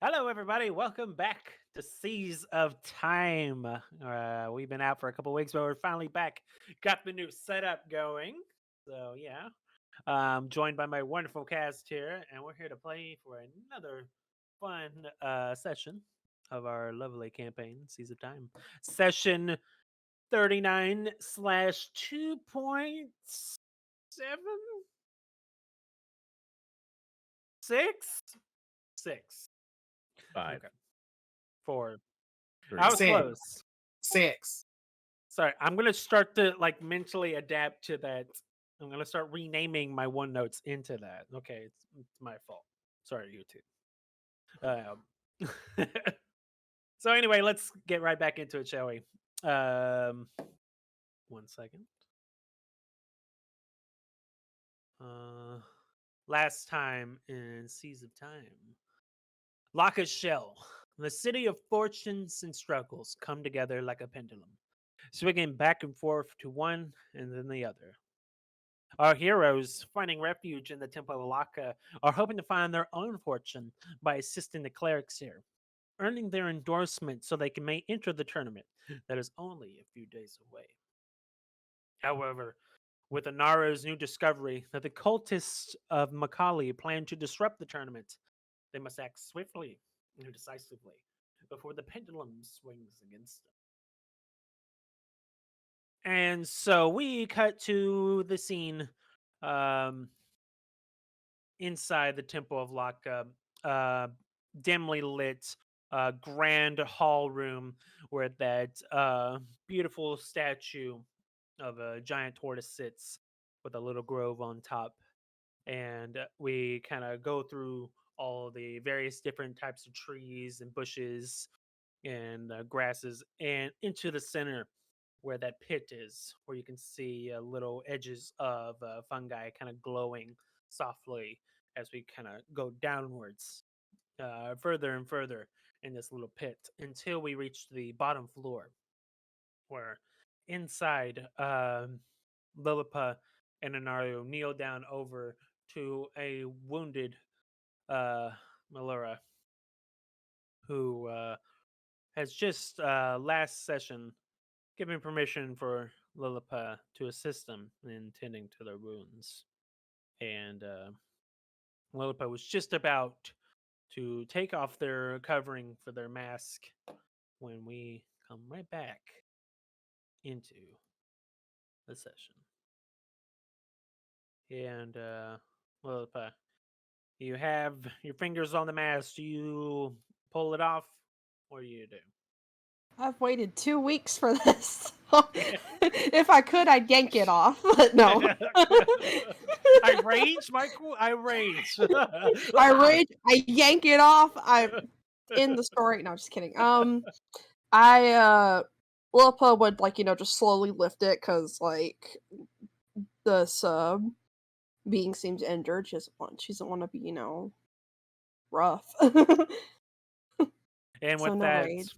Hello, everybody. Welcome back to Seas of Time. We've been out for a couple weeks, but we're finally back. Got the new setup going. So, yeah. Joined by my wonderful cast here, and we're here to play for another fun session of our lovely campaign, Seas of Time. Session 39 slash 2.76? 6? Five, Okay. 4. I three. was Six. close. 6. Sorry, I'm gonna start to like mentally adapt to that. I'm gonna start renaming my OneNotes into that. Okay, it's my fault. Sorry, YouTube. So anyway, let's get right back into it, shall we? Um, 1 second. Uh, Last time in Seas of Time, Laka's shell. The city of fortunes and struggles come together like a pendulum, swinging back and forth to one and then the other. Our heroes, finding refuge in the Temple of Laka, are hoping to find their own fortune by assisting the clerics here, earning their endorsement so they may enter the tournament that is only a few days away. However, with Anaru's new discovery that the cultists of Makali plan to disrupt the tournament, they must act swiftly and decisively before the pendulum swings against them. And so we cut to the scene um, inside the Temple of Laka, uh, dimly lit, grand hall room where that beautiful statue of a giant tortoise sits with a little grove on top. And we kind of go through all the various different types of trees and bushes and grasses and into the center where that pit is, where you can see little edges of fungi kind of glowing softly as we kind of go downwards further and further in this little pit until we reach the bottom floor, where inside Lilipa and Anaru kneel down over to a wounded uh, Malura who has just last session given permission for Lilipa to assist them in tending to their wounds. And Lilipa was just about to take off their covering for their mask when we come right back into the session. And Lilipa, you have your fingers on the mask. Do you pull it off? What do you do? I've waited 2 weeks for this. If I could, I'd yank it off, but no. I rage, Michael. I rage. I rage. I yank it off. I in the story. No, just kidding. Lilipa would just slowly lift it because this being seems injured. She doesn't want to be rough. And So with no that, rage.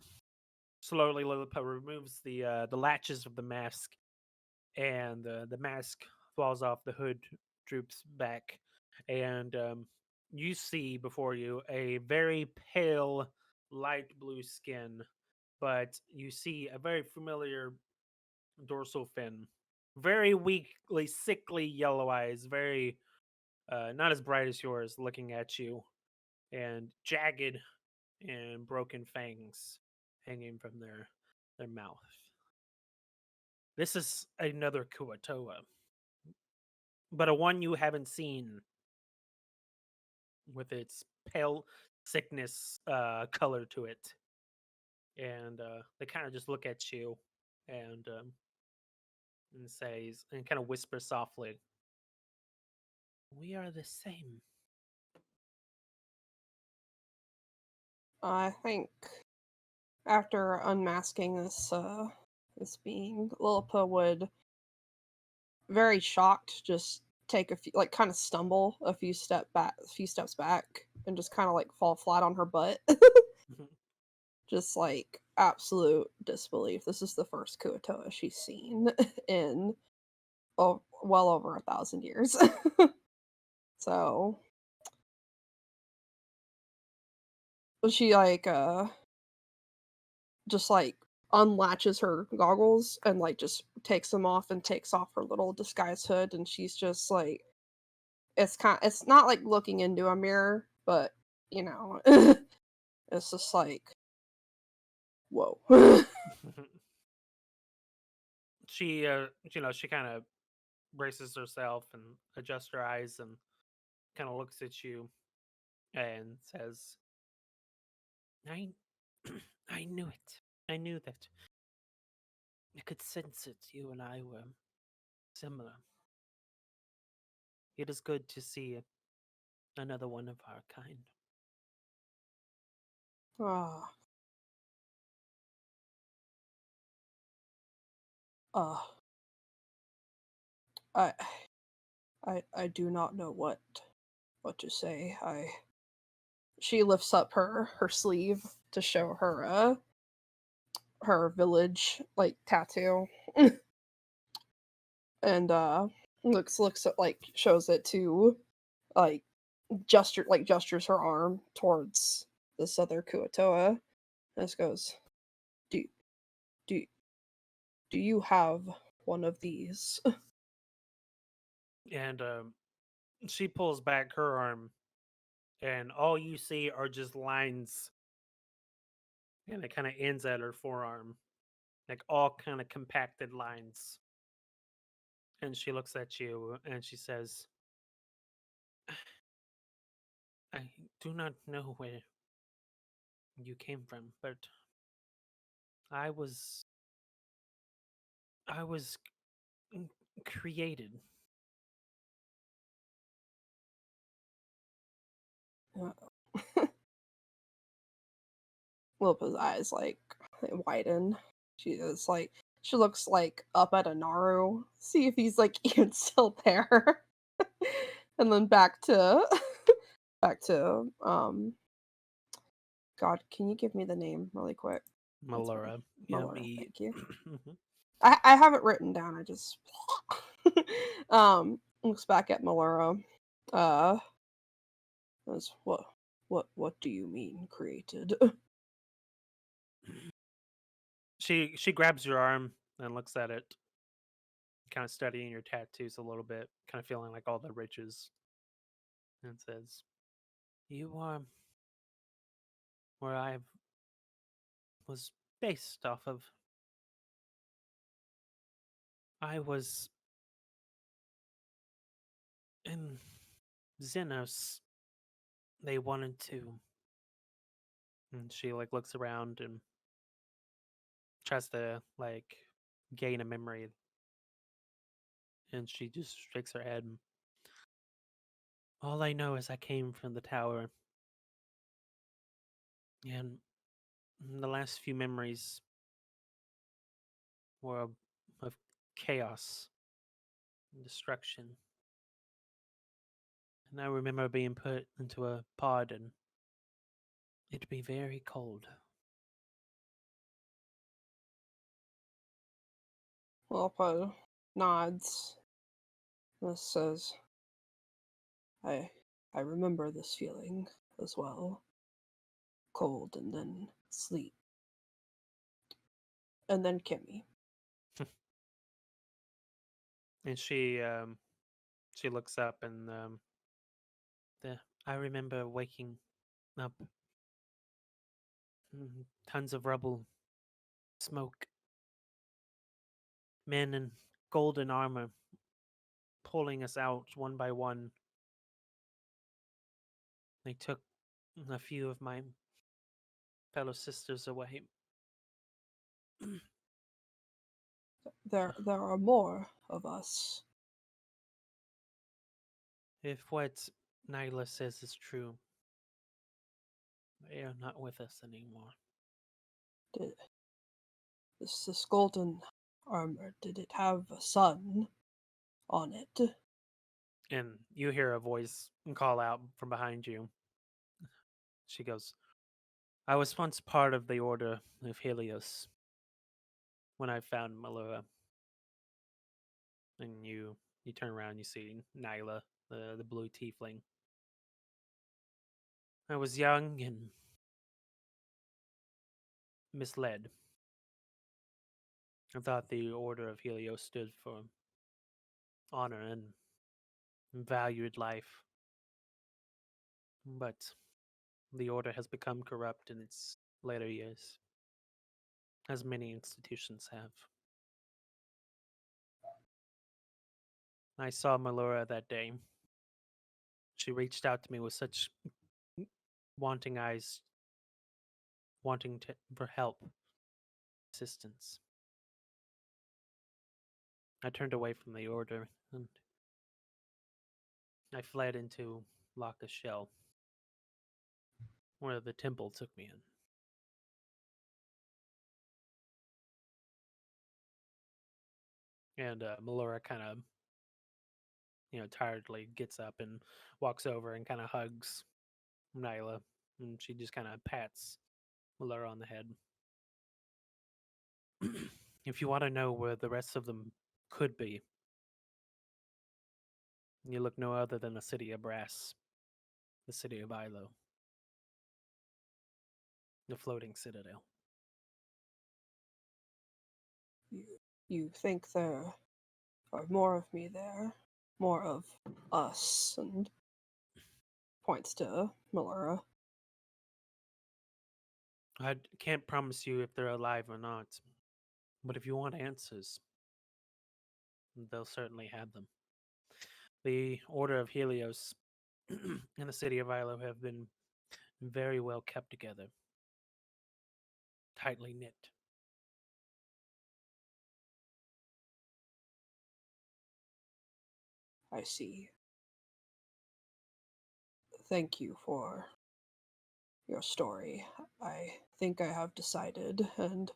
slowly Lilipa removes the latches of the mask, and the mask falls off. The hood droops back, and you see before you a very pale, light blue skin, but you see a very familiar dorsal fin, very weakly, sickly yellow eyes, very not as bright as yours, looking at you, and jagged and broken fangs hanging from their mouth. This is another Kuatoa, but a one you haven't seen with its pale sickness color to it. And they kind of just look at you and says and kind of whispers softly, "We are the same." I think after unmasking this being, Lilipa would, very shocked, just take a few, kind of stumble a few steps back, and just kind of fall flat on her butt. Mhm. Just absolute disbelief. This is the first Kuatoa she's seen in well over 1,000 years. So she like just like unlatches her goggles and like just takes them off and takes off her little disguise hood, and she's just like it's not like looking into a mirror, but you know, it's just like whoa. She, she kind of braces herself and adjusts her eyes and kind of looks at you and says, "I, I knew it. I knew that. I could sense it. You and I were similar. It is good to see another one of our kind." Ah, uh, I I do not know what to say. I She lifts up her sleeve to show her village like tattoo and looks at like shows it to like gestures her arm towards this other Kuatoa. And this goes, do do do you have one of these? And she pulls back her arm, and all you see are just lines, and it kind of ends at her forearm, like all kind of compacted lines. And she looks at you and she says, "I do not know where you came from, but I was I was created." Lilipa's eyes like widen. She is like she looks like up at Anaru, see if he's like even still there, and then back to back to God. Can you give me the name really quick? That's fine. Melora, yeah, Melora, me. thank you. Mhm. I have it written down. I just looks back at Melora. Uh, as what do you mean created? She grabs your arm and looks at it, kind of studying your tattoos a little bit, kind of feeling like all the riches, and says, "You are where I was based off of. I was in Xenos. They wanted to." And she like looks around and tries to like gain a memory, and she just shakes her head. "All I know is I came from the tower, and the last few memories were of chaos and destruction. And I remember being put into a pod, and it'd be very cold." Lilipa nods. This says, I I remember this feeling as well. Cold and then sleep. And then Kimmy. And she looks up and I remember waking up, tons of rubble, smoke, men in golden armor pulling us out one by one. They took a few of my fellow sisters away. There are more of us. If what Nyla says is true, they are not with us anymore. Did this golden armor, did it have a sun on it? And you hear a voice call out from behind you. She goes, "I was once part of the Order of Helios when I found Malura." And you turn around, you see Nyla, the blue tiefling. "I was young and misled. I thought the Order of Helios stood for honor and valued life, but the Order has become corrupt in its later years, as many institutions have. I saw Melora that day. She reached out to me with such wanting eyes, for help, assistance. I turned away from the Order and I fled into Laka's shell, where the temple took me in. And Melora kind of, tiredly gets up and walks over and kind of hugs Nyla. And she just kind of pats Melora on the head. If you want to know where the rest of them could be, you look no other than the city of Brass, the city of Ilo, the floating citadel. You think there are more of me there? More of us, and points to Melora. I can't promise you if they're alive or not, but if you want answers, they'll certainly have them. The Order of Helios and the city of Ilo have been very well kept together, tightly knit. I see. Thank you for your story. I think I have decided. And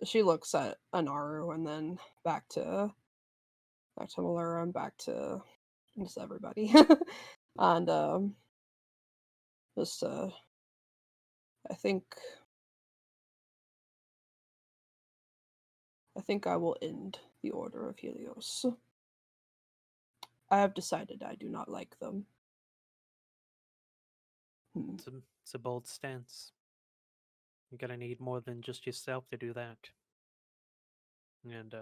she looks at Anaru and then back to Melora and back to just everybody. And just I think I will end the Order of Helios. I have decided I do not like them. It's a bold stance. You're gonna need more than just yourself to do that. And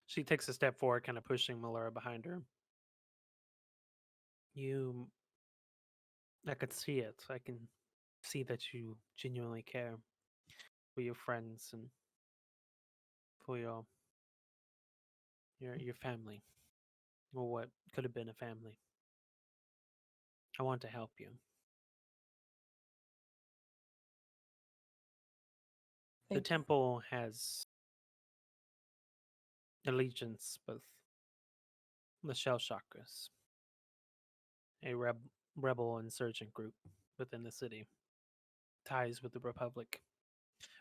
she takes a step forward, kind of pushing Melora behind her. I could see it. I can see that you genuinely care for your friends and for your family, or what could have been a family. I want to help you. The Thank you. temple has allegiance with the Shell Shockers, a rebel insurgent group within the city, ties with the Republic.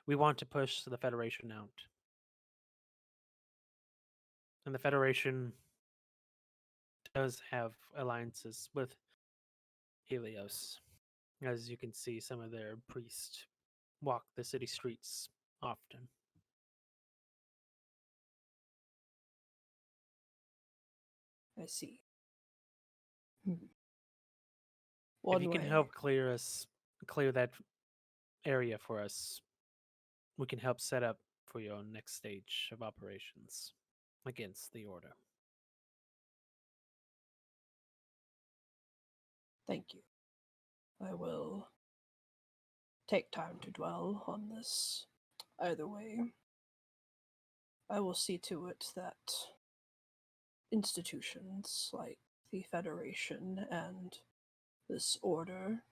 We want to push the Federation out. And the Federation does have alliances with Helios. As you can see, some of their priests walk the city streets often. I see. If One you can way. help clear that area for us, we can help set up for your next stage of operations against the Order. Thank you. I will take time to dwell on this. Either way, I will see to it that institutions like the Federation and this order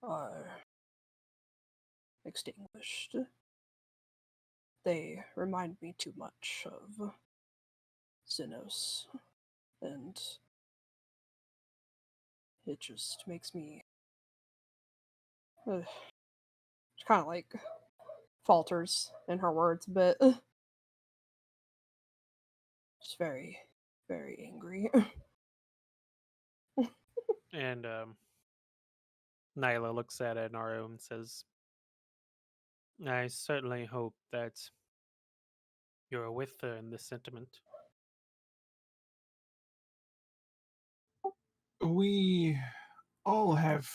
are extinguished. They remind me too much of Xenos, and it just makes me kind of like falters in her words a bit. Just very, very angry. And Nyla looks at Anaru and says, I certainly hope that you're with her in this sentiment. We all have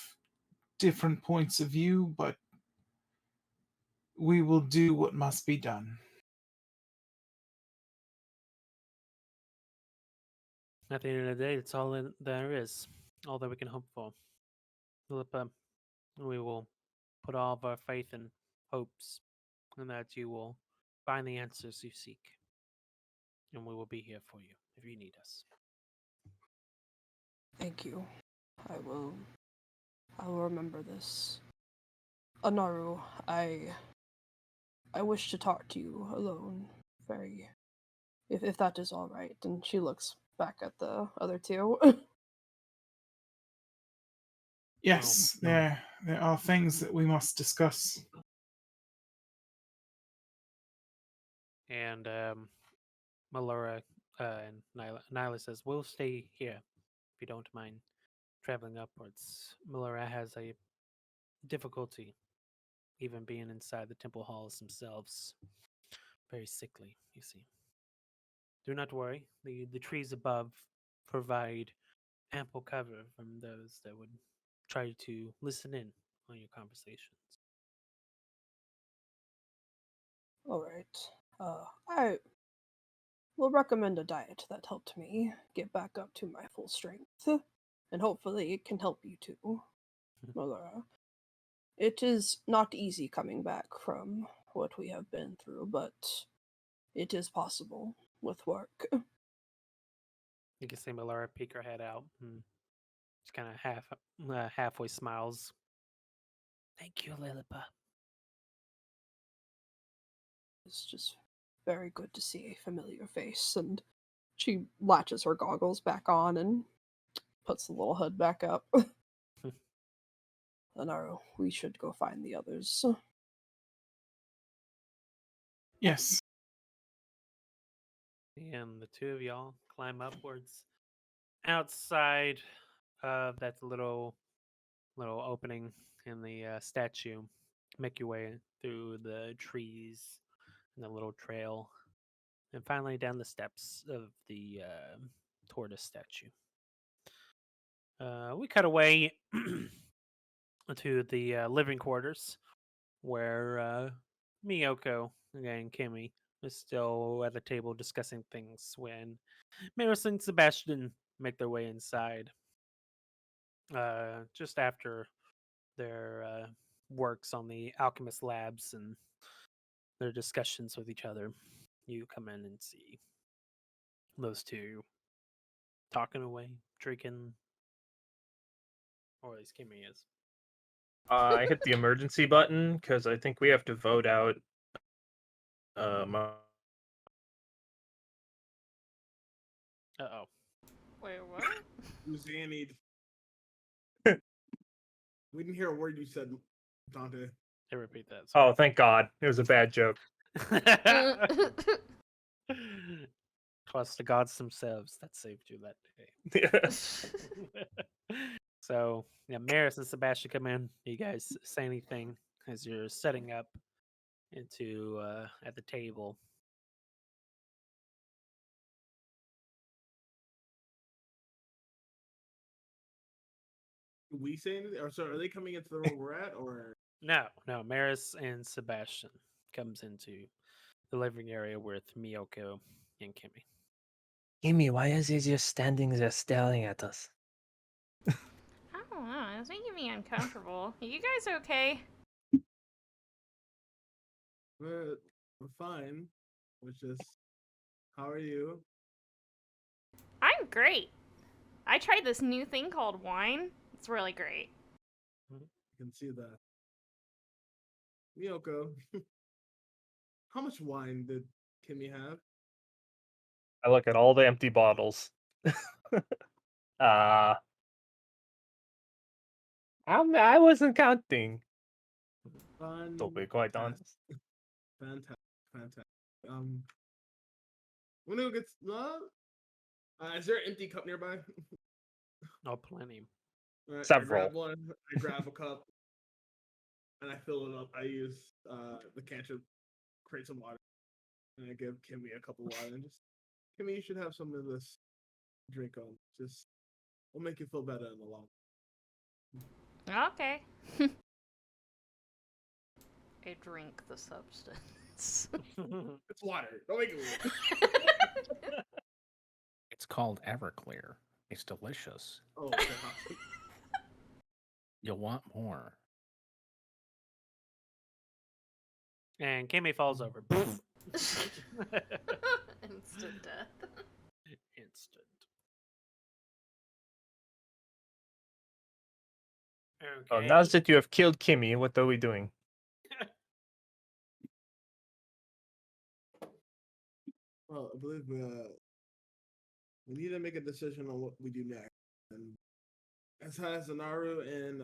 different points of view, but we will do what must be done. At the end of the day, it's all there is, all that we can hope for. Lilipa, we will put all of our faith and hopes in that you will find the answers you seek. And we will be here for you if you need us. Thank you. I will remember this. Anaru, I wish to talk to you alone. Very, if that is all right. And she looks back at the other two. Yes, there are things that we must discuss. And Melora and Nyla says, we'll stay here if you don't mind traveling upwards. Melora has a difficulty even being inside the temple halls themselves. Very sickly, you see. Do not worry. The trees above provide ample cover from those that would try to listen in on your conversations. All right. I will recommend a diet that helped me get back up to my full strength, and hopefully it can help you too, Melora. It is not easy coming back from what we have been through, but it is possible with work. You can see Melora peek her head out and just kind of halfway smiles. Thank you, Lilipa. It's just very good to see a familiar face, and she latches her goggles back on and puts the little hood back up. Anaru, we should go find the others. Yes. And the two of y'all climb upwards outside of that little opening in the statue. Make your way through the trees and the little trail, and finally down the steps of the tortoise statue. We cut away to the living quarters where Miyoko and Kimi is still at the table discussing things when Maris and Sebastian make their way inside. Just after their works on the alchemist labs and their discussions with each other, you come in and see those two talking away, drinking, or at least Kimi is. I hit the emergency button because I think we have to vote out my... Uh-oh. Wait, what? Zannied. We didn't hear a word you said, Dante. I repeat that. Oh, thank God. It was a bad joke. Plus the gods themselves that saved you that day. So, yeah, Maris and Sebastian come in. You guys say anything as you're setting up into at the table? We say anything? Or so are they coming into the room we're at, or No. Maris and Sebastian comes into the living area with Miyoko and Kimi. Kimi, why is he just standing there staring at us? I don't know. It's making me uncomfortable. Are you guys okay? we're fine? Which is, how are you? I'm great. I tried this new thing called wine. It's really great. I can see that. Miyoko, how much wine did Kimi have? I look at all the empty bottles. I wasn't counting. To be quite honest. Fantastic. I'm gonna go get. Is there an empty cup nearby? Oh, plenty. Right, Several. I grab one. I grab a cup, and I fill it up. I use the can to create some water, and I give Kimmy a cup of water. And just, Kimmy, you should have some of this drink on. Just, will make you feel better in the long. Okay. I drink the substance. It's water. Don't make it weird. It's called Everclear. It's delicious. Oh, okay. You'll want more. And Kimi falls over. Instant death. Instant. Oh, Okay. now that you have killed Kimi, what are we doing? Well, I believe we need to make a decision on what we do next. And has Anaru and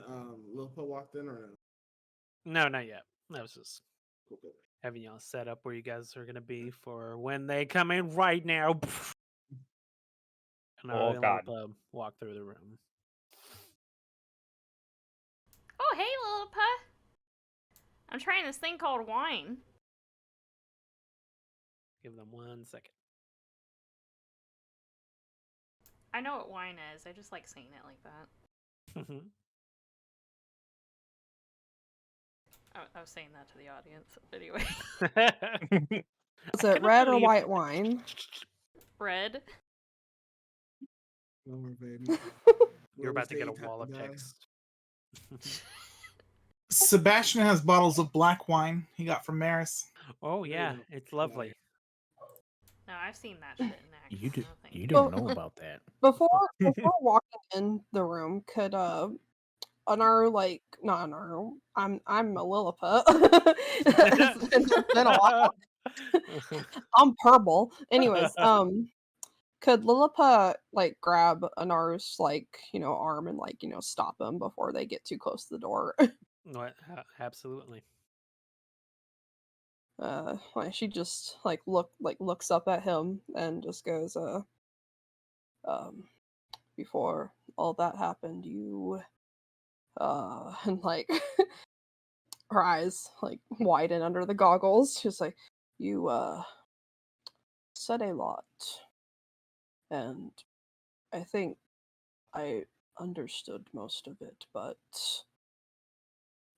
Lilipa walked in or no? No, not yet. That was just Cool. having y'all set up where you guys are gonna be for when they come in right now. And Oh, God. walk through the room. Oh, hey, Lilipa. I'm trying this thing called wine. Give them 1 second. I know what wine is. I just like saying it like that. I was saying that to the audience. Anyway. Is it red or white wine? Red. No more, baby. You're about to get a Tap wall the of guy. text. Sebastian has bottles of black wine he got from Maris. Oh There you yeah, go. it's lovely. No, I've seen that shit in action. You do. No, thank You don't know about that. Before walking in the room, could Anaru, like, not Anaru, I'm a Lilipa. It's been a while. I'm purple. Anyways, could Lilipa like grab Anaru's like, arm and like, stop him before they get too close to the door? What? Absolutely. Like she just looks up at him and just goes, before all that happened, you and like her eyes like widen under the goggles. She's like, you said a lot, and I think I understood most of it, but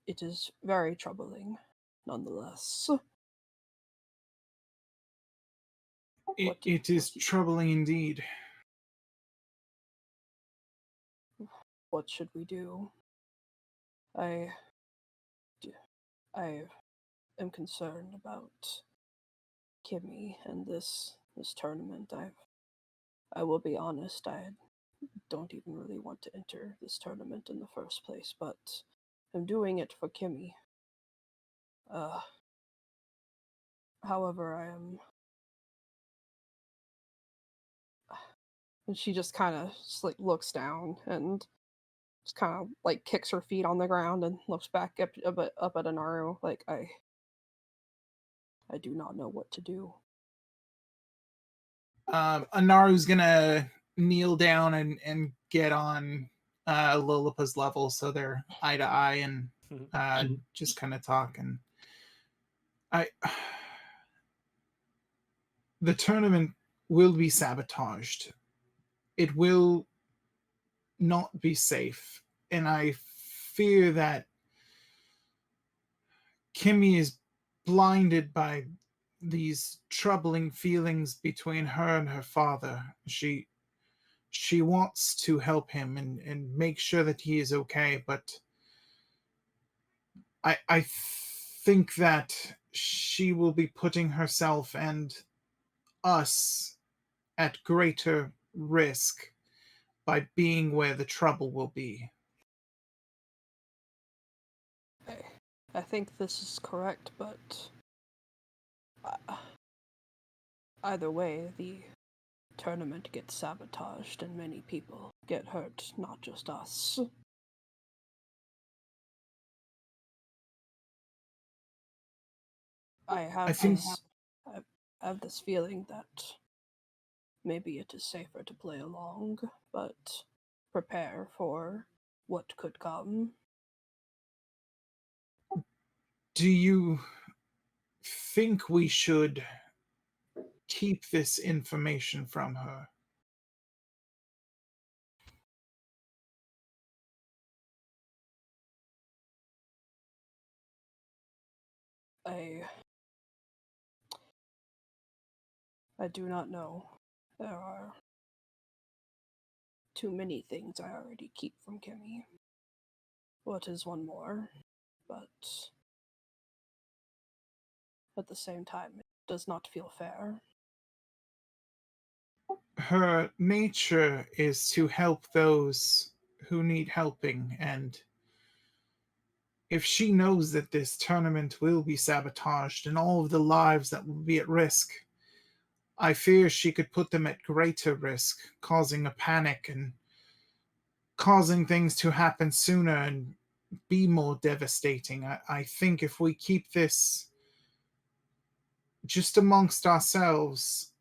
it is very troubling nonetheless. It is troubling indeed. What should we do? I am concerned about Kimi and this tournament. I will be honest, I don't even really want to enter this tournament in the first place, but I'm doing it for Kimi. However, I am. And she just kind of like looks down and just kind of like kicks her feet on the ground and looks back up at Anaru. Like, I do not know what to do. Anaru's gonna kneel down and get on Lilipa's level, so they're eye to eye and just kind of talk. And the tournament will be sabotaged. It will not be safe, and I fear that Kimi is blinded by these troubling feelings between her and her father. She wants to help him and make sure that he is okay, but I think that she will be putting herself and us at greater risk by being where the trouble will be. I think this is correct, but either way, the tournament gets sabotaged and many people get hurt, not just us. I have this feeling that maybe it is safer to play along, but prepare for what could come. Do you think we should keep this information from her? I do not know. There are too many things I already keep from Kimi. What is one more? But at the same time, it does not feel fair. Her nature is to help those who need helping, and if she knows that this tournament will be sabotaged and all of the lives that will be at risk, I fear she could put them at greater risk, causing a panic and causing things to happen sooner and be more devastating. I think if we keep this just amongst ourselves,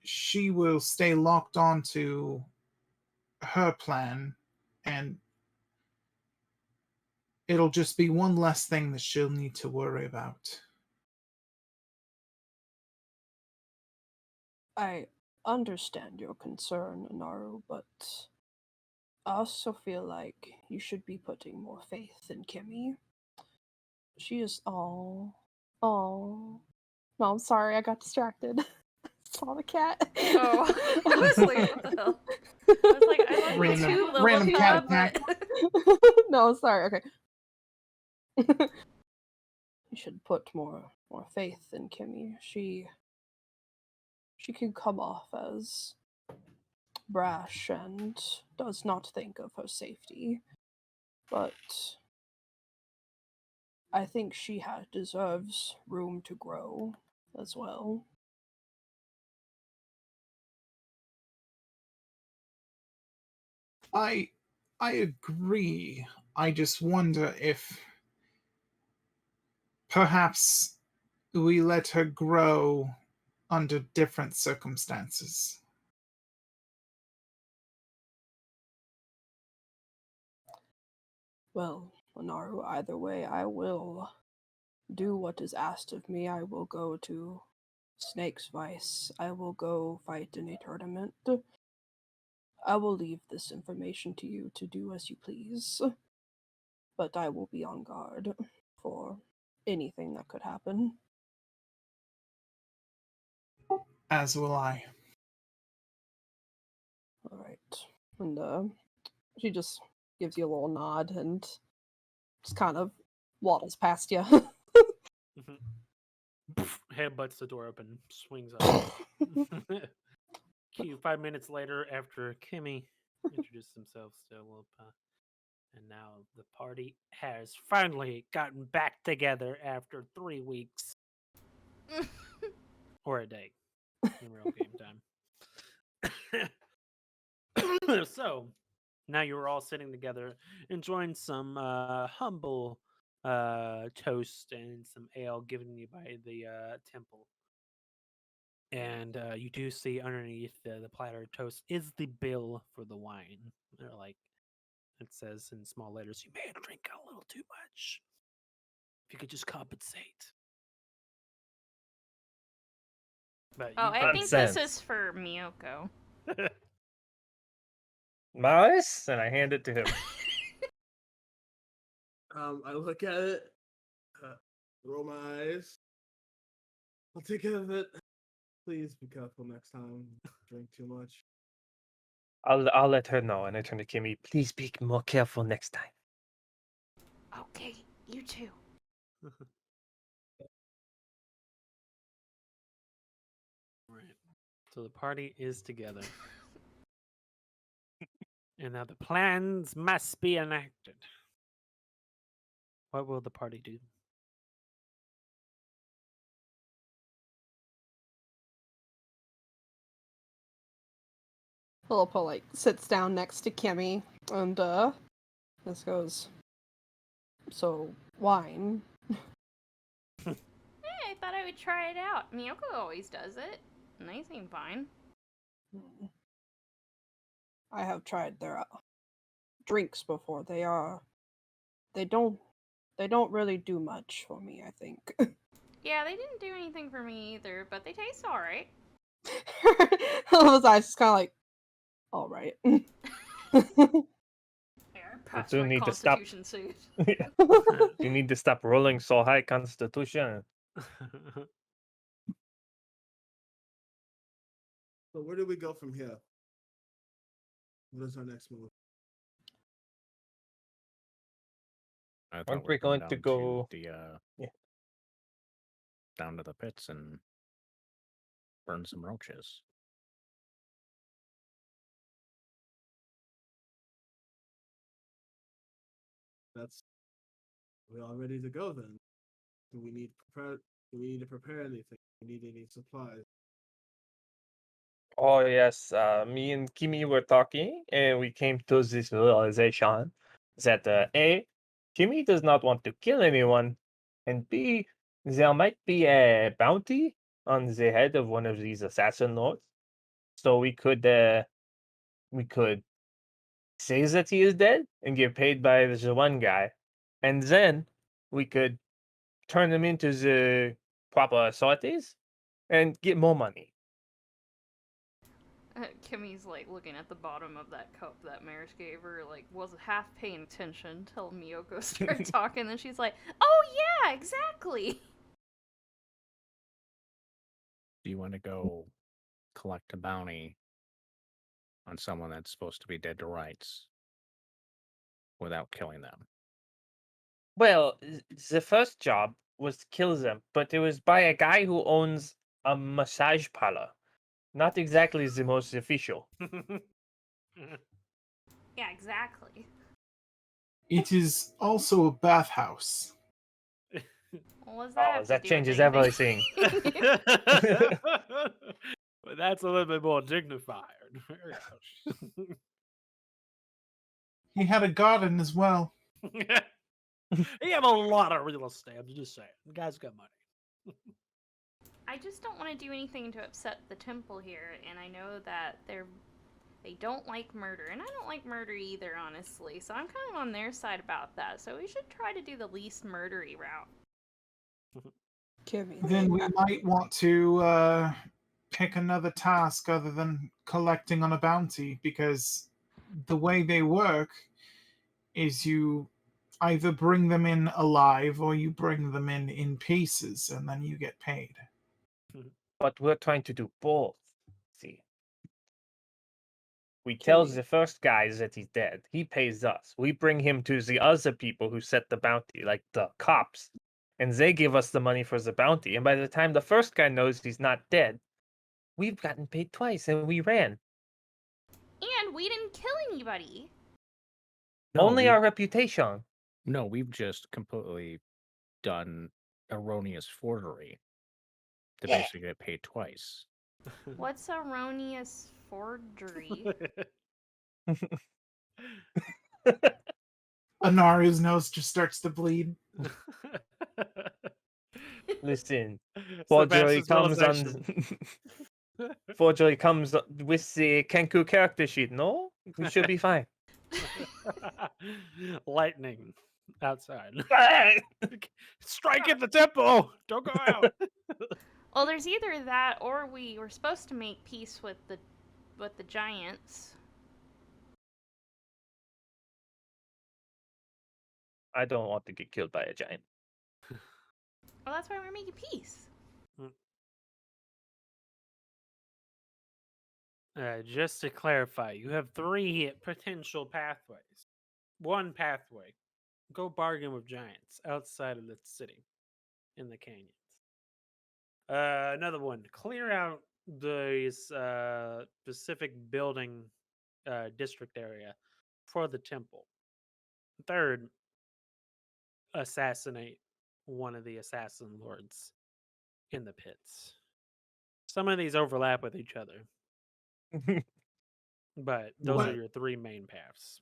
she will stay locked onto her plan, and it'll just be one less thing that she'll need to worry about. I understand your concern, Anaru, but I also feel like you should be putting more faith in Kimi. She is all. Oh. No, I'm sorry, I got distracted. Saw the cat. Oh, I was like, what the hell? I was like, I love you Random- too, random cat Lilipa, attack. No, sorry, okay. You should put more faith in Kimi. She can come off as brash and does not think of her safety, but I think she deserves room to grow as well. I agree. I just wonder if perhaps we let her grow under different circumstances. Well, Anaru, either way, I will do what is asked of me. I will go to Snake's Vice. I will go fight in a tournament. I will leave this information to you to do as you please. But I will be on guard for anything that could happen. As will I. Alright. And she just gives you a little nod and just kind of waddles past you. Headbutts the door open, swings up. 5 minutes later, after Kimi introduced themselves to Lilipa, and now the party has finally gotten back together after 3 weeks. Or a day in real game time. So, now you're all sitting together, enjoying some humble toast and some ale given you by the temple. And you do see underneath the platter of toast is the bill for the wine. They're like, it says in small letters, "You may have drank a little too much. If you could just compensate." But Oh, you I think Nonsense. this is for Miyoko. Nice, and I hand it to him. I look at it, roll my eyes. I'll take care of it. Please be careful next time. Drink too much. I'll let her know, and I turn to Kimi. Please be more careful next time. Okay, you too. Right. So the party is together. And now the plans must be enacted. What will the party do? Lilipa sits down next to Kimi and this goes, so wine. I thought I would try it out. Miyoko always does it. And they seem fine. I have tried their drinks before. They don't really do much for me, I think. Yeah, they didn't do anything for me either, but they taste alright. Those eyes just kind of like, all right. Yeah, I passed do my need to stop. constitution suit. You need to stop rolling so high, Constitution. So where do we go from here? What is our next move? I thought Aren't we we were going down to go? the Yeah. down to the pits and burn some roaches. That's we all ready to go then. Do we need prepare? Do we need to prepare anything? Do we need any supplies? Oh yes, me and Kimi were talking, and we came to this realization that A, Kimi does not want to kill anyone, and B, there might be a bounty on the head of one of these assassin lords. So we could say that he is dead and get paid by the one guy, and then we could turn him into the proper authorities and get more money. Kimmy's like looking at the bottom of that cup that Maris gave her, like was half paying attention till Miyoko started talking. Then she's like, "Oh yeah, exactly." Do you want to go collect a bounty on someone that's supposed to be dead to rights without killing them? Well, the first job was to kill them, but it was by a guy who owns a massage parlor. Not exactly the most official. Yeah, exactly. It is also a bathhouse. What was that? Oh, have to that do with changes anything? everything. But that's a little bit more dignified. He had a garden as well. He have a lot of real estate. I'm just saying. The guy's got money. I just don't want to do anything to upset the temple here, and I know that they don't like murder, and I don't like murder either, honestly. So I'm kind of on their side about that. So we should try to do the least murdery route. Kimmy. Then we might want to pick another task other than collecting on a bounty, because the way they work is you either bring them in alive or you bring them in pieces, and then you get paid. But we're trying to do both. See, we tell Kimmy. the first guy that he's dead. He pays us. We bring him to the other people who set the bounty, like the cops, and they give us the money for the bounty. And by the time the first guy knows he's not dead, we've gotten paid twice, and we ran. And we didn't kill anybody. Only we- our reputation. No, we've just completely done erroneous forgery to basically get paid twice. What's erroneous forgery? Anaru's nose just starts to bleed. Listen, forgery Sebastian's nose comes on. Forgery comes with the Kenku character sheet. No, we should be fine. Lightning outside. Strike at the temple. Don't go out. Well, there's either that or we were supposed to make peace with the giants. I don't want to get killed by a giant. Well, that's why we're making peace. Just to clarify, you have 3 potential pathways. One pathway, go bargain with giants outside of the city in the canyons. Another one, clear out the specific building district area for the temple. Third, assassinate one of the assassin lords in the pits. Some of these overlap with each other, but those are What? your 3 main paths.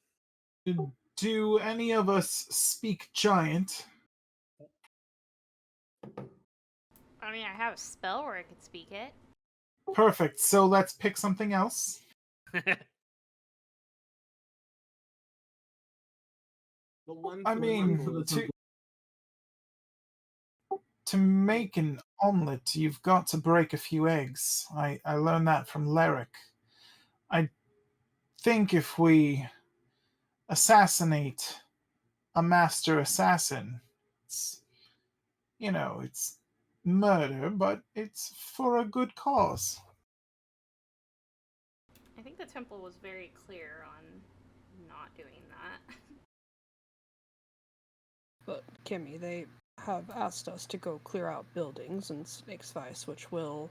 Do any of us speak giant? I mean, I have a spell where I could speak it. Perfect. So let's pick something else. The one I for mean, Michael to make an omelet, you've got to break a few eggs. I learned that from Lyric. I think if we assassinate a master assassin, it's murder, but it's for a good cause. I think the temple was very clear on not doing that. But Kimmy, they have asked us to go clear out buildings in Snake's Vice, which will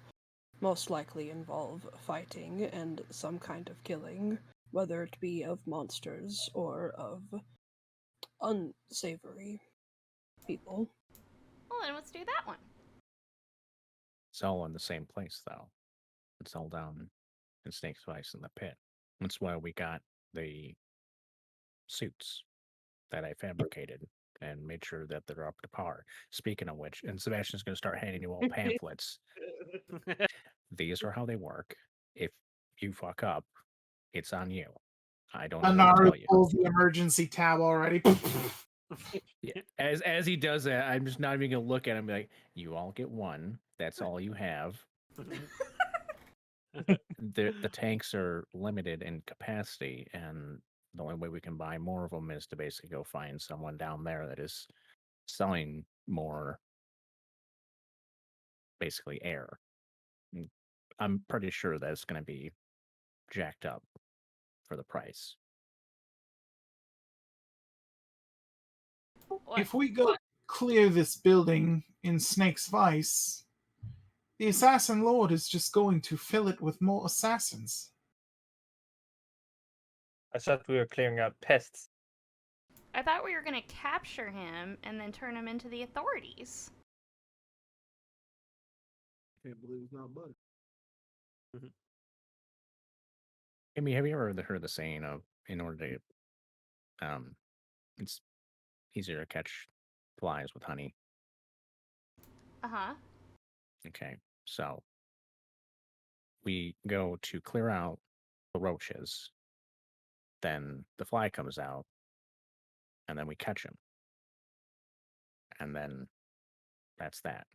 most likely involve fighting and some kind of killing, whether it be of monsters or of unsavory people. Well, then let's do that one. It's all in the same place, though. It's all down in Snake's Vice in the pit. That's why we got the suits that I fabricated and made sure that they're up to par. Speaking of which, and Sebastian's going to start handing you all pamphlets. These are how they work. If you fuck up, it's on you. I don't know what to Anaru tell you. pulls the emergency tab already. Yeah. As he does that, I'm just not even gonna look at him and be like, you all get one. That's all you have. The tanks are limited in capacity, and the only way we can buy more of them is to basically go find someone down there that is selling more, basically air. I'm pretty sure that it's going to be jacked up for the price. What? If we go clear this building in Snake's Vice, the Assassin Lord is just going to fill it with more assassins. I thought we were clearing out pests. I thought we were going to capture him and then turn him into the authorities. Can't believe it's not butter. Amy, have you ever heard the saying of, in order to, it's easier to catch flies with honey? Uh-huh. Okay, so we go to clear out the roaches, then the fly comes out, and then we catch him. And then that's that.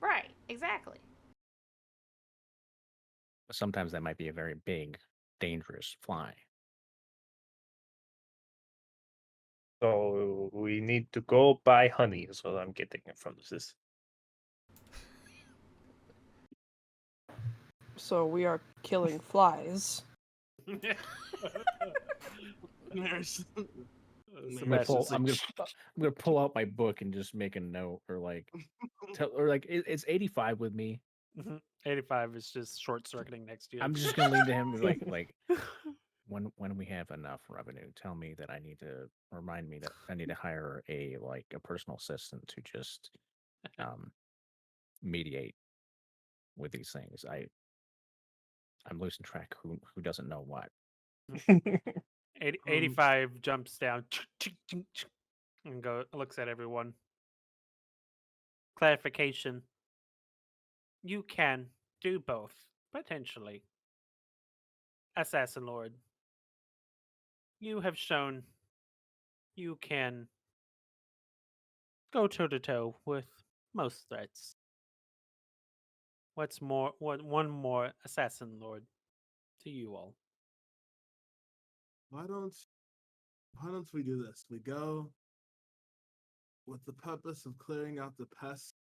Right, exactly. Sometimes that might be a very big, dangerous fly. So we need to go buy honey, is what I'm getting from this. So we are killing flies. There's I'm gonna pull out my book and just make a note, or like, it's 85 with me. 85 is just short circuiting next to you. I'm just gonna lean to him and be like, when we have enough revenue, tell me that I need to remind me that I need to hire a personal assistant to just mediate with these things. I'm losing track who doesn't know what. 85 jumps down and looks at everyone. Clarification. You can do both, potentially. Assassin Lord, you have shown you can go toe-to-toe with most threats. What's more, one more Assassin Lord to you all? why don't we do this? We go with the purpose of clearing out the pests,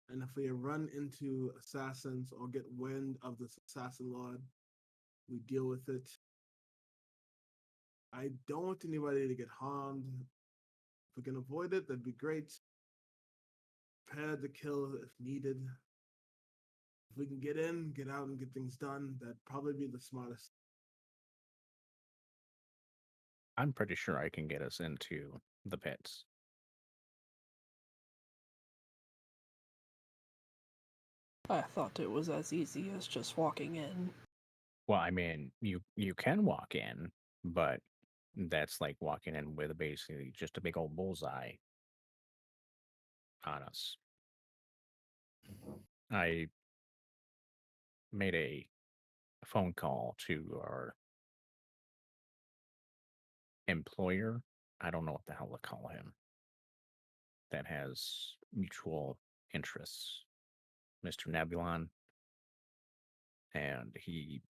and if we run into assassins or get wind of this assassin lord, we deal with it. I don't want anybody to get harmed. If we can avoid it, that'd be great. Prepared to kill if needed. If we can get in, get out, and get things done, that'd probably be the smartest. I'm pretty sure I can get us into the pits. I thought it was as easy as just walking in. Well, I mean, you can walk in, but that's like walking in with basically just a big old bullseye on us. I made a phone call to our employer. I don't know what the hell to call him. That has mutual interests, Mr. Nebulon, and he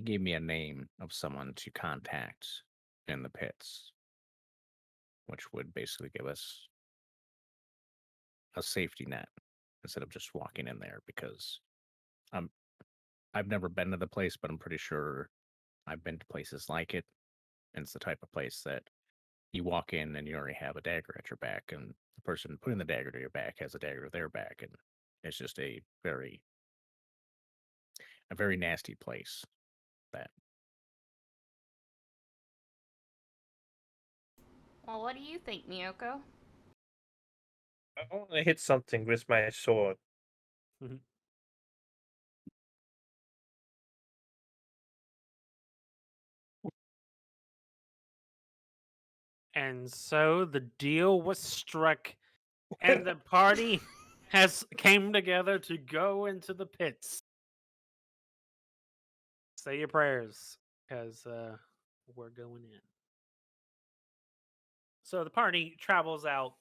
gave me a name of someone to contact in the pits, which would basically give us a safety net instead of just walking in there because I've never been to the place, but I'm pretty sure I've been to places like it. And it's the type of place that you walk in and you already have a dagger at your back, and the person putting the dagger to your back has a dagger to their back, and it's just a very nasty place. That Well, what do you think, Miyoko? I want to hit something with my sword. Mhm. And so the deal was struck, and the party has came together to go into the pits. Say your prayers, because we're going in. So the party travels out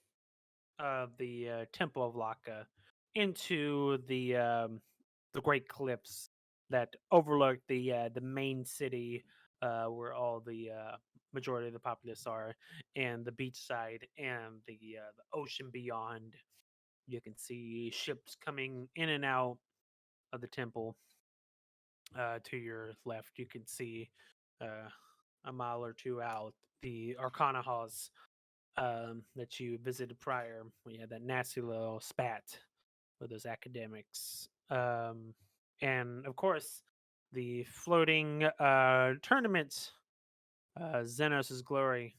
of the Temple of Laka into the Great Cliffs that overlook the main city, where all the majority of the populace are, and the beachside and the ocean beyond. You can see ships coming in and out of the temple. To your left, you can see a mile or two out the Arcana halls that you visited prior. We had that nasty little spat with those academics. And of course, the floating tournament, Xenos' Glory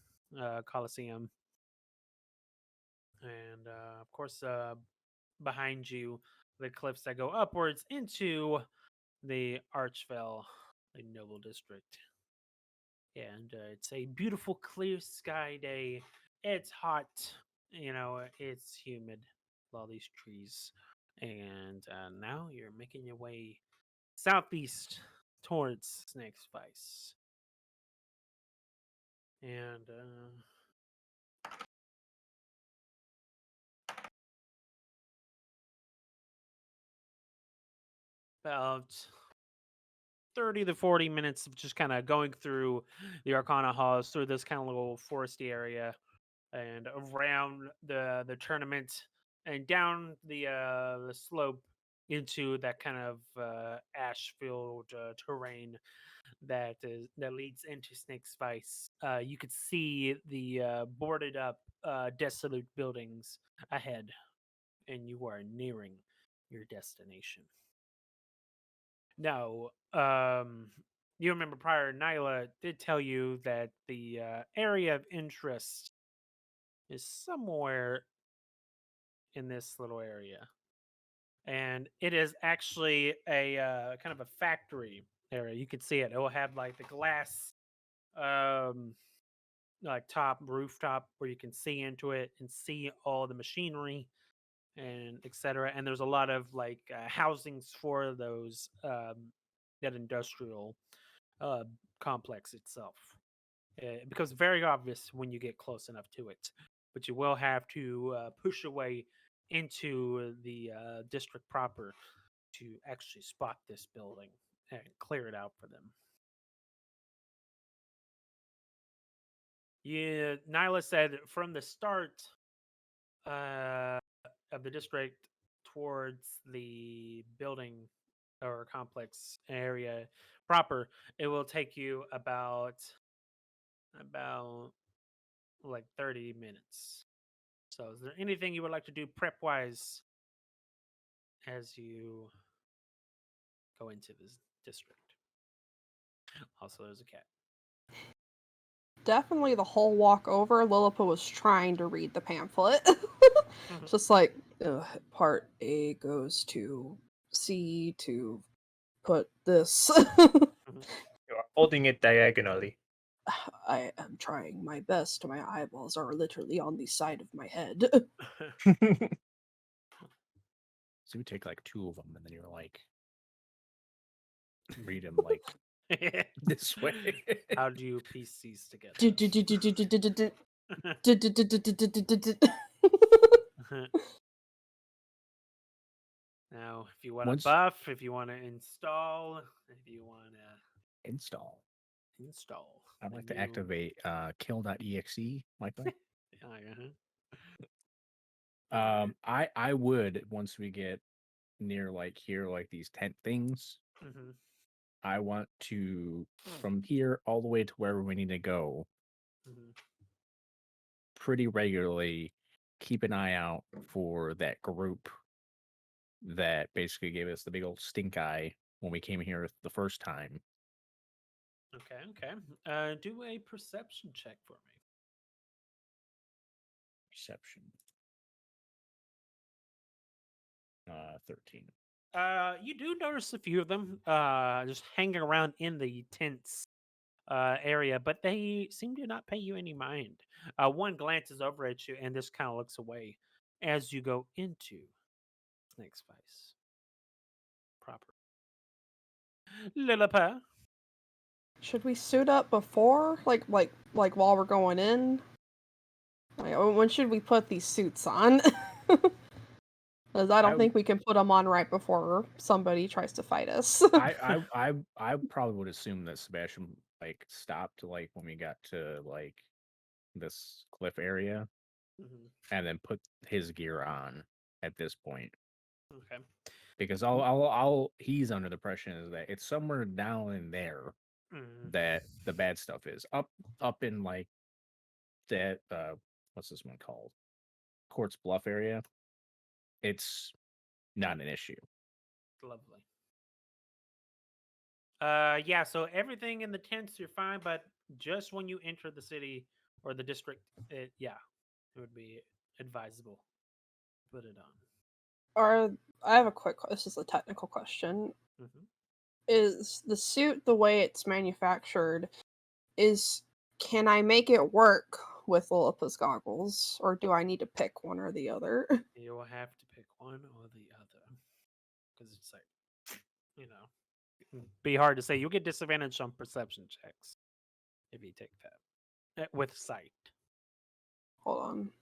Coliseum. And of course, behind you, the cliffs that go upwards into the Archvale, the Noble District. And it's a beautiful, clear sky day. It's hot, it's humid with all these trees. And now you're making your way southeast towards Snake's Vice. And about 30 to 40 minutes of just kind of going through the Arcana halls, through this kind of little foresty area, and around the tournament, and down the slope into that kind of ash-filled terrain that leads into Snake's Vice. You could see the boarded up, desolate buildings ahead, and you are nearing your destination. Now, you remember prior, Nyla did tell you that the area of interest is somewhere in this little area. And it is actually a kind of a factory area. You can see it. It will have like the glass, like top rooftop where you can see into it and see all the machinery and etc. And there's a lot of like housings for those that industrial uh, complex itself. It becomes very obvious when you get close enough to it, but you will have to push away into the district proper to actually spot this building and clear it out for them. Yeah, Nyla said from the start of the district towards the building or complex area proper, it will take you about like 30 minutes. So is there anything you would like to do prep wise as you go into this district? Also, there's a cat. Definitely the whole walk over, Lilipa was trying to read the pamphlet. Just like, part A goes to C to put this. You are holding it diagonally. I am trying my best. My eyeballs are literally on the side of my head. so you take like two of them, and then you're like, read them like this way. How do you piece these together? Now, if you want to buff, if you want to install, if you want to install, I'd like to activate kill.exe, Michael. I would once we get near like here, like these tent things. Mm-hmm. I want to from here all the way to wherever we need to go. Mm-hmm. Pretty regularly, keep an eye out for that group that basically gave us the big old stink eye when we came here the first time. Okay. Do a perception check for me. Perception. 13. You do notice a few of them just hanging around in the tents area, but they seem to not pay you any mind. One glances over at you and just kind of looks away as you go into Snake Spice proper. Lilipa. Should we suit up before, like while we're going in? Like, when should we put these suits on? Because I don't think we can put them on right before somebody tries to fight us. I probably would assume that Sebastian like stopped like when we got to like this cliff area Mhm. and then put his gear on at this point. Okay. Because I'll he's under the impression is that it's somewhere down in there Mhm. that the bad stuff is. Up in like that what's this one called? Quartz Bluff area. It's not an issue. Lovely. Yeah, so everything in the tents you're fine, but just when you enter the city or the district, it would be advisable to put it on. I have a quick. This is a technical question. Mhm. Is the suit the way it's manufactured? Can I make it work with Lilipa's goggles, or do I need to pick one or the other? You will have to pick one or the other because it's like, you know, be hard to say. You'll get disadvantage on perception checks if you take that with sight. Hold on.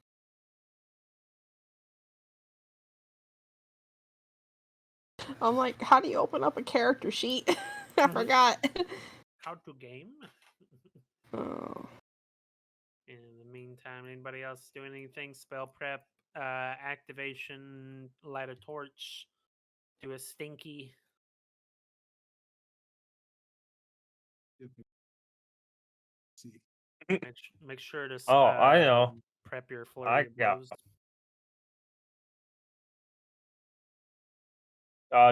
I'm like, how do you open up a character sheet? I forgot. How to game? Oh. In the meantime, anybody else doing anything? Spell prep, activation, light a torch, do a stinky. See. Make sure to Oh, I know. prep your I flurry of got. blows.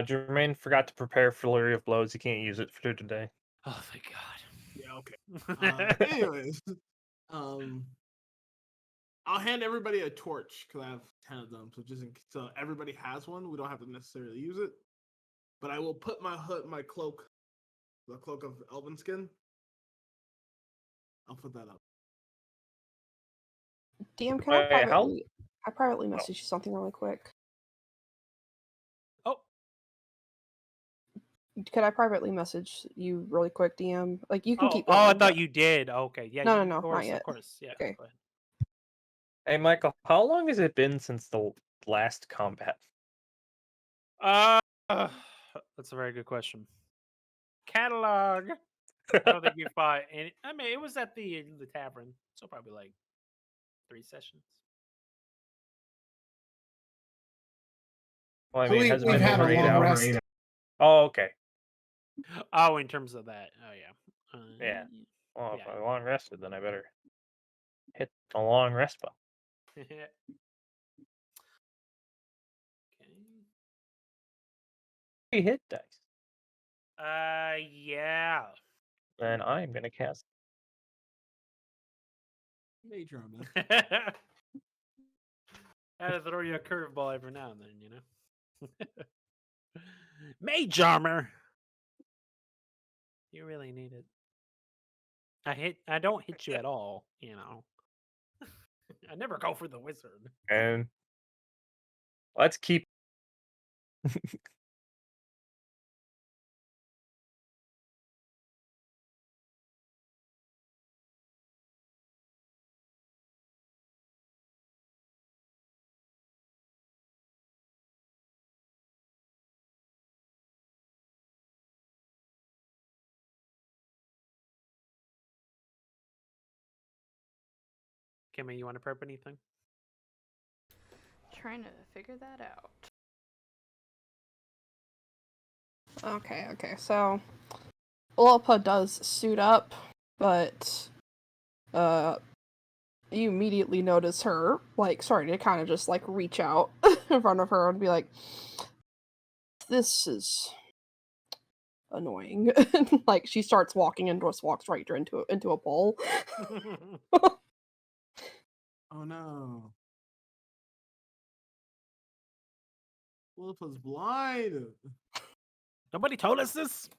Jermaine forgot to prepare flurry of blows. He can't use it for today. Oh, thank God. Yeah, okay. Anyways, I'll hand everybody a torch because I have 10 of them. So everybody has one. We don't have to necessarily use it. But I will put my hood, my cloak, the cloak of elven skin. I'll put that up. DM, can Wait, I privately message you something really quick? Oh, Could I privately message you really quick, DM? Like, you can keep I going. thought you did. Okay, yeah. No, of not course, yet. of course. Yeah. Okay. Go ahead. Hey, Michael, how long has it been since the last combat? That's a very good question. Catalog. I don't think we fought any. I mean, it was at the tavern, so probably like 3 sessions. Well, I So mean, has it we've been had over a 8 long hours? rest. Oh, okay. Oh, in terms of that. Oh, yeah. Yeah. Well, if Yeah. I long rested, then I better hit the long rest button. Okay. 3 hit dice. Yeah. Then I'm gonna cast. Major on I had to throw you a curveball every now and then, you know. Mage armor. You really need it. I don't hit you at all, you know. I never go for the wizard. And let's keep. Kimmy, you want to prep anything? trying to figure that out. Okay. So Lilipa does suit up, but you immediately notice her starting to kind of just reach out in front of her and be like, "This is annoying." She starts walking and just walks right into a pole. Oh no. Lilipa's blind. Nobody told us this.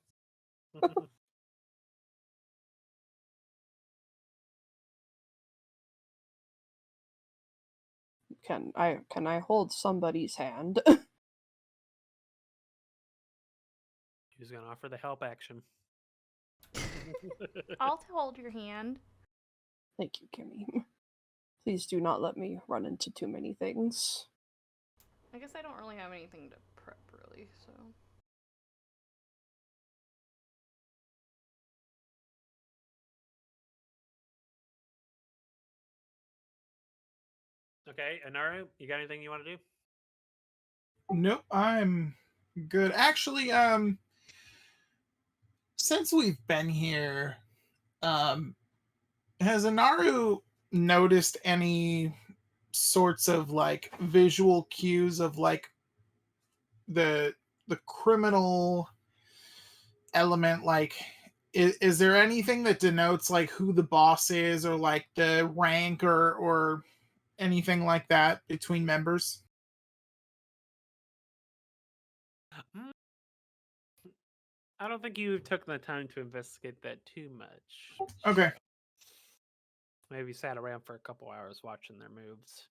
Can I hold somebody's hand? She's gonna offer the help action. I'll hold your hand. Thank you, Kimmy. Please do not let me run into too many things. I guess I don't really have anything to prep, really, so. Okay, Anaru, you got anything you want to do? Nope, I'm good. Actually, since we've been here, has Anaru noticed any sorts of visual cues of the criminal element? Is there anything that denotes who the boss is, or the rank, or anything like that between members? I don't think you took the time to investigate that too much. Okay. Maybe sat around for a couple hours watching their moves.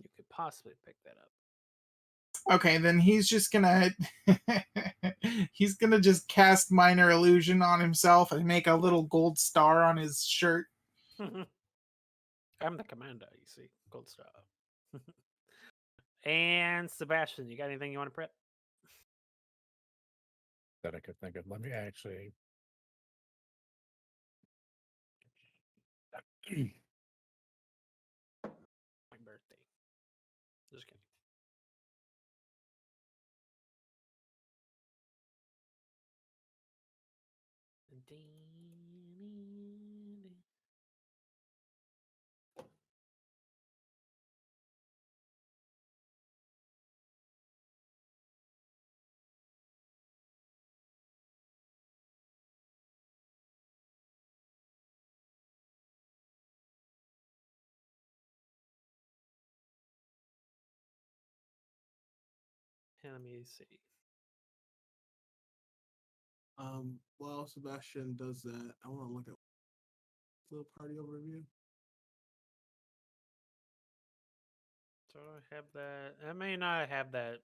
You could possibly pick that up. Okay, then he's just gonna he's gonna just cast minor illusion on himself and make a little gold star on his shirt. I'm the commander, you see. Gold star. And Sebastian, you got anything you want to prep? That I could think of. Let me actually. My birthday. Just kidding. Let me see. While Sebastian does that, I want to look at the party overview. So I have that. I may not have that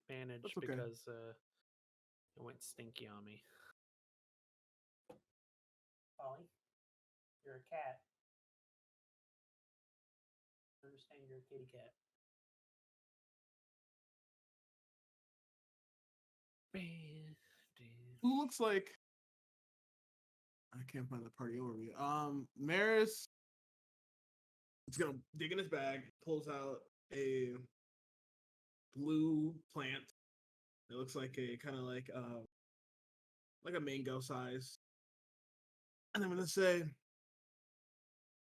managed That's okay. because it went stinky on me. Polly, you're a cat. I understand you're a kitty cat. Who looks like I can't find the party overview. Maris is gonna dig in his bag, pulls out a blue plant. It looks like a kind of like a mango size. And I'm gonna say,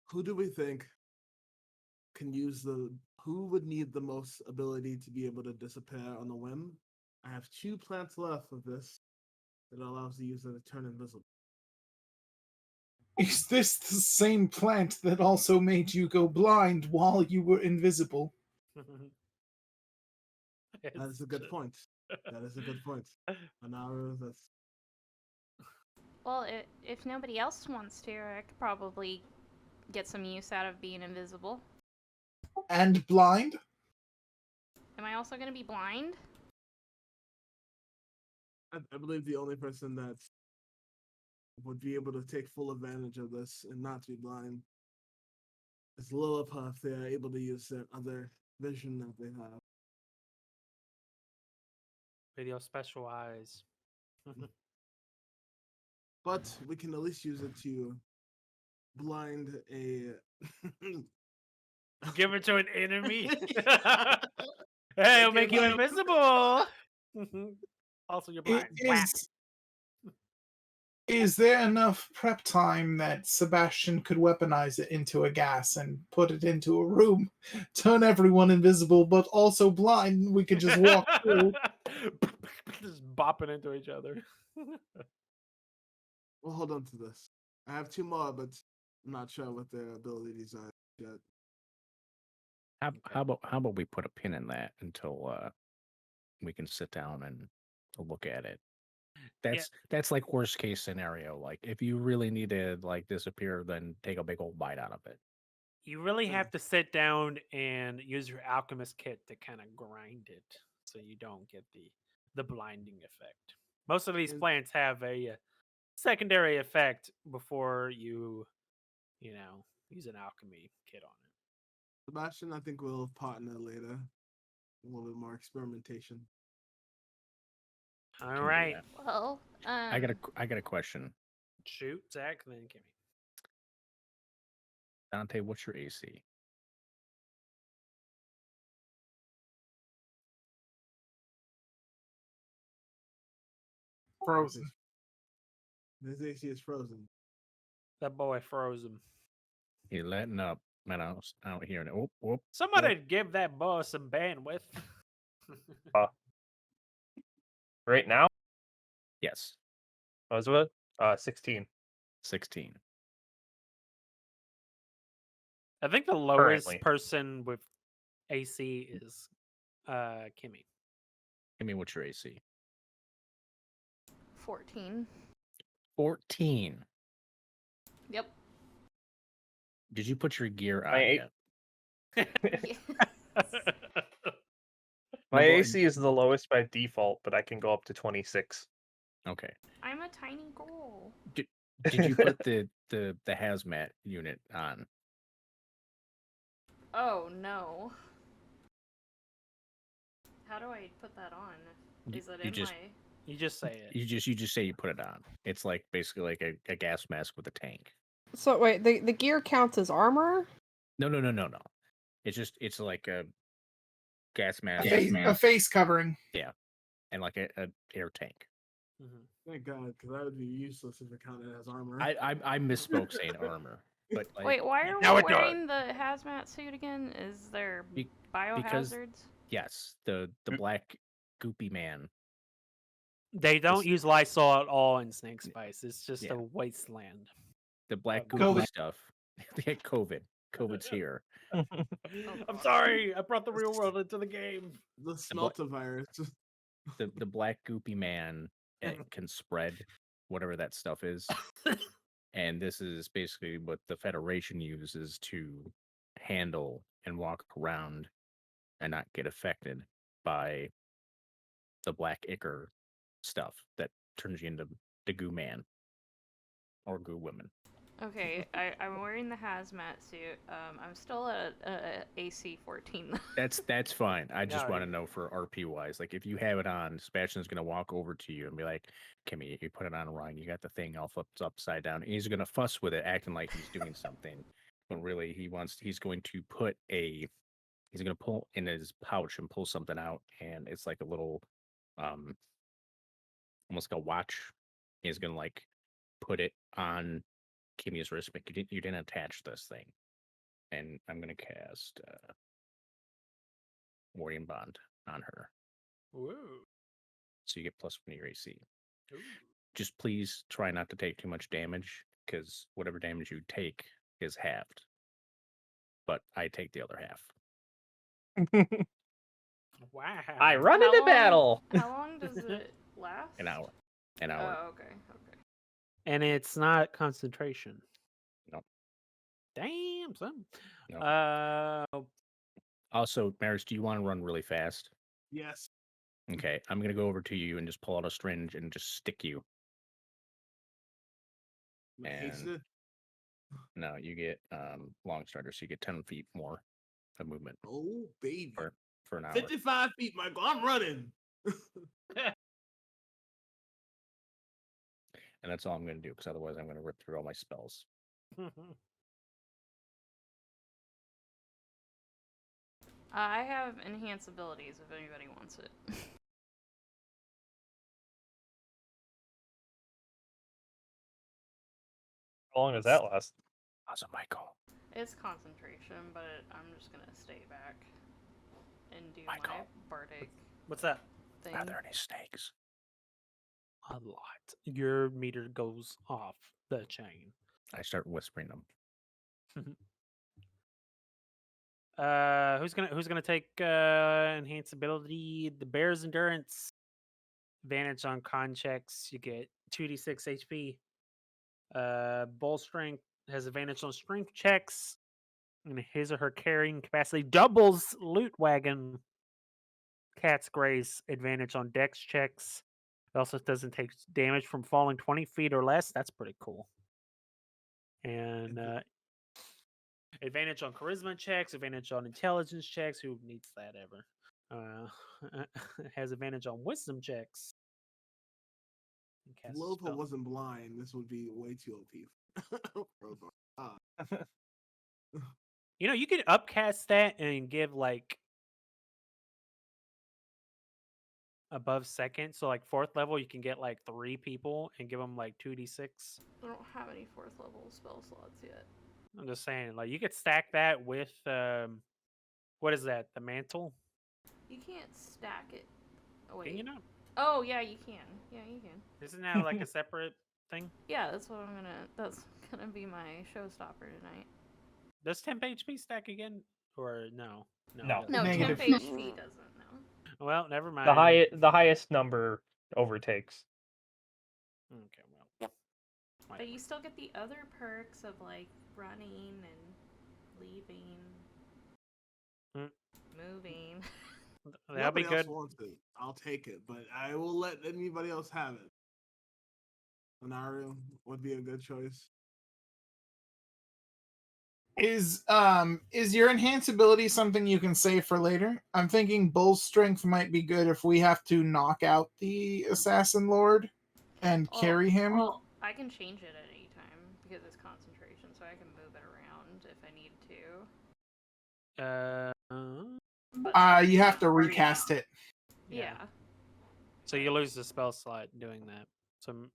who do we think can use who would need the most ability to be able to disappear on a whim? I have 2 plants left of this that allows the user to turn invisible. Is this the same plant that also made you go blind while you were invisible? That is a good point. That is a good point. Anaru, that's Well, if nobody else wants to, I could probably get some use out of being invisible. And blind? Am I also going to be blind? I believe the only person that would be able to take full advantage of this and not be blind is Lilipa if they are able to use their other vision that they have. Video special eyes. But we can at least use it to blind a Give it to an enemy. Hey, They it'll make can't you see invisible. Also, you're blind. Whack. Is there enough prep time that Sebastian could weaponize it into a gas and put it into a room, turn everyone invisible, but also blind? We could just walk through. Just bopping into each other. We'll hold on to this. I have 2 more, but I'm not sure what their abilities are yet. How about we put a pin in that until we can sit down and look at it. That's like worst case scenario. Like if you really need to like disappear, then take a big old bite out of it. You really have to sit down and use your alchemist kit to kind of grind it so you don't get the blinding effect. Most of these And- plants have a secondary effect before you use an alchemy kit on it. Sebastian, I think we'll partner later. A little bit more experimentation. All Can do right. that. Well, I got a question. Shoot, Zach, then Kimmy. Dante, what's your AC? Frozen. His AC is frozen. That boy froze him. You're letting up, man. I don't hear it. Whoop. Somebody give that boy some bandwidth. Right now, Yes, was what? 16. 16. I think the lowest Currently. person with AC is Kimmy. Give me what's your AC? 14. 14. Yep. Did you put your gear on My eight- yet? My No, but- AC is the lowest by default, but I can go up to 26. Okay. I'm a tiny girl. Did you put the hazmat unit on? Oh no. How do I put that on? Is it you in just- my? You just say it. You just say you put it on. It's like basically like a gas mask with a tank. So wait, the gear counts as armor? No. It's like a gas mask A face covering. and like a air tank. Mhm. Thank God, because that would be useless if it counted as armor. I misspoke saying armor, but like Wait, why are Now we it does. wearing the hazmat suit again? Is there Be- biohazards? yes, the black goopy man. They don't This- use Lysol at all in Snake Spice. It's just Yeah. a wasteland. The black COVID. goopy stuff. They had COVID. COVID's here. I'm sorry, I brought the real world into the game. The smelter virus. The black goopy man can spread whatever that stuff is. And this is basically what the Federation uses to handle and walk around and not get affected by the black ichor stuff that turns you into the goo man or goo woman. Okay, I'm wearing the hazmat suit. I'm still at AC 14. That's fine. I just No, want to know for RP wise, like if you have it on, Sebastian's gonna walk over to you and be like, "Kimmy, you put it on wrong. You got the thing all flipped upside down." And he's gonna fuss with it, acting like he's doing something, when really he's going to he's gonna pull in his pouch and pull something out, and it's like a little, almost like a watch. He's gonna like put it on Kimmy's wrist, but you didn't attach this thing, and I'm gonna cast Warrior Bond on her. Woo. So you get +1 to your AC. Ooh. Just please try not to take too much damage, because whatever damage you take is halved. But I take the other half. Wow. I run How into long- battle. How long does it last? An hour. Oh, okay. And it's not concentration. Nope. Damn, son. Nope. Also, Maris, do you want to run really fast? Yes. Okay, I'm gonna go over to you and just pull out a syringe and just stick you. And- Hasted. No, you get long starter, so you get 10 feet more of movement Oh, baby. for an hour. 55 feet, Michael. I'm running. And that's all I'm gonna do, because otherwise I'm gonna rip through all my spells. I have enhance abilities if anybody wants it. How long does that last? How's it, Michael? It's concentration, but I'm just gonna stay back and do my Michael. bardic What's that? thing. Are there any snakes? A lot. Your meter goes off the chain. I start whispering them. Who's gonna take enhance ability? The bear's endurance. Advantage on con checks. You get 2d6 HP. Bull strength has advantage on strength checks. And his or her carrying capacity doubles loot wagon. Cat's grace advantage on dex checks. It also doesn't take damage from falling 20 feet or less. That's pretty cool. And advantage on charisma checks, advantage on intelligence checks. Who needs that ever? Has advantage on wisdom checks. If Lilipa wasn't blind, this would be way too OP. You know, you could upcast that and give like above second, so like fourth level, you can get like 3 people and give them like 2d6. I don't have any 4th level spell slots yet. I'm just saying, like you could stack that with what is that? The mantle? You can't stack it. Oh, wait. Can you not? Oh, yeah, you can. Yeah, you can. Isn't that like a separate thing? Yeah, that's gonna be my showstopper tonight. Does temp HP stack again, or no? No. it No, doesn't. Negative. temp HP doesn't. No. Well, never mind. The highest number overtakes. Okay, well. But you still get the other perks of like running and leaving, moving. That'll be Nobody else good. wants it. I'll take it, but I will let anybody else have it. Anaru would be a good choice. Is your enhance ability something you can save for later? I'm thinking bull strength might be good if we have to knock out the assassin lord and carry him. Well, I can change it at any time because it's concentration, so I can move it around if I need to. But You have to recast it. yeah. So you lose the spell slot doing that. So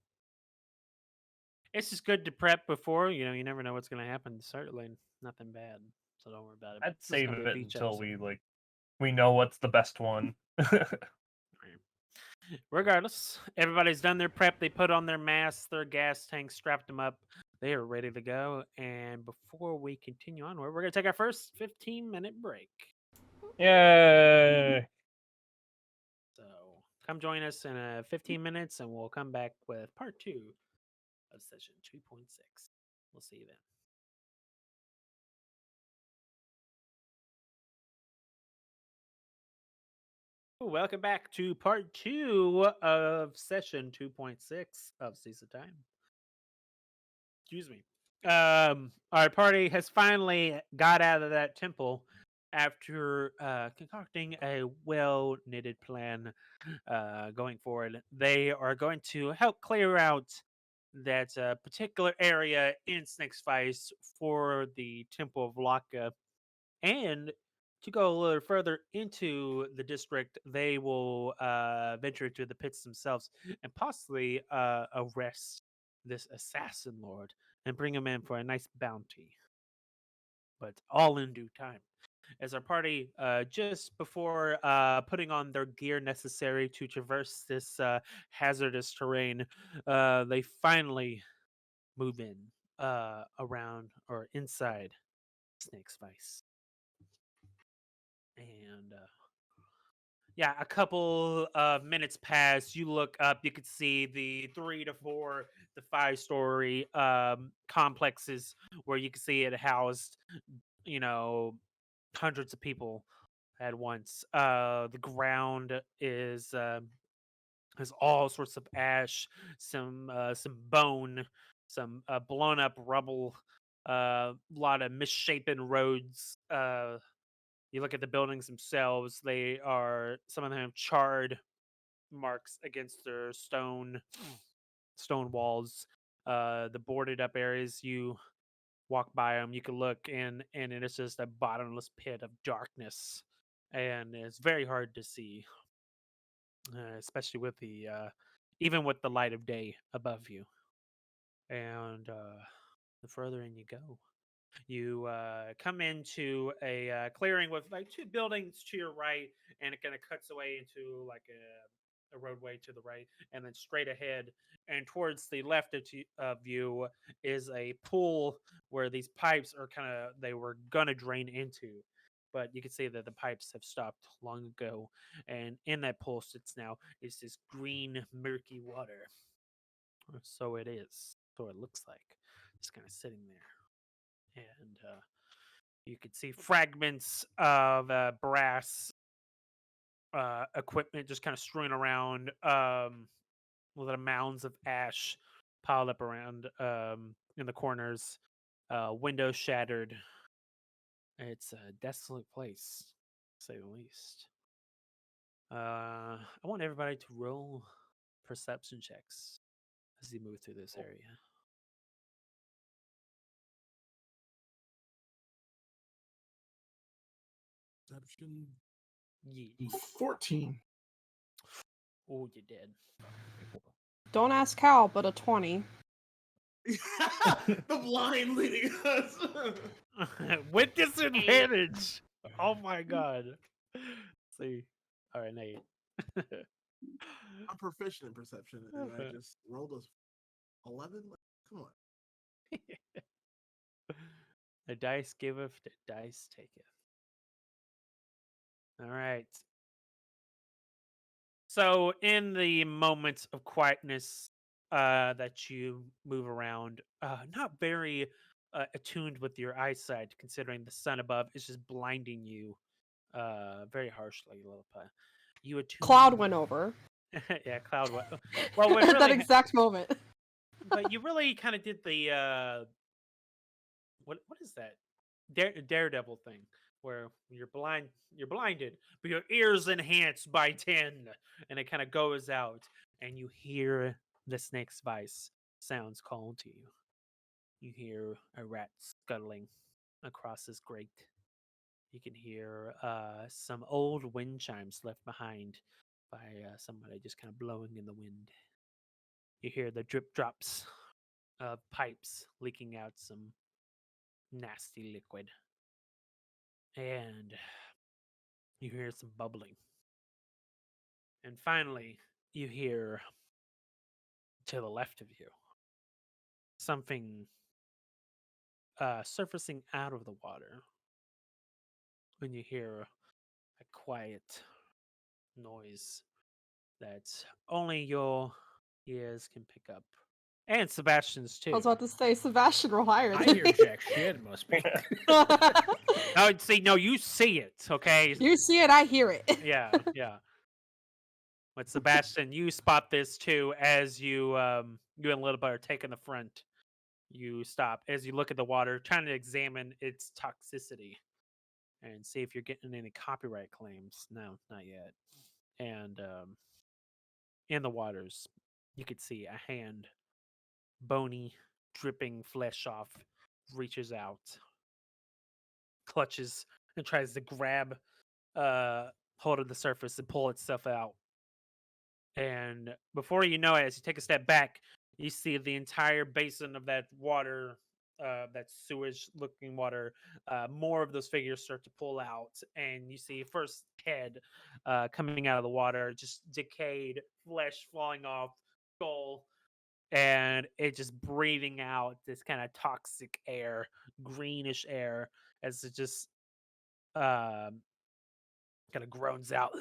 it's just good to prep before. You know, you never know what's going to happen. Certainly nothing bad, so don't worry about it. I'd This is save gonna be a it beach until episode. we know what's the best one. Regardless, everybody's done their prep. They put on their masks, their gas tanks, strapped them up. They are ready to go. And before we continue onward, we're going to take our first 15-minute break. Yay! So come join us in 15 minutes, and we'll come back with part 2 of session 2.6. We'll see you then. Welcome back to part 2 of session 2.6 of Season Time. Excuse me. Our party has finally got out of that temple after concocting a well-knitted plan going forward. They are going to help clear out that particular area in Snake's Vice for the Temple of Laka, and to go a little further into the district, they will venture to the pits themselves and possibly arrest this assassin lord and bring him in for a nice bounty. But all in due time. As our party, just before putting on their gear necessary to traverse this hazardous terrain, they finally move in around or inside Snake's Vice. And yeah, a couple of minutes pass. You look up, you could see the 3 to 4 to 5 story complexes where you can see it housed, you know, hundreds of people at once. The ground is has all sorts of ash, some bone, some blown up rubble, a lot of misshapen roads. You look at the buildings themselves; some of them have charred marks against their stone walls. The boarded up areas, you walk by them, you can look in, and it is just a bottomless pit of darkness and it's very hard to see, especially with the even with the light of day above you. And the further in you go, you come into a clearing with like two buildings to your right, and it kind of cuts away into like a roadway to the right, and then straight ahead and towards the left of you is a pool where these pipes are kind of they were gonna drain into, but you can see that the pipes have stopped long ago, and in that pool sits now is this green murky water. Or so it is. So it looks like just kind of sitting there, and you can see fragments of brass equipment just kind of strewn around, with the mounds of ash piled up around in the corners. Windows shattered. It's a desolate place, to say the least. I want everybody to roll perception checks as you move through this area. Perception. Yeah. 14. Oh, you did. Don't ask how, but a 20. The blind leading us. With disadvantage. Oh my god. See. All right, Nate. I'm proficient in perception, and I just rolled a 11. Come on. The dice giveth, the dice taketh. All right. So, in the moments of quietness that you move around, not very attuned with your eyesight, considering the sun above is just blinding you very harshly, Lilipa. You attune. Cloud went over. Yeah, cloud went. Well, what at that really, exact moment. but you really kind of did the what is that daredevil thing where you're blinded, but your ears enhanced by 10, and it kind of goes out, and you hear the snake's vice sounds calling to you. You hear a rat scuttling across this grate. You can hear some old wind chimes left behind by somebody just kind of blowing in the wind. You hear the drip drops of pipes leaking out some nasty liquid. And you hear some bubbling. And finally, you hear to the left of you something surfacing out of the water. When you hear a quiet noise that only your ears can pick up. And Sebastian's I too. was about to say Sebastian roll higher I than hear me. jack shit, must be. Oh, see, no, you see it, okay? You see it, I hear it. Yeah, yeah. But Sebastian, you spot this too as you you and Lilipa are taking the front. You stop as you look at the water, trying to examine its toxicity and see if you're getting any copyright claims. No, not yet. And in the waters, you could see a hand, bony, dripping flesh off, reaches out, clutches, and tries to grab hold of the surface and pull itself out. And before you know it, as you take a step back, you see the entire basin of that water, that sewage-looking water. More of those figures start to pull out, and you see first head coming out of the water, just decayed flesh falling off, skull, and it just breathing out this kind of toxic air, greenish air, as it just kind of groans out,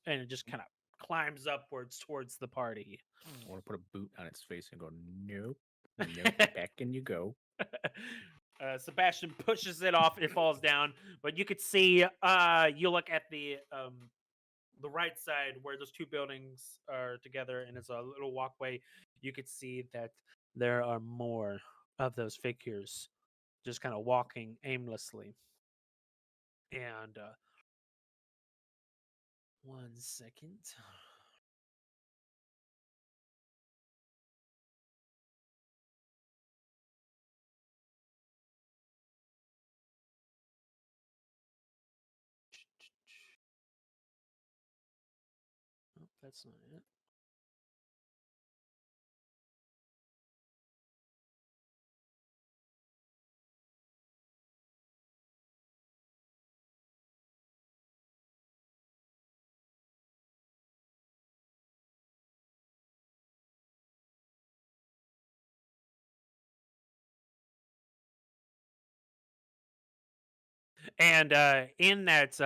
and it just kind of climbs upwards towards the party. I want to put a boot on its face and go, nope, nope, back in you go. Sebastian pushes it off, it falls down, but you could see, you look at the right side where those two buildings are together, and it's a little walkway. You could see that there are more of those figures just kind of walking aimlessly. And 1 second. that's not it. And in that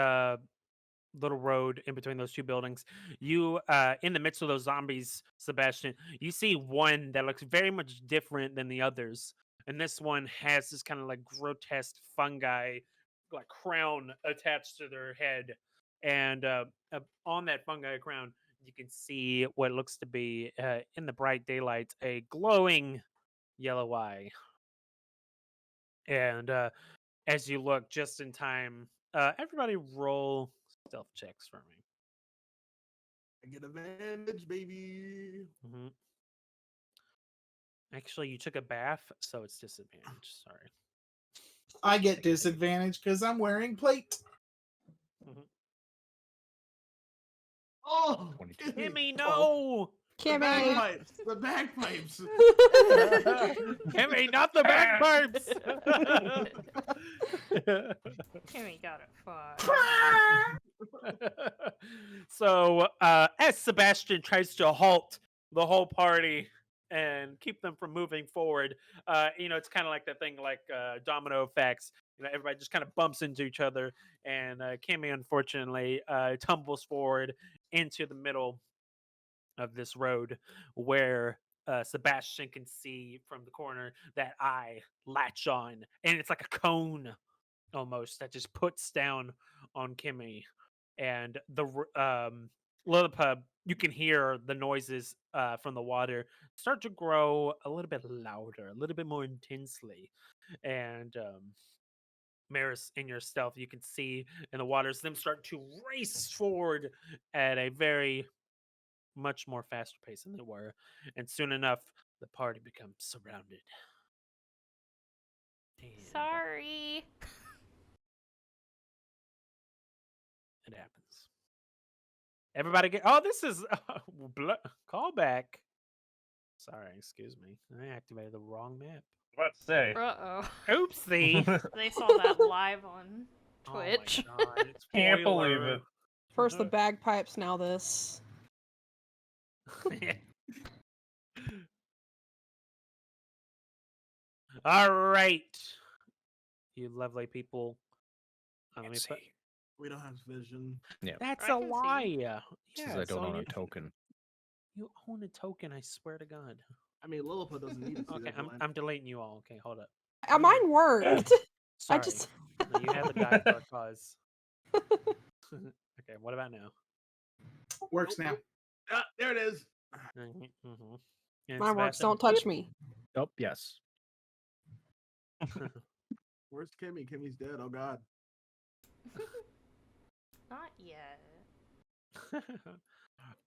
little road in between those two buildings, you in the midst of those zombies, Sebastian, you see one that looks very much different than the others. And this one has this kind of like grotesque fungi like crown attached to their head. And on that fungi crown, you can see what looks to be in the bright daylight a glowing yellow eye. And as you look just in time, everybody roll stealth checks for me. I get advantage, baby. Mhm. Actually, you took a bath, so it's disadvantage. Sorry. I get disadvantage because I'm wearing plate. Oh, 22. Kimmy, no! The Kimmy. bagpipes. The bagpipes. Kimmy, not the bagpipes! Kimmy got it far. So, as Sebastian tries to halt the whole party and keep them from moving forward, it's kind of like that thing like domino effects. Everybody just kind of bumps into each other, and Kimmy, unfortunately, tumbles forward into the middle of this road where Sebastian can see from the corner that eye latch on, and it's like a cone almost that just puts down on Kimmy. And the Lilipa, you can hear the noises from the water start to grow a little bit louder, a little bit more intensely. And Maris, in your stealth, you can see in the waters them start to race forward at a very much more faster pace than they were. And soon enough, the party becomes surrounded. And Sorry. it happens. Everybody get. Oh, this is callback. Sorry, excuse me. I activated the wrong map. What to say? Uh-oh. Oopsie. They saw that live on Twitch. Oh my God, Can't believe spoiler. it. First the bagpipes, now this. All right, you lovely people. Let me put. We don't have vision. That's I a can see. lie. Yeah, Says I don't so own you, a token. you own a token. I swear to God. I mean, Lilipa doesn't need to see Okay, that. but I'm deleting you all. Okay, hold up. Mine worked. Sorry. I just. No, you had to die for a cause. Okay, what about now? Works now. Ah, there it is. Mm-hmm. And Mine works. Sebastian? Don't touch me. Oh, yes. Where's Kimmy? Kimmy's dead. Oh God. Not yet.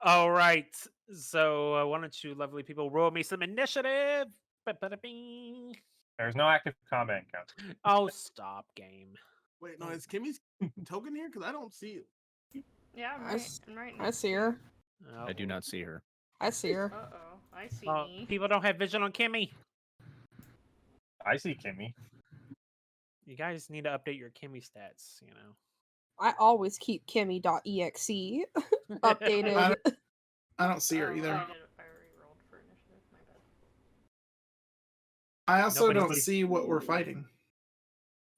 All right. So why don't you lovely people roll me some initiative? Ba-ba-da-bing. There's no active combat encounter. Oh, stop, game. Wait, no, is Kimmy's token here? Because I don't see it. Yeah, I'm I right. s- I'm right I next see to her. Oh, I do not see her. I see her. Uh-oh. I see oh, me. people don't have vision on Kimmy. I see Kimmy. You guys need to update your Kimmy stats, I always keep Kimmy.exe updated. I don't see her Oh, either. I re-rolled for initiative. My bad. I also Nobody- don't see what we're fighting.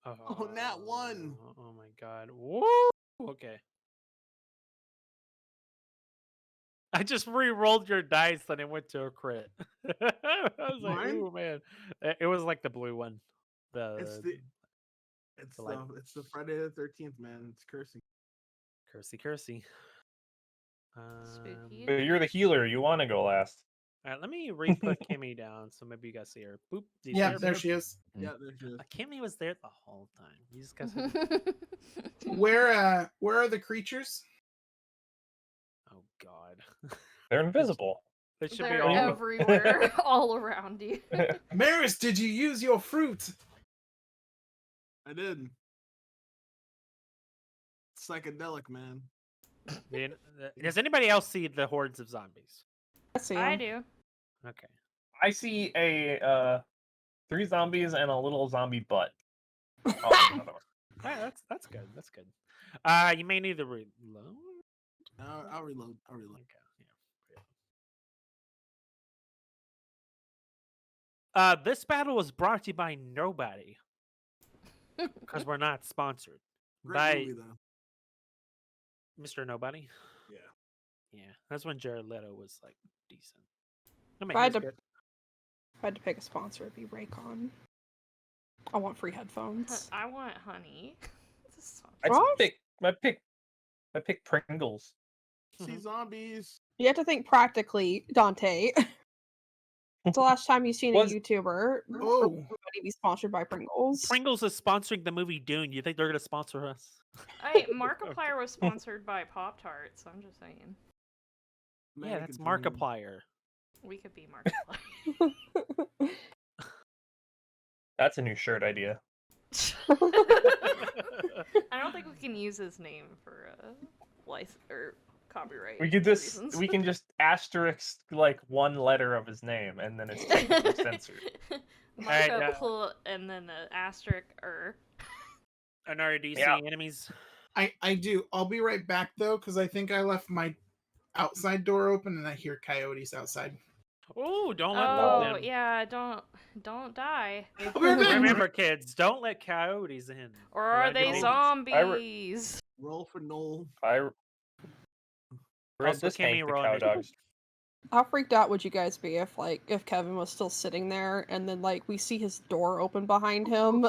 Oh, nat one. Oh my God. Woo! Okay. I just re-rolled your dice and it went to a crit. I was like, Mine? ooh, man. It was like the blue one. It's the Friday the 13th, man. It's cursing. Cursey. Spooky. But you're the healer. You want to go last. All right, let me re-put Kimmy down so maybe you guys see her. Boop. Do you see Yeah, her? there she is. Yeah, there she is. Kimmy was there the whole time. You just guys. Where are the creatures? Oh God. They're invisible. They should be They're all. everywhere, all around you. Maris, did you use your fruit? I did. Psychedelic, man. Does anybody else see the hordes of zombies? I see I 'em. do. Okay. I see a 3 zombies and a little zombie butt. Oh, another one. That's good. That's good. You may need to reload. I'll reload. Okay. Yeah. This battle was brought to you by nobody because we're not sponsored Great by movie though. Mr. Nobody. Yeah. Yeah, that's when Jared Leto was like decent. I mean, If I he had was to- good. If I had to pick a sponsor, it'd be Raycon. I want free headphones. I want honey. This is so- I pick Pringles. See zombies. You have to think practically, Dante. It's the last time you've seen a Was- YouTuber Oh, everybody be sponsored by Pringles. Pringles is sponsoring the movie Dune. You think they're gonna sponsor us? Markiplier was sponsored by Pop Tarts. I'm just saying. Yeah, that's Mannequin Markiplier. We could be Markiplier. That's a new shirt idea. I don't think we can use his name for license or copyright. We could just reasons. we can just asterisk like one letter of his name and then it's technically censored. Alright, And then an asterisk or. Anaru, do you Yeah. see enemies? I do. I'll be right back though, because I think I left my outside door open and I hear coyotes outside. Oh, don't let Oh them in. yeah, don't die. I'll be right back. Remember, kids, don't let coyotes in. Or are Around your they neighbors. zombies? Roll for Noel. I read Also, this Kimmy, Hank the roll cow initiative. dogs. How freaked out would you guys be if Kevin was still sitting there and then like we see his door open behind him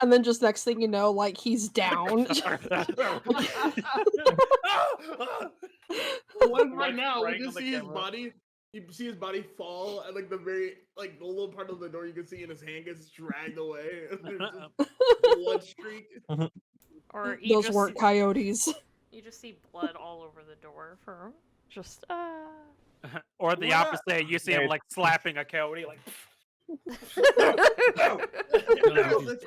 and then just next thing you know like he's down. One Like right now, we spraying can on the see his camera. body. You see his body fall, and like the little part of the door you can see, and his hand gets dragged away. And there's just blood streak. Or you Those just weren't coyotes. you just see blood all over the door for just Or the What? opposite, you see him Yeah. like slapping a coyote, like. No, No, he, just-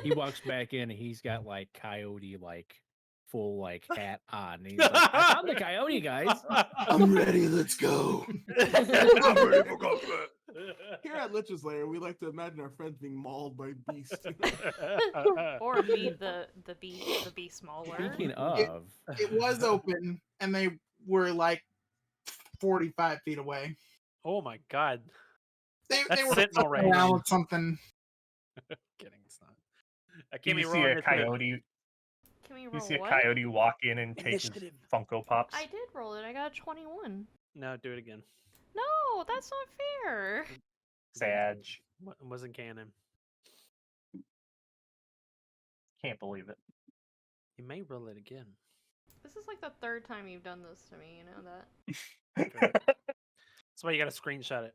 he walks back in and he's got like coyote like full like hat on. And he's like, I found the coyote, guys. I'm ready. Let's go. I'm ready for combat. Here at Lich's Lair, we like to imagine our friends being mauled by beasts. or be the bee smaller. Speaking of, It was open and they were like 45 feet away. Oh my god. They That's were sentinel fucking around range. with something. Kidding, it's not. You Kimmy, see roll a initiative. coyote. Can we You roll see a what? coyote walk in and take his Initiative. Funko Pops. I did roll it. I got a 21. No, do it again. No, that's not fair. Sag. Wasn't canon. Can't believe it. You may roll it again. This is like the third time you've done this to me. You know that. That's why you gotta screenshot it.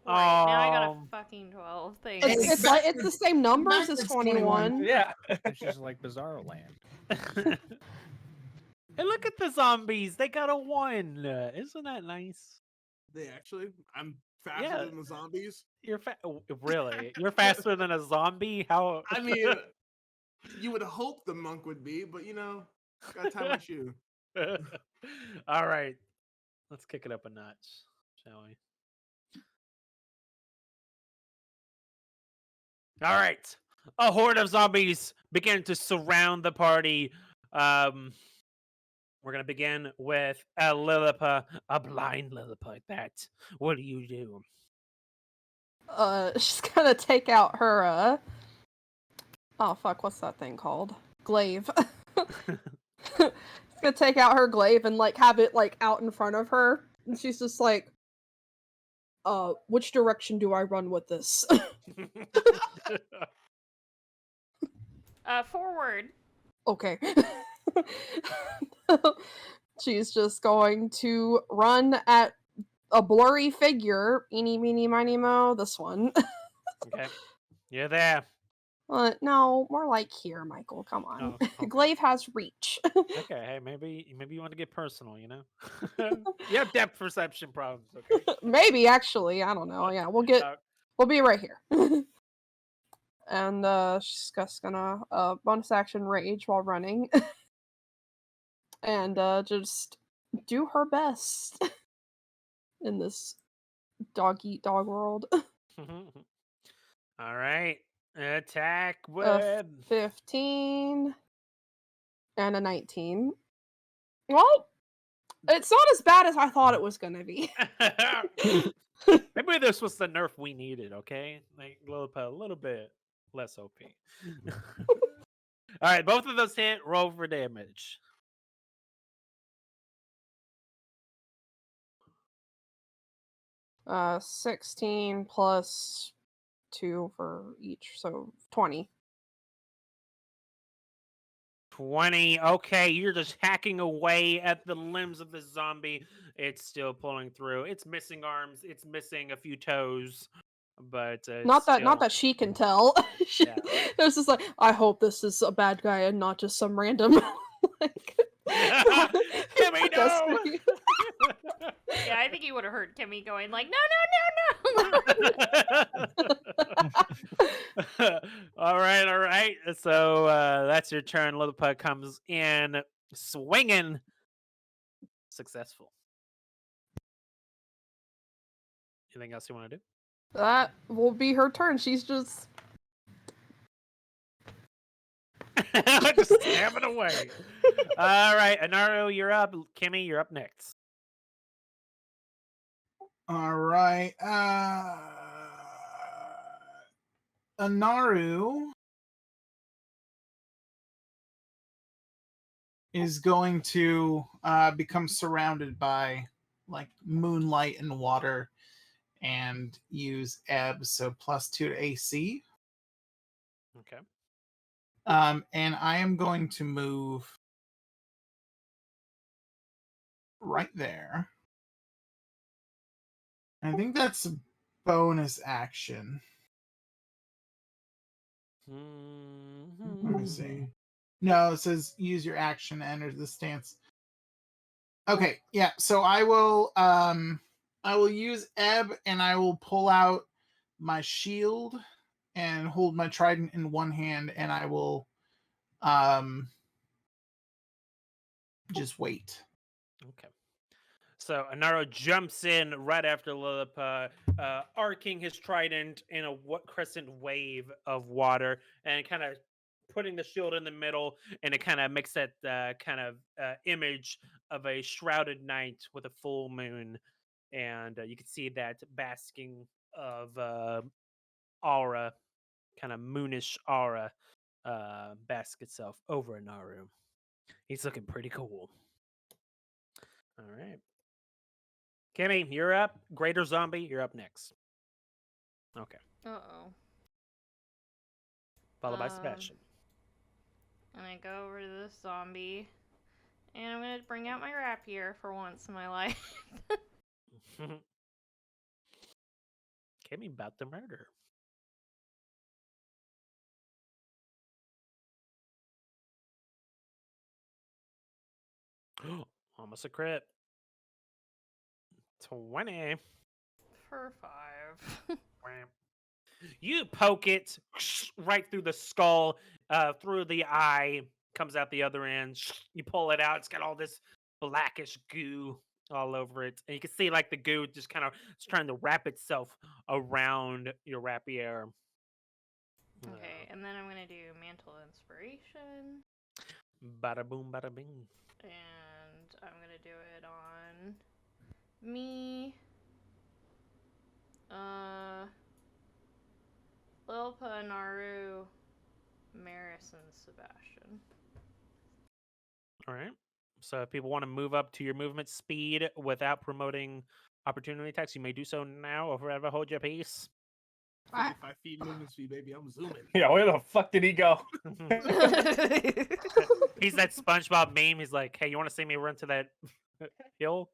Right, now I got a Um, fucking 12. Thanks. It's the same numbers as It's 21. Yeah. it's just like Bizarro Land. And look at the zombies. They got a 1. Isn't that nice? They actually, I'm faster Yeah. than the zombies. You're really? You're faster than a zombie? How? I mean, you would hope the monk would be, but you know, gotta tie my shoe. All right. Let's kick it up a notch, shall we? All right. A horde of zombies begin to surround the party. We're going to begin with a Lilipa, a blind Lilipa at that. What do you do? She's gonna take out her oh fuck, what's that thing called? Glaive. She's gonna take out her glaive and like have it like out in front of her. And she's just like, which direction do I run with this? Forward. Okay. She's just going to run at a blurry figure. Eeny, meeny, miny, mo. This one. Okay. You're there. No, more like here, Michael. Come on. Oh, okay. Glaive has reach. Okay, hey, maybe you want to get personal, you know? You have depth perception problems, okay? Maybe actually, I don't know. Yeah, we'll be right here. And she's just gonna bonus action rage while running. and just do her best in this dog eat dog world. All right. Attack A web. 15 and a 19. Well, it's not as bad as I thought it was gonna be. Maybe this was the nerf we needed, okay? Like Lilipa a little bit less OP. All right, both of those hit. Roll for damage. Uh, 16 plus 2 for each, so 20. 20. Okay, you're just hacking away at the limbs of the zombie. It's still pulling through. It's missing arms. It's missing a few toes, but Not that still, she can tell. Yeah. There's just like, I hope this is a bad guy and not just some random. Like, Kimmy, no! destiny. Yeah, I think you would have heard Kimmy going like, no, no, no, no. All right. So that's your turn. Lilipa comes in swinging. Successful. Anything else you want to do? That will be her turn. She's just Just stabbing away. All right, Anaru, you're up. Kimmy, you're up next. All right. Anaru is going to become surrounded by like moonlight and water and use ebb, so +2 to AC. Okay. And I am going to move right there. I think that's a bonus action. Let me see. No, it says use your action to enter the stance. Okay, yeah. So I will use ebb and I will pull out my shield and hold my trident in one hand and I will just wait. Okay. So Anaru jumps in right after Lilipa, arcing his trident in a crescent wave of water and kind of putting the shield in the middle, and it kind of makes that kind of image of a shrouded night with a full moon, and you can see that basking of aura, kind of moonish aura, bask itself over Anaru. He's looking pretty cool. All right. Kimmy, you're up. Greater Zombie, you're up next. Okay. Uh-oh. Followed by Sebastian. And I go over to this zombie, and I'm gonna bring out my rapier for once in my life. Kimmy about to murder. Almost a crit. 20. For 5. You poke it right through the skull, through the eye, comes out the other end. You pull it out. It's got all this blackish goo all over it. And you can see like the goo just kind of is trying to wrap itself around your rapier. Okay, and then I'm gonna do Mantle Inspiration. Bada boom, bada bing. And I'm gonna do it on me, Lilipa, Anaru, Maris, and Sebastian. All right. So if people want to move up to your movement speed without promoting opportunity attacks, you may do so now or forever hold your peace. 55 feet movement speed, baby. I'm zooming. Yeah, where the fuck did he go? He's that SpongeBob meme. He's like, hey, you want to see me run to that hill?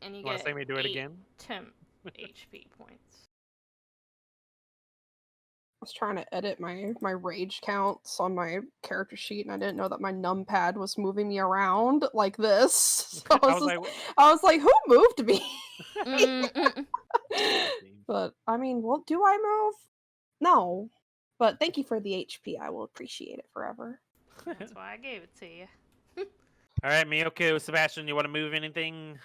And you Want to get see me do it 8 again? temp HP points. I was trying to edit my rage counts on my character sheet, and I didn't know that my numpad was moving me around like this. So I was like, who moved me? But I mean, well, do I move? No. But thank you for the HP. I will appreciate it forever. That's why I gave it to you. All right, Miyoko, Sebastian, you want to move anything?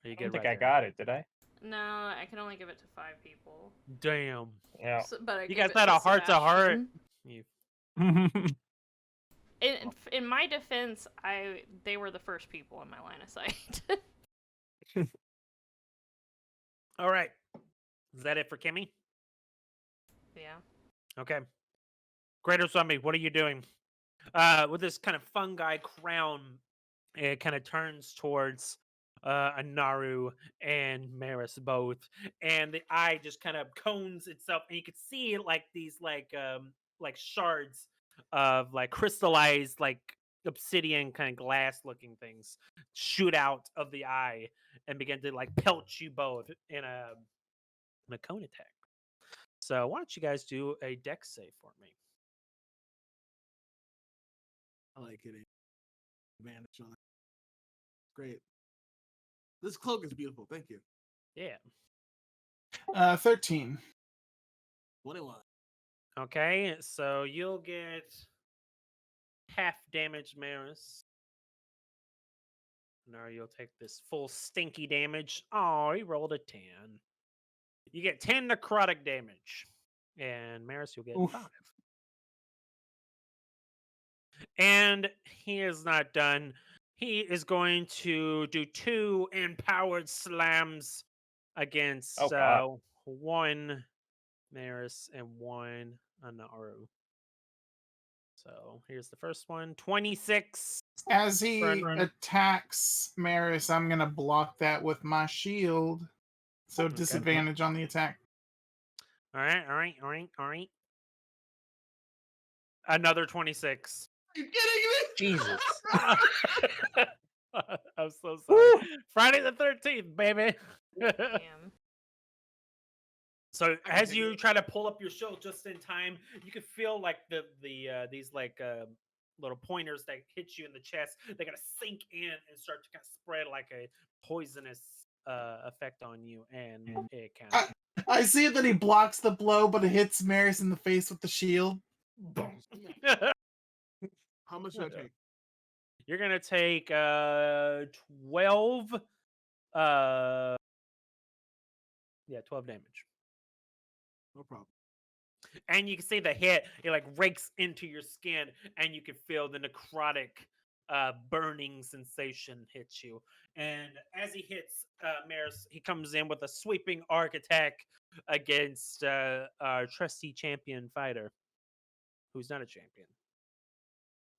Are you I don't good think right I there? got it, did I? No, I can only give it to 5 people. Damn. Yeah. So, but I You gave guys it had to a heart to heart. Sebastian. In my defense, they were the first people in my line of sight. All right. Is that it for Kimmy? Yeah. Okay. Greater Zombie, what are you doing? With this kind of fungi crown, it kind of turns towards Anaru and Maris both, and the eye just kind of cones itself, and you can see like these like shards of like crystallized like obsidian kind of glass looking things shoot out of the eye and begin to like pelt you both in a cone attack. So why don't you guys do a dex save for me? I like it. Advantage on it. Great. This cloak is beautiful. Thank you. Yeah. 13. 21. Okay, so you'll get half damage, Maris. Now you'll take this full stinky damage. Oh, he rolled a 10. You get 10 necrotic damage. And Maris, you'll get Oof. 5. And he is not done. He is going to do 2 empowered slams against Oh, God. 1 Maris and 1 Anaru. So here's the first one. 26. As he Run. attacks Maris, I'm going to block that with my shield. So Okay. disadvantage on the attack. All right. Another 26. Are you kidding me? Jesus. I'm so sorry. Woo! Friday the 13th, baby. Damn. So I can as take you it. try to pull up your shield just in time, you can feel like these like little pointers that hit you in the chest. They're gonna sink in and start to kind of spread like a poisonous effect on you, and it kind of I see that he blocks the blow, but it hits Maris in the face with the shield. How much should I take? You're gonna take 12 12 damage. No problem. And you can see the hit, it like rakes into your skin, and you can feel the necrotic burning sensation hit you. And as he hits Maris, he comes in with a sweeping arc attack against our trusty champion fighter, who's not a champion,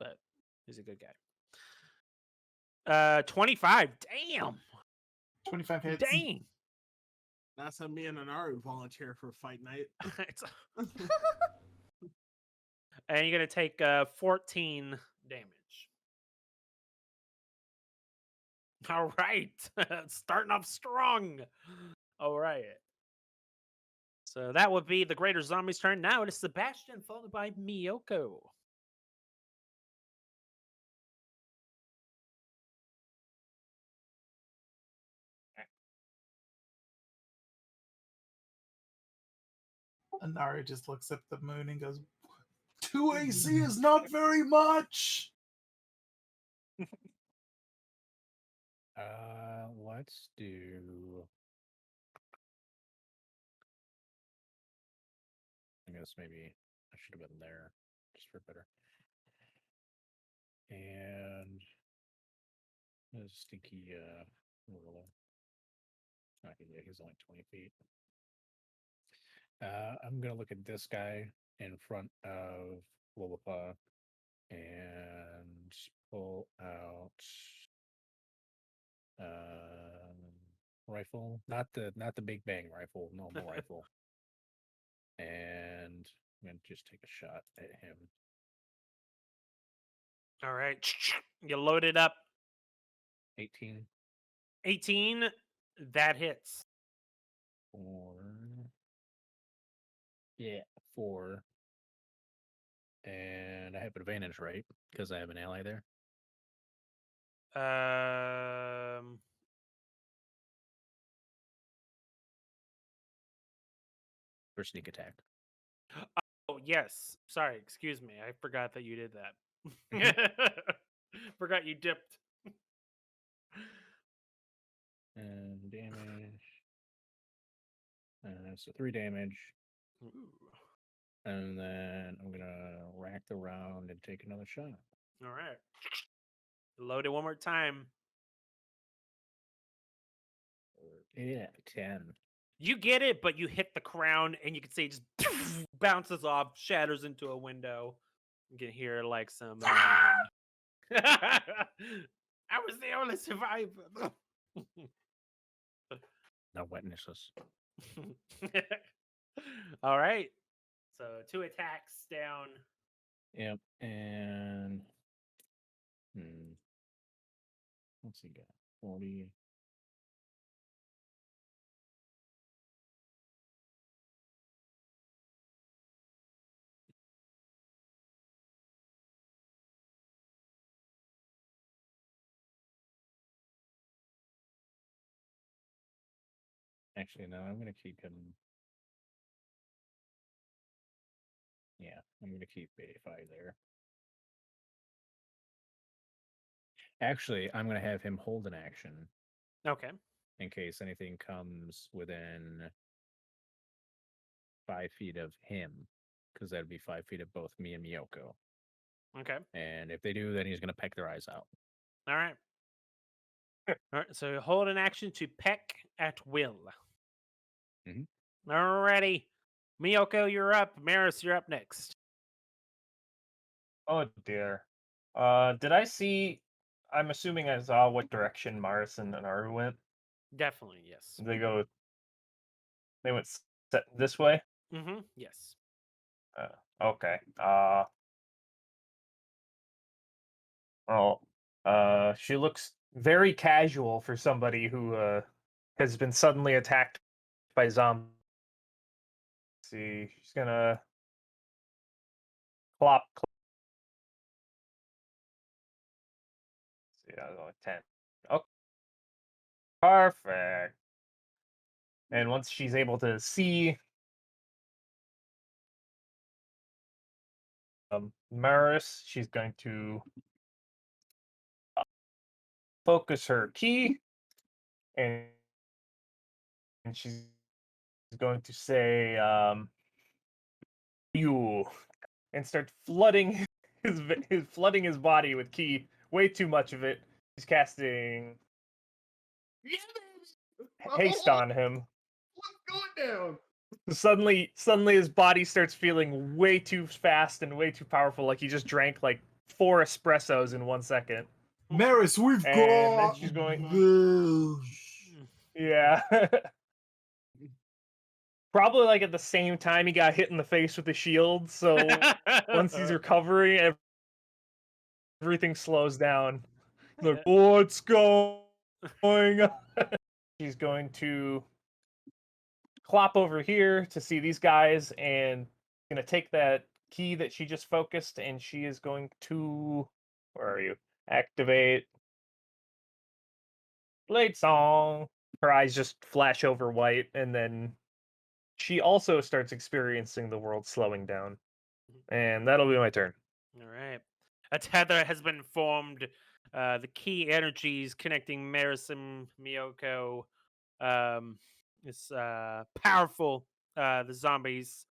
but he's a good guy. 25. Damn. 25 hits. Dang. Last time me and Anaru volunteer for fight night. And you're going to take 14 damage. All right. Starting off strong. All right. So that would be the Greater Zombie's turn. Now it is Sebastian, followed by Miyoko. Anaru just looks up at the moon and goes, 2 AC is not very much. Let's do. I guess maybe I should have been there just for better. And a stinky roller. Yeah, he's only 20 feet. I'm gonna look at this guy in front of Lilipa and pull out rifle, not the big bang rifle, normal rifle, and I'm gonna just take a shot at him. All right. You load it up. 18. 18. That hits. 4. Yeah, 4. And I have advantage, right? Because I have an ally there. For sneak attack. Oh, yes. Sorry. Excuse me. I forgot that you did that. Forgot you dipped. And damage. So 3 damage. Ooh. And then I'm gonna rack the round and take another shot. All right. Load it one more time. Yeah, 10. You get it, but you hit the crown, and you can see it just bounces off, shatters into a window. You can hear like some. I was the only survivor. No witnesses. All right. So 2 attacks down. Yep. And what's he got? 40. Actually, no, I'm gonna keep him. Yeah, I'm gonna keep 85 there. Actually, I'm gonna have him hold an action Okay. in case anything comes within 5 feet of him, because that'd be 5 feet of both me and Miyoko. Okay. And if they do, then he's gonna peck their eyes out. All right. All right. So you hold an action to peck at will. Mhm. Alrighty. Miyoko, you're up. Maris, you're up next. Oh dear. Did I see? I'm assuming I saw what direction Mars and Anaru went. Definitely, yes. They go. They went this way. Mm-hmm. Yes. Okay. Oh. She looks very casual for somebody who has been suddenly attacked by zombies. See, she's gonna clop. See, that was only 10. Oh, perfect. And once she's able to see Maris, she's going to focus her key, and she's going to say, "You," and start flooding flooding his body with key. Way too much of it. She's casting Yeah, baby. haste on him. What's going down? Suddenly his body starts feeling way too fast and way too powerful, like he just drank like 4 espressos in 1 second. Maris, we've And then got she's going, this. yeah. Probably like at the same time he got hit in the face with the shield, so once he's recovering, everything slows down. Like, what's going on? She's going to clop over here to see these guys, and gonna take that key that she just focused, and she is going to, where are you? Activate Blade Song. Her eyes just flash over white, and then she also starts experiencing the world slowing down. And that'll be my turn. All right. A tether has been formed. The key energies connecting Maris and Miyoko is powerful. The zombies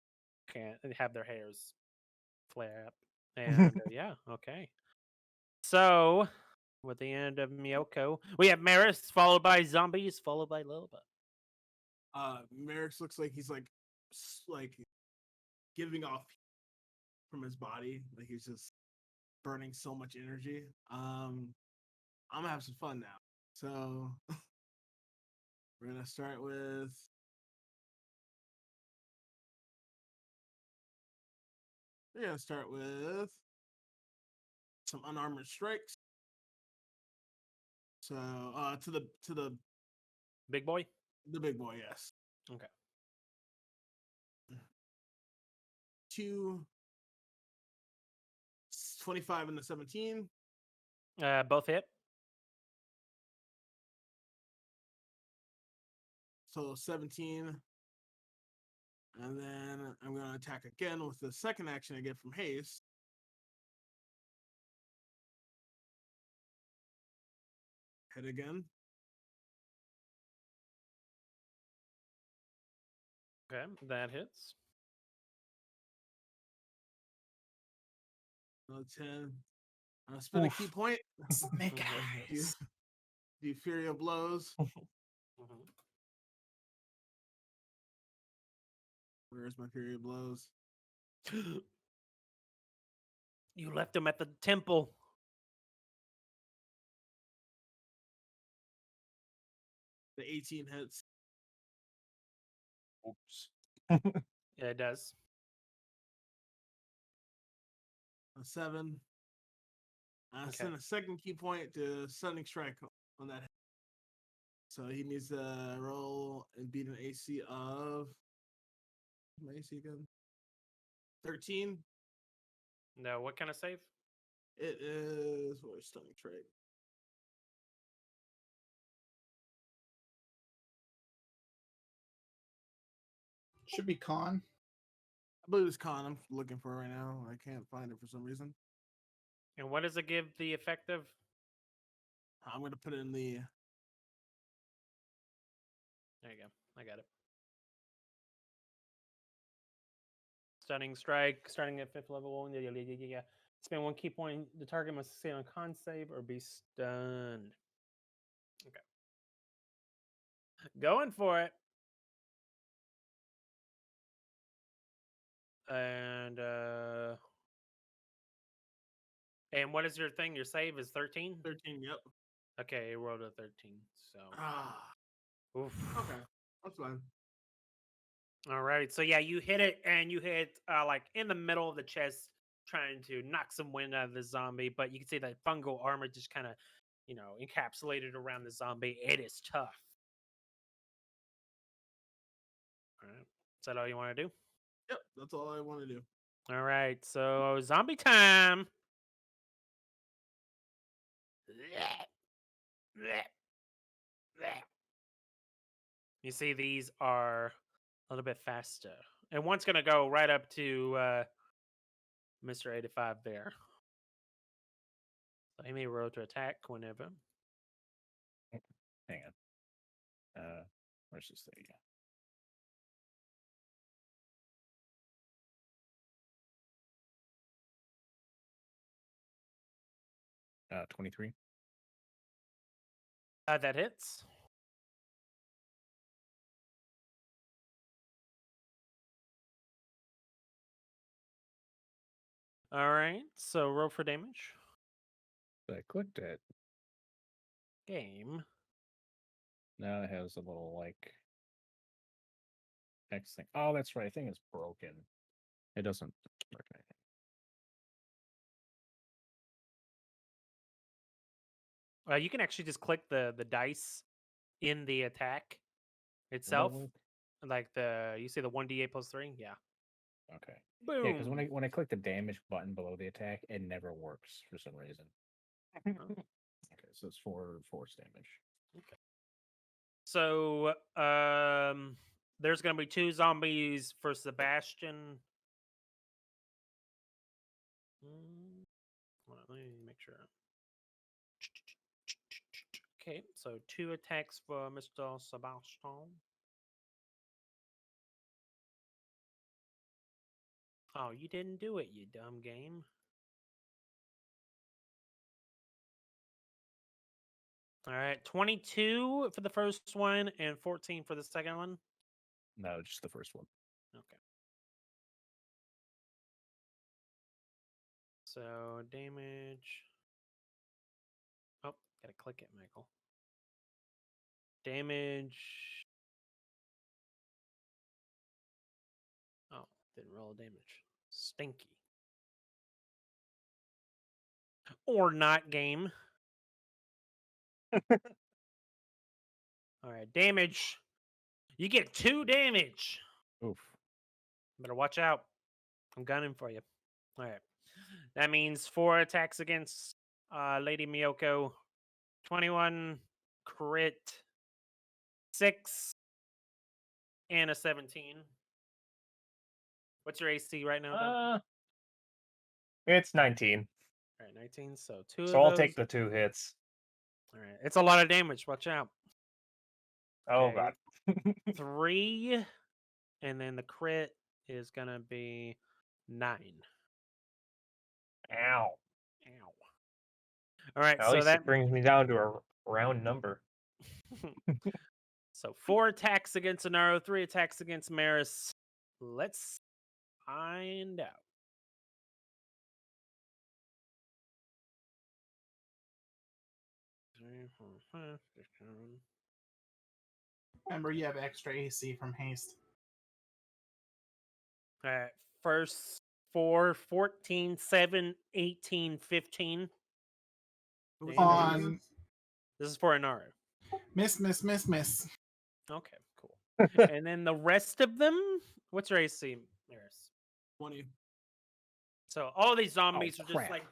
can't have their hairs flare up. And yeah, okay. So, with the end of Miyoko, we have Maris followed by zombies, followed by Lilipa. Merrick's looks like he's like giving off from his body, like he's just burning so much energy. I'm gonna have some fun now. So we're gonna start with some unarmored strikes. So to the Big boy? the big boy, yes. Okay. 2 25 and the 17. Both hit. So 17. And then I'm going to attack again with the second action I get from haste. Hit again. Okay, that hits. Another 10. Spend a key Oof. point. Snake Do eyes. do Furia blows. Mhm. Where's my Furia blows? You left him at the temple. The 18 hits. Oops. Yeah, it does. A 7. I Okay. send a second key point to Stunning Strike on that hit. So he needs to roll and beat an AC of. My AC again? 13. No, what kind of save? It is. What is Stunning Strike? Should be con. I believe it's con. I'm looking for it right now. I can't find it for some reason. And what does it give the effective? I'm going to put it in the. There you go. I got it. Stunning strike, starting at 5th level. Yeah. Spend 1 key point. The target must succeed on a con save or be stunned. Okay. Going for it. And what is your thing? Your save is 13? 13, yep. Okay, it rolled a 13. So oof. Okay. That's fine. All right. So yeah, you hit it and you hit like in the middle of the chest, trying to knock some wind out of the zombie, but you can see that fungal armor just kind of, encapsulated around the zombie. It is tough. All right. Is that all you want to do? Yep, that's all I want to do. All right. So zombie time. You see, these are a little bit faster, and one's gonna go right up to Mr. 85 there. So he may roll to attack whenever. Hang on. Where's this thing? 23. That hits. All right. So roll for damage. I clicked it. Game. Now it has a little like X thing. Oh, that's right. I think it's broken. It doesn't work. You can actually just click the dice in the attack itself. Really? Like you see the 1d8 plus 3? Yeah. Okay. Boom. Yeah, because when I click the damage button below the attack, it never works for some reason. Okay, so it's 4 force damage. Okay. So there's gonna be 2 zombies for Sebastian. Hold on, let me make sure. Okay, so 2 attacks for Mr. Sebastian. Oh, you didn't do it, you dumb game. All right, 22 for the first one and 14 for the second one. No, just the first one. Okay. So damage. Oh, gotta click it, Michael. Damage. Oh, didn't roll damage. Stinky. Or not game. All right, damage. You get 2 damage. Oof. Better watch out. I'm gunning for you. All right. That means 4 attacks against Lady Miyoko. 21 crit. 6 and a 17. What's your AC right now, Doug? It's 19. All right, 19. So 2 So of I'll those. take the 2 hits. All right, it's a lot of damage. Watch out. Oh Okay. god. 3, and then the crit is gonna be 9. Ow. Ow. All right, At so least that it brings me down to a round number. so 4 attacks against Anaru, 3 attacks against Maris. Let's find out. Remember, you have extra AC from haste. First 4, 14, 7, 18, 15. What was Damn. the On name? This is for Anaru. miss. Okay, cool. And then the rest of them, what's your AC, Maris? 20. So all these zombies are just crap. like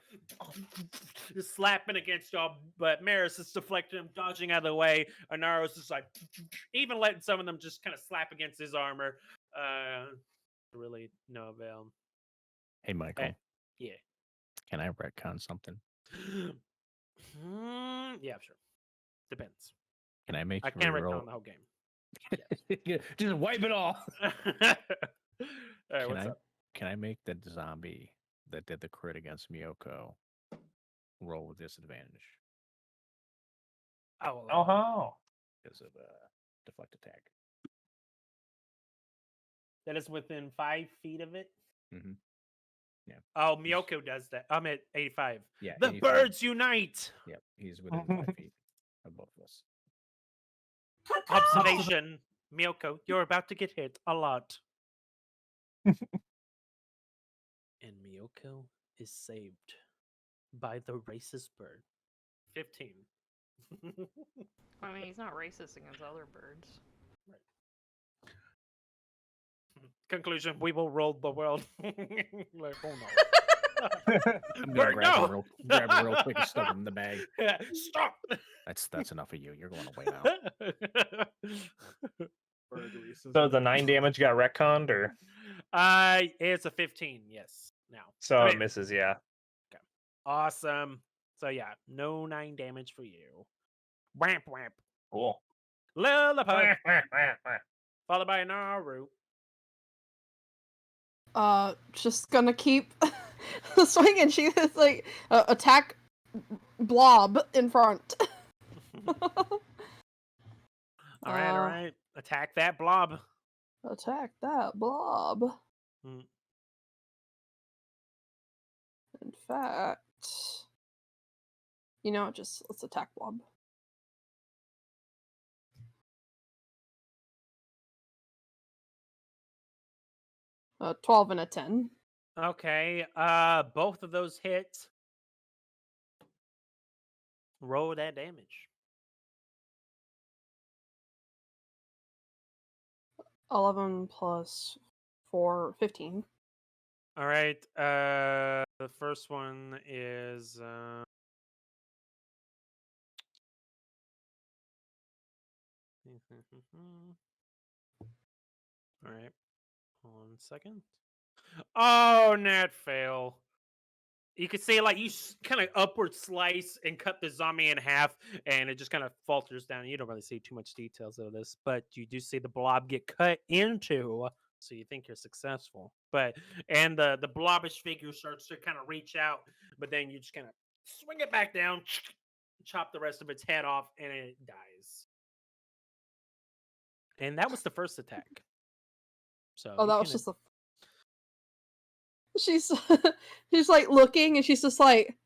just slapping against y'all, but Maris is deflecting them, dodging out of the way. Anaru's just like even letting some of them just kind of slap against his armor. Really no avail. Hey, Michael. Yeah. Can I retcon something? Yeah, sure. Depends. Can I make I you can't reroll? retcon the whole game. Just wipe it all. All right, Can what's I up? can I make the zombie that did the crit against Miyoko roll with disadvantage Oh, Oh, because of deflect attack? that is within 5 feet of it. Mm-hmm. Yeah. Oh, Miyoko does that. I'm at 85. Yeah. The 85. birds unite. Yep. He's within 5 feet of both of us. Observation, Miyoko, you're about to get hit a lot. And Miyoko is saved by the racist bird. 15. I mean, he's not racist against other birds. Conclusion: we will rule the world. Like, oh no. I'm gonna Bird, grab no! him real quick and stuff him in the bag. Stop. That's enough of you. You're going away now. so the 9 damage got retconned, or It's a 15. Yes. Now. so I it mean, misses? Yeah. awesome. So yeah, no 9 damage for you. Whamp whamp. Cool. Lilipa, followed by Anaru. Just gonna keep swinging. She is like attack blob in front. All right, all right. Attack that blob. Attack that blob. Mm. In fact, you know, just let's attack blob. 12 and a 10. Okay. Both of those hits. Roll that damage. 11 plus 4, 15. All right. The first one is all right. 1 second. Oh, nat fail. You could see like you kind of upward slice and cut the zombie in half, and it just kind of falters down. You don't really see too much details of this, but you do see the blob get cut into. So you think you're successful, and the blobbish figure starts to kind of reach out, but then you just kind of swing it back down, chop the rest of its head off, and it dies. And that was the first attack. So Oh, you that was can- just the. She's she's like looking, and she's just like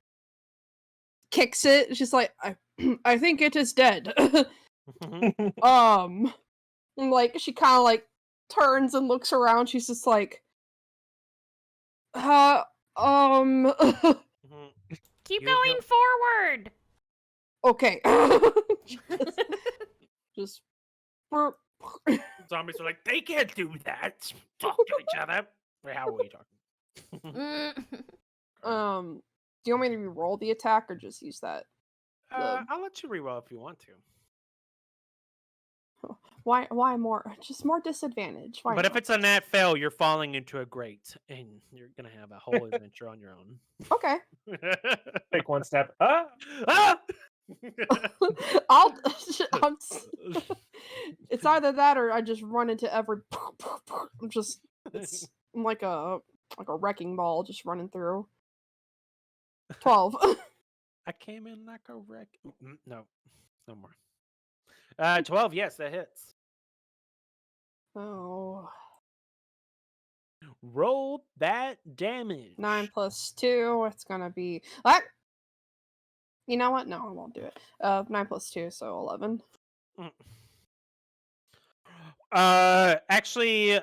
kicks it. She's like, I think it is dead. And like she kind of like turns and looks around. She's just like, Mhm. Keep You going forward. okay. just Zombies are like, they can't do that. Talk to each other. Wait, how are we talking? Mm. do you want me to re-roll the attack or just use that? I'll let you reroll if you want to. Why more? Just more disadvantage. Why But if not? it's a nat fail, you're falling into a grate, and you're gonna have a whole adventure on your own. Okay. Take one step. Ah! I'll. I'm, it's either that or I just run into every. I'm just. I'm like a wrecking ball just running through. 12. I came in like a wreck. No, no more. 12. Yes, that hits. Oh. Roll that damage. 9 plus 2. It's gonna be. What? You know what? No, I won't do it. 9 plus 2, so 11. Actually,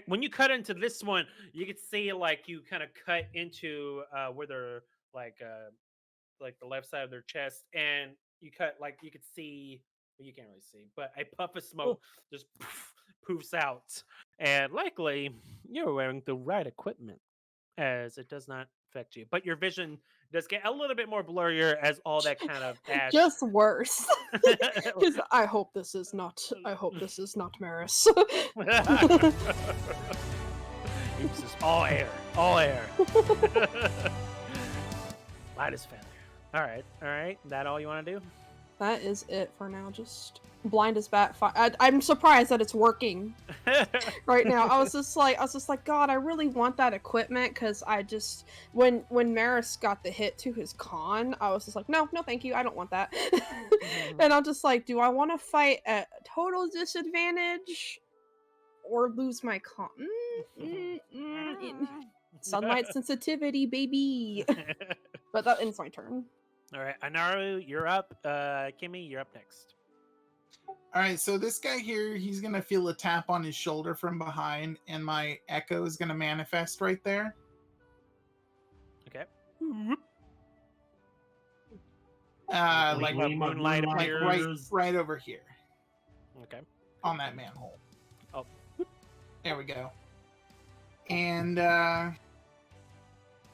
when you cut into this one, you can see like you kind of cut into where they're like the left side of their chest, and you cut like you could see. Well, you can't really see, but a puff of smoke just poofs out, and likely you're wearing the right equipment, as it does not affect you. But your vision does get a little bit more blurrier as all that kind of ash. Just worse. Because I hope this is not. I hope this is not Maris. Oops, it's all air. All air. Light as feather. All right. That all you want to do? That is it for now. Just blind as bat. I'm surprised that it's working right now. I was just like, God, I really want that equipment because I just when Maris got the hit to his con, I was just like, no, thank you, I don't want that. And I'm just like, do I want to fight at total disadvantage or lose my con? Sunlight sensitivity, baby. But that ends my turn. All right, Anaru, you're up. Kimi, you're up next. All right, so this guy here, he's gonna feel a tap on his shoulder from behind, and my echo is gonna manifest right there. Okay. Like moonlight appears. right over here. Okay. On that manhole. Oh. There we go. And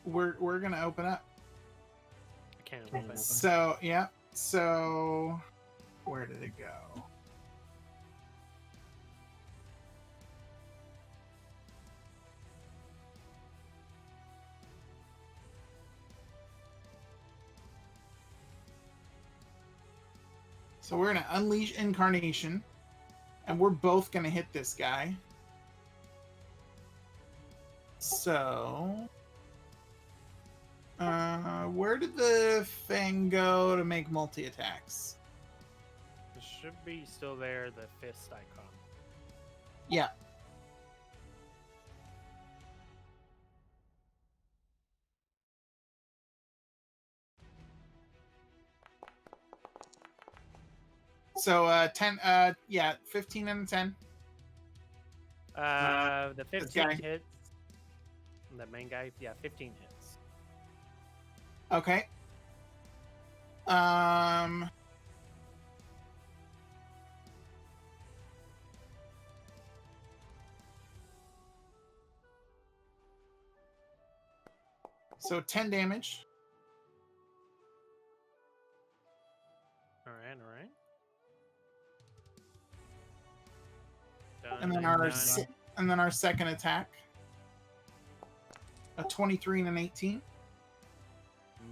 we're gonna open up. I can't open. So yeah. So where did it go? So we're gonna unleash incarnation, and we're both gonna hit this guy. So, where did the thing go to make multi-attacks? It should be still there, the fist icon. Yeah. So, 10, 15 and 10. The 15 guy. hits. The main guy, 15 hits. Okay. So 10 damage. All right. And then our second attack. A 23 and an 18.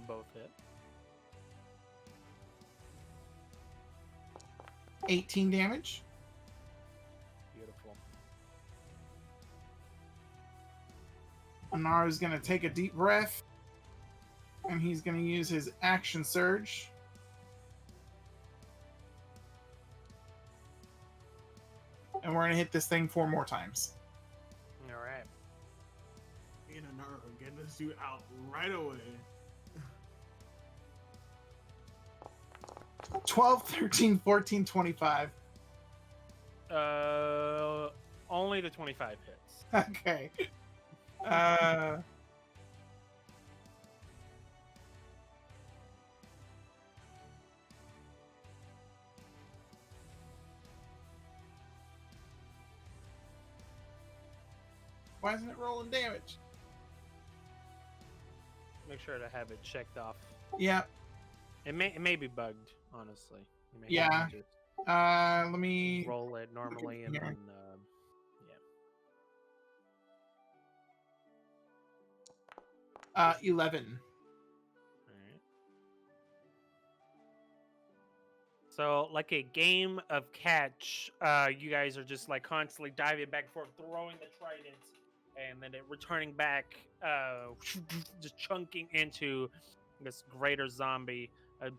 Both hit. 18 damage. Beautiful. Anaru's going to take a deep breath. And he's going to use his action surge. And we're going to hit this thing 4 more times. All right. Me and Anaru are getting this dude out right away. 12, 13, 14, 25. Only the 25 hits. Okay. Why isn't it rolling damage? Make sure to have it checked off. Yeah. It may be bugged, honestly. You may Yeah. have to just Let me roll it normally and here. then 11. All right. So, like a game of catch, you guys are just like constantly diving back and forth, throwing the trident, and then it returning back, just chunking into this greater zombie,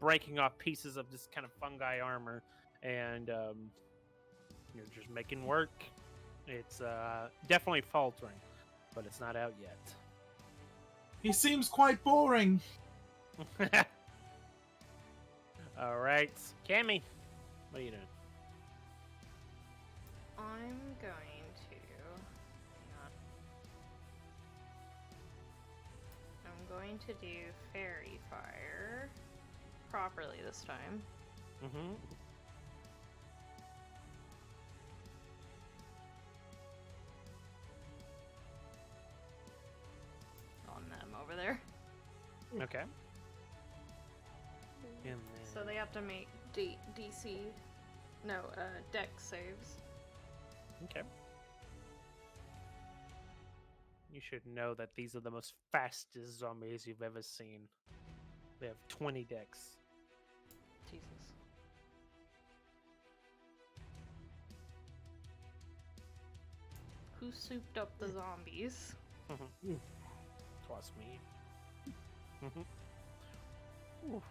breaking off pieces of this kind of fungi armor, and you're just making work. It's definitely faltering, but it's not out yet. He seems quite boring. All right, Cammy, what are you doing? I'm going to. Hang on. I'm going to do fairy fire properly this time. Mm-hmm. On them over there. Okay. And So they have to make DC. No, dex saves. okay. You should know that these are the most fastest zombies you've ever seen. They have 20 decks. Jesus. Who souped up the zombies? Twas me. Oof.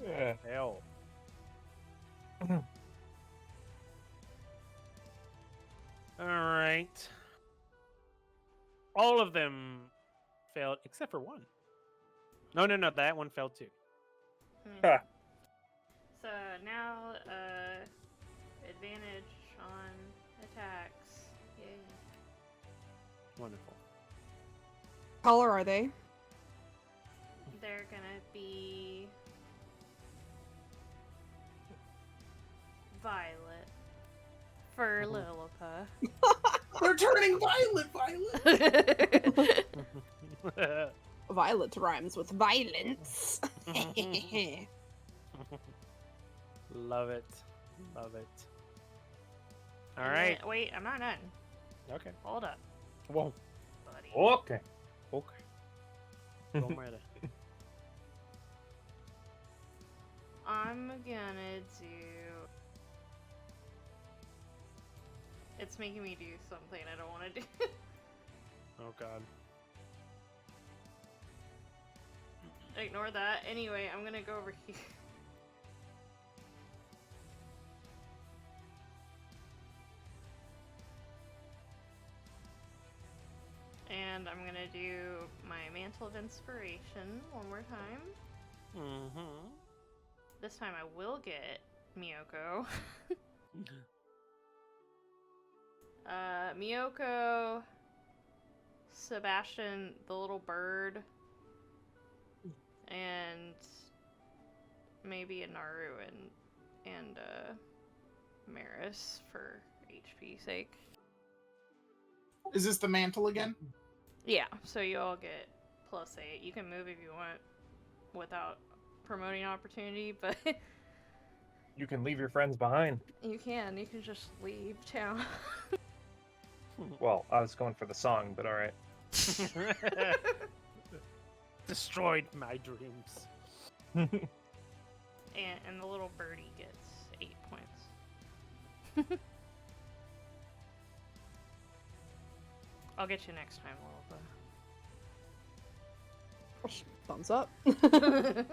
Yeah. Hell. All right. All of them failed except for one. No, that one failed too. Ha. So now, advantage on attacks. Yay. Wonderful. Color are they? They're gonna be violet for Lilipa. They're turning violet. Violet rhymes with violence. Love it. Love it. All right. Wait, I'm not done. Okay. Hold up, Whoa. buddy. Okay. Okay. Go murder. I'm gonna do. It's making me do something I don't want to do. Oh God. Ignore that. Anyway, I'm gonna go over here. And I'm gonna do my Mantle of Inspiration one more time. Mm-hmm. This time I will get Miyoko. Miyoko, Sebastian, the little bird, and maybe Anaru and Maris for HP sake. Is this the mantle again? Yeah, so you all get +8. You can move if you want without promoting opportunity, but You can leave your friends behind. you can just leave town. Well, I was going for the song, but alright. Destroyed my dreams. And the little birdie gets 8 points. I'll get you next time, Thumbs up. Lilipa.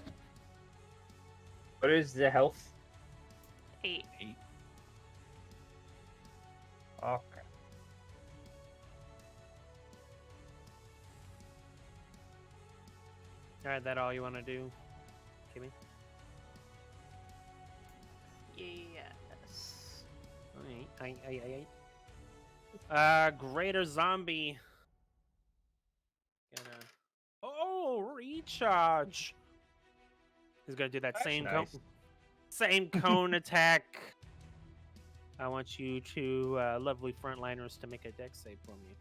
What is the health? 8. Okay. All right, that all you want to do, Kimmy? Yes. Greater zombie. Gonna. Oh, recharge. He's gonna do that That's same nice. same cone attack. I want you two lovely frontliners to make a dex save for me.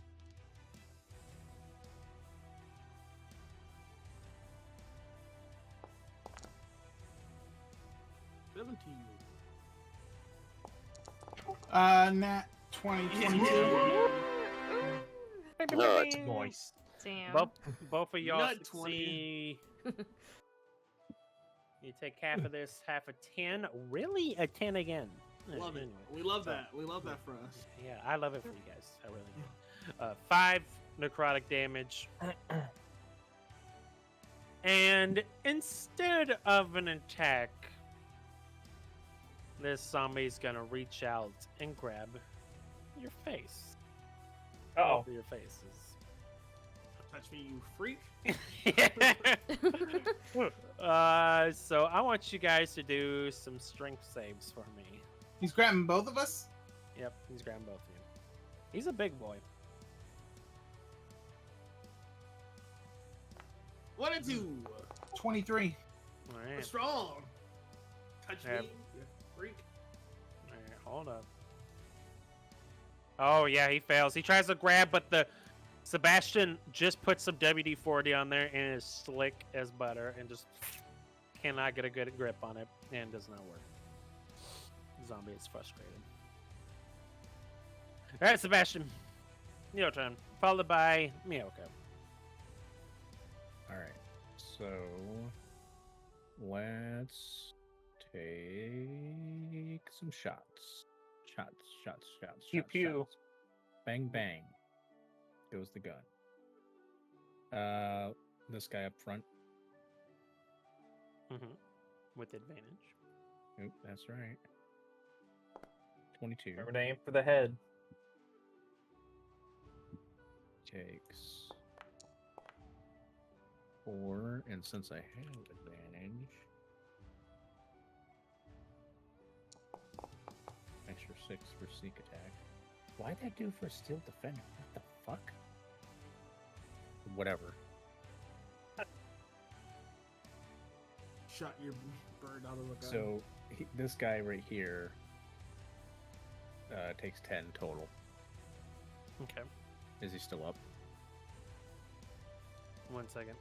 Nat 2022. That's nice. Damn. Both of y'all Nut succeed. You take half of this, half a 10. Really? A 10 again. Love it. Anyway. We love So- that. We love that for us. Yeah, I love it for you guys. I really do. 5 necrotic damage. And instead of an attack, this zombie's gonna reach out and grab your face. Oh, Over your faces. Touch me, you freak. So I want you guys to do some strength saves for me. He's grabbing both of us? Yep, he's grabbing both of you. He's a big boy. 1 and 2. 23. All We're right. strong. Touch Yep. me, you freak. All right, hold up. Oh yeah, he fails. He tries to grab, but the Sebastian just puts some WD-40 on there and is slick as butter and just cannot get a good grip on it and does not work. Zombie is frustrated. All right, Sebastian, your turn. Followed by Miyoko. All right. So let's take some shots. Shots. Pew, shots, pew. shots. Bang bang. Goes the gun. This guy up front. With advantage. Oop, that's right. 22 remember to aim for the head. takes 4, and since I have advantage, extra 6 for sneak attack. Why'd that do for steel defender? What the fuck? Whatever. Shot your bird out of the gun. So this guy right here takes 10 total. Okay. Is he still up? 1 second.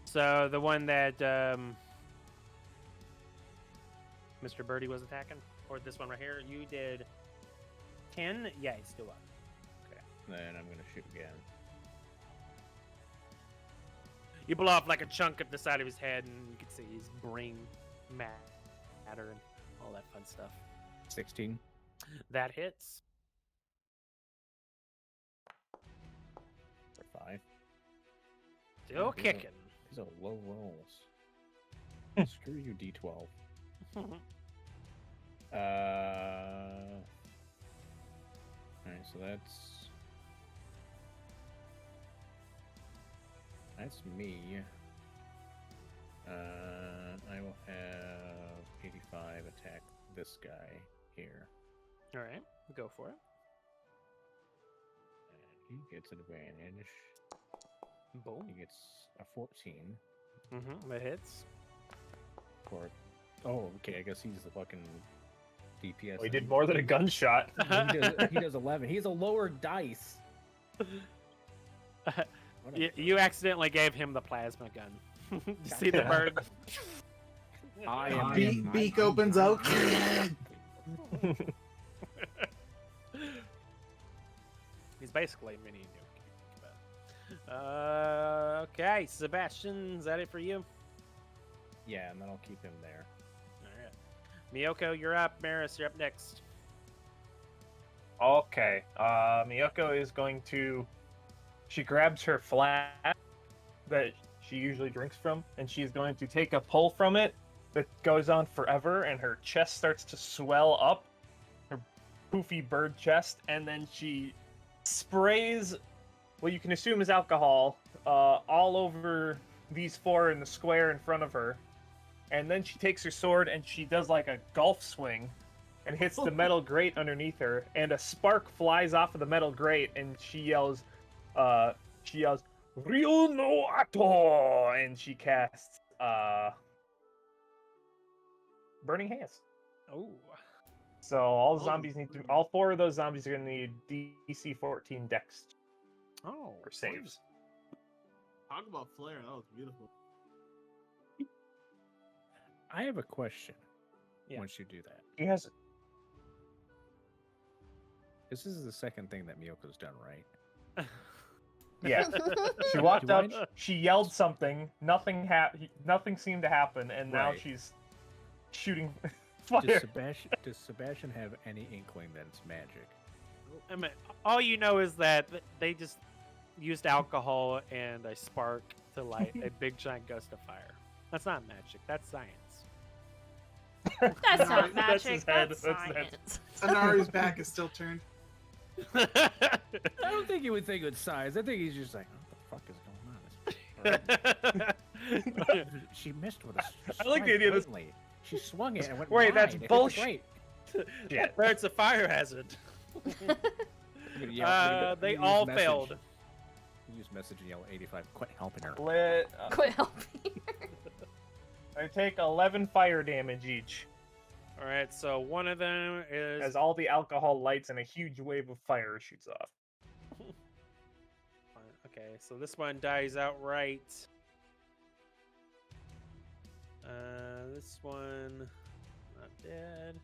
So the one that Mr. Birdie was attacking, or this one right here, you did 10. Yeah, he's still up. Okay. Then I'm gonna shoot again. You blow off like a chunk at the side of his head, and you can see his brain matter and all that fun stuff. 16. That hits. For 5. Still These are- kicking. These are low rolls. Screw you, D12. Alright, so that's me. I will have 85 attack this guy here. All right, go for it. And he gets an advantage. Boom. He gets a 14 That hits. for. Oh, okay. I guess he's the fucking DPS. We did more than a gunshot. He does 11. He's a lower dice. What a- You accidentally gave him the plasma gun. You see the bird? I am Beak opens out. He's basically a mini nuke. Okay, Sebastian, is that it for you? Yeah, and then I'll keep him there. All right. Miyoko, you're up. Maris, you're up next. Okay. Miyoko is going to. She grabs her flask that she usually drinks from, and she's going to take a pull from it that goes on forever, and her chest starts to swell up, her poofy bird chest, and then she sprays what you can assume is alcohol all over these 4 in the square in front of her, and then she takes her sword and she does like a golf swing and hits the metal grate underneath her, and a spark flies off of the metal grate, and she yells, Ryu no Ato, and she casts Burning Hands. Oh. So all zombies need to, all 4 of those zombies are gonna need DC 14 Dex Oh. or saves. Talk about flair. That was beautiful. I have a question. Yeah. Once you do that, He has this is the second thing that Miyoko's done, right? Yeah. She walked Do I- up. She yelled something. Nothing seemed to happen, and now Right. she's shooting Does fire. Sebastian have any inkling that it's magic? I mean, all you know is that they just used alcohol and a spark to light a big giant gust of fire. That's not magic. That's science. That's not That's magic. his head. That's That's his head. science. Anaru's back is still turned. I don't think he would think it's size. I think he's just like, what the fuck is going on? She missed with a I like the idea of this- blatantly. She swung it and went Wait, that's wide. It hit the bullshit. grate. Yeah. Where it's a fire hazard. They all failed. Use message and yell 85. Quit helping her. Quit helping. I take 11 fire damage each, All right, so one of them is as all the alcohol lights and a huge wave of fire shoots off. okay. So this one dies outright. This one not dead.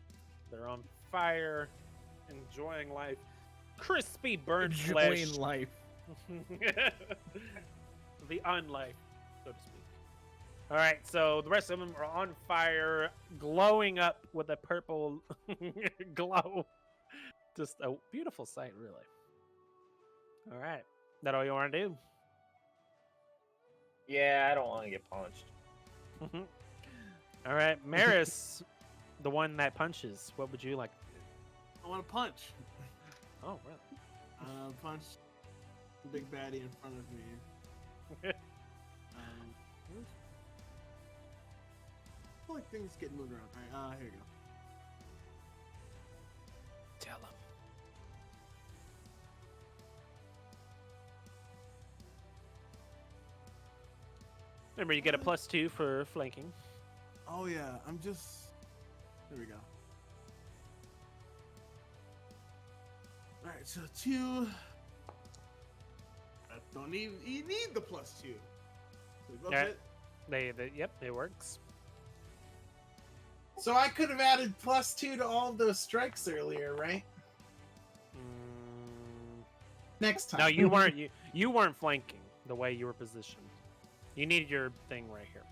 They're on fire, enjoying life. Crispy burnt flesh. Enjoying life. The unlife, so to speak. All right, so the rest of them are on fire, glowing up with a purple glow. Just a beautiful sight, really. All right, that all you want to do? Yeah, I don't want to get punched. All right, Maris, the one that punches. What would you like to do? I want to punch. Oh, really? Punch the big baddie in front of me. I feel like things get moved around. All right, here you go. Tell him. Remember, you get a +2 for flanking. Oh yeah, I'm just. There we go. All right, so 2. I don't need. You need the +2. So we both Yeah. hit. Yep, it works. So I could have added +2 to all of those strikes earlier, right? Next time. No, you weren't. You weren't flanking the way you were positioned. You needed your thing right here,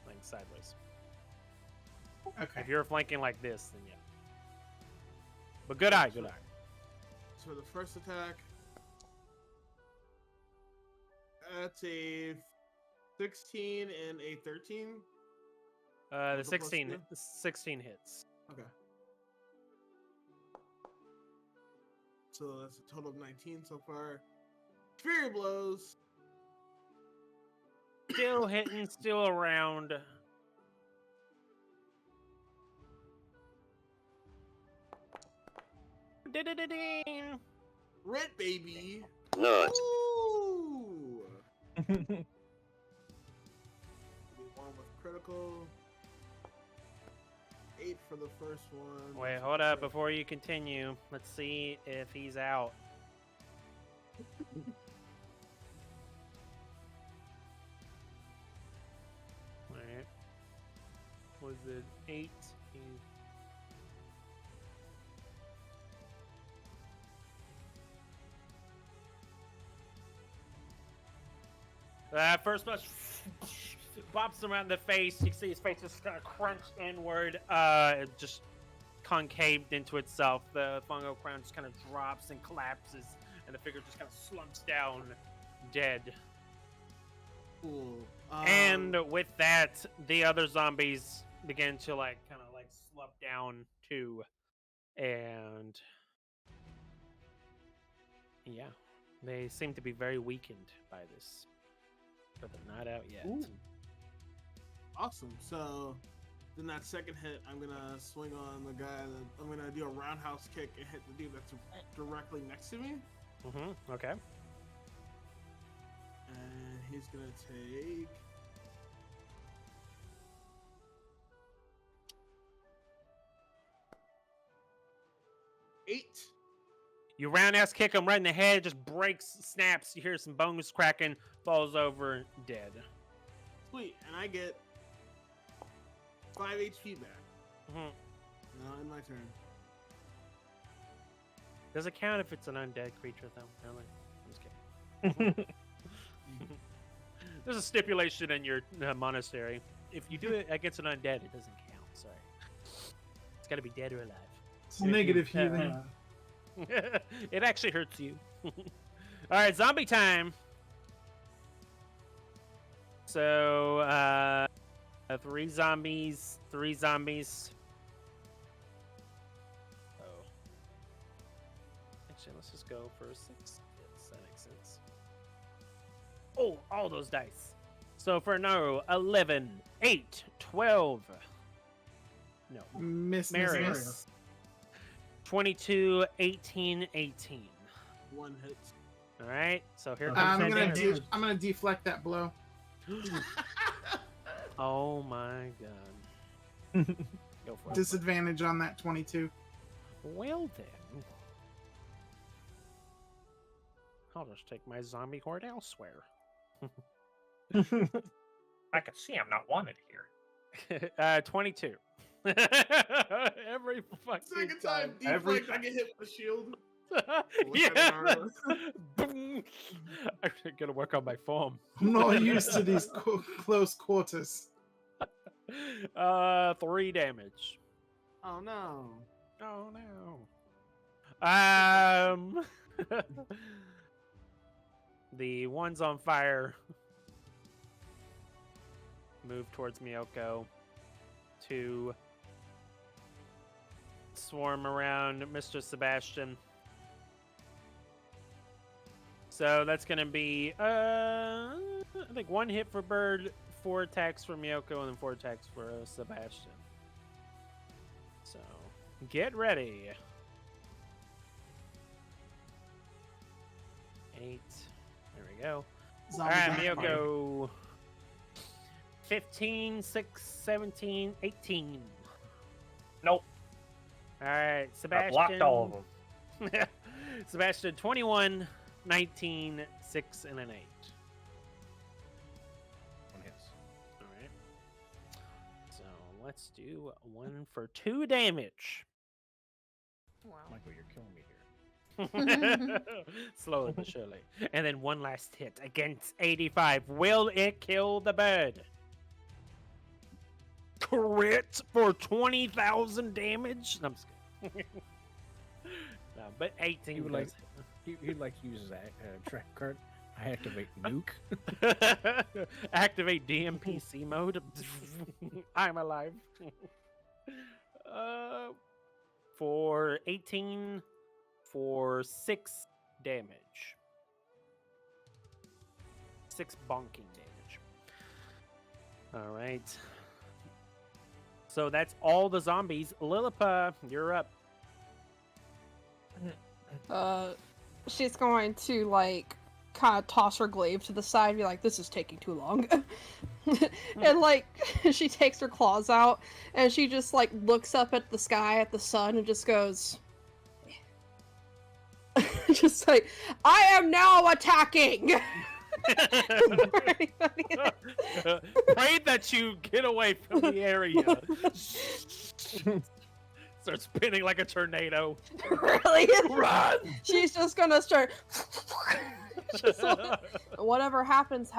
like sideways. Okay. If you're flanking like this, then yeah. But good eye, good eye. So the first attack. That's a 16 and a 13. The With the 16 +2? 16 hits. Okay. So that's a total of 19 so far. Fury blows. Still hitting, still around. Da-da-da-ding. Red baby. Nice. Ooh. One with critical. 8 for the first one. Wait, hold up before you continue. Let's see if he's out. Alright. Was it 8? First punch bops him around the face. You can see his face just kind of crunched inward, just concaved into itself. The fungal crown just kind of drops and collapses, and the figure just kind of slumps down, dead. Cool. And with that, the other zombies begin to kind of slump down too, and yeah, they seem to be very weakened by this, but they're not out yet. Ooh. Awesome. So then that second hit, I'm gonna swing on the guy that I'm gonna do a roundhouse kick and hit the dude that's directly next to me. Okay. And he's gonna take 8. You roundhouse kick him right in the head, just breaks, snaps. You hear some bones cracking, falls over, dead. Sweet, and I get 5 HP back. Now in my turn. Does it count if it's an undead creature, though? Really? I'm just There's a stipulation in your monastery. If you do it against an undead, it doesn't count. Sorry. It's got to be dead or alive. It's negative healing. It actually hurts you. All right, zombie time. So, 3 zombies. Oh. Actually, let's just go for 6. Yes, that makes sense. Oh, all those dice. So for Anaru, 11, 8, 12. No. Miss Marius. 22, 18, 18. 1 hit. All right. So here comes I'm that gonna damage. I'm gonna deflect that blow. Oh my god. Go for it. Disadvantage on that 22. Well then. I'll just take my zombie horde elsewhere. I can see I'm not wanted here. 22. Every fucking Second time, Every deflect, I get hit with a shield. Yeah. Boom. I'm gonna work on my form. I'm not used to these close quarters. 3 damage. Oh no. Oh no. The ones on fire move towards Miyoko to swarm around Mr. Sebastian. So that's going to be, I think 1 hit for Bird, 4 attacks for Miyoko, and then 4 attacks for Sebastian. So get ready. 8. There we go. Zombie All right, vampire. Miyoko. 15, 6, 17, 18. Nope. All right, I Sebastian. blocked all of them. Sebastian, 21, 19, 6, and an 8. 1 hits. All right. So let's do 1 for 2 damage. Wow. Michael, you're killing me here. Slowly but surely. And then 1 last hit against 85. Will it kill the bird? Crit for 20,000 damage? No, I'm just kidding. No, but 18 You would does He'd like to use that track card. I activate nuke. hit. Activate DMPC mode. I'm alive. For 18 for 6 damage. 6 bonking damage. All right. So that's all the zombies. Lilipa, you're up. She's going to like kind of toss her glaive to the side and be like, this is taking too long. And like she takes her claws out and she just like looks up at the sky at the sun and just goes just like, I am now attacking. Pray that you get away from the area. Start spinning like a tornado. Really? Run! She's just gonna start just like, whatever happens.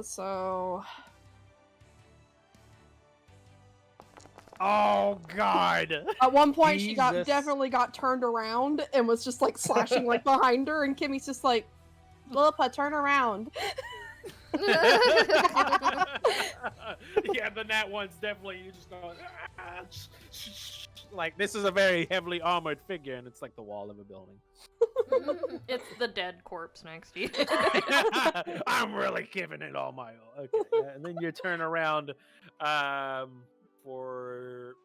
So Oh God! at one point she Jesus. definitely got turned around and was just like slashing like behind her, and Kimmy's just like, Lilipa, turn around. Yeah, the nat one's definitely you just go like this is a very heavily armored figure, and it's like the wall of a building. It's the dead corpse next to you. I'm really giving it all my all. Okay, and then you turn around for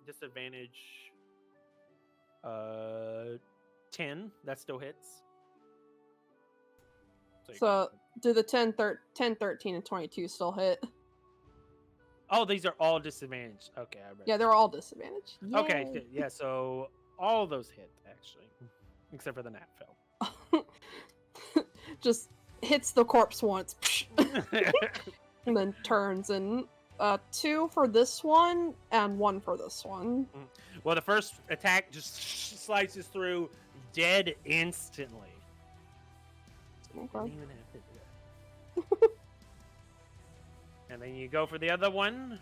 disadvantage 10. That still hits. you So got- do the 10, 13, and 22 still hit? oh, these are all disadvantaged. Okay, I read. Yeah, they're all disadvantaged. Okay, Yay. good. Yeah, so all of those hit actually, except for the nat fail. Just hits the corpse once and then turns, and 2 for this one and 1 for this one. Well, the first attack just slices through, dead instantly. Didn't Okay. even have to do that. And then you go for the other one.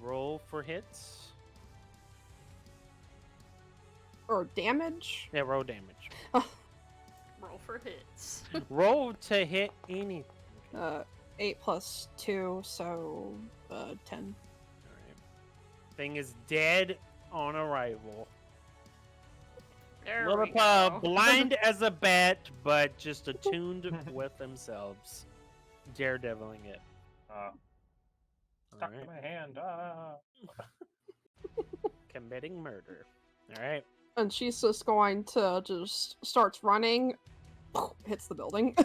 Roll for hits. Or damage? Yeah, roll damage. Roll for hits. Roll to hit anything. 8 plus 2, so 10. Alright. Thing is dead on arrival. There we Lilipa, go. blind as a bat, but just attuned with themselves. Daredeviling it. Stuck Alright. in my hand. Committing murder. Alright. And she's just going to starts running, hits the building.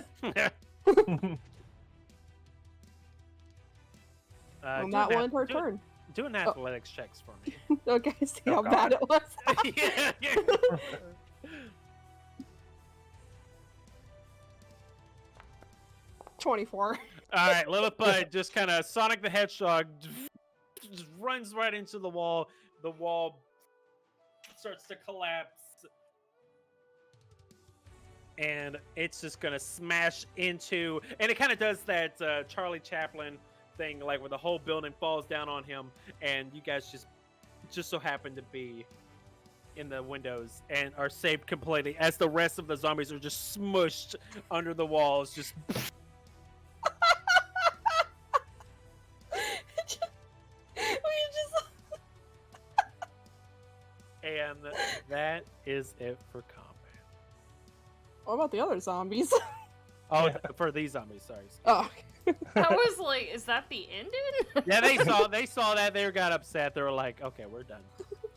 On that one, her turn. Do an athletics checks for me. Okay, see Oh, how bad God. it was. Yeah. 24. All right, Lilipa just kind of Sonic the Hedgehog just runs right into the wall. The wall starts to collapse. And it's just gonna smash into, and it kind of does that Charlie Chaplin thing, like where the whole building falls down on him, and you guys just so happen to be in the windows and are saved completely, as the rest of the zombies are just smushed under the walls, just. And that is it for combat. What about the other zombies? Oh, for these zombies, sorry. Oh. I was like, is that the ending? Yeah, they saw that, they got upset. They were like, okay, we're done.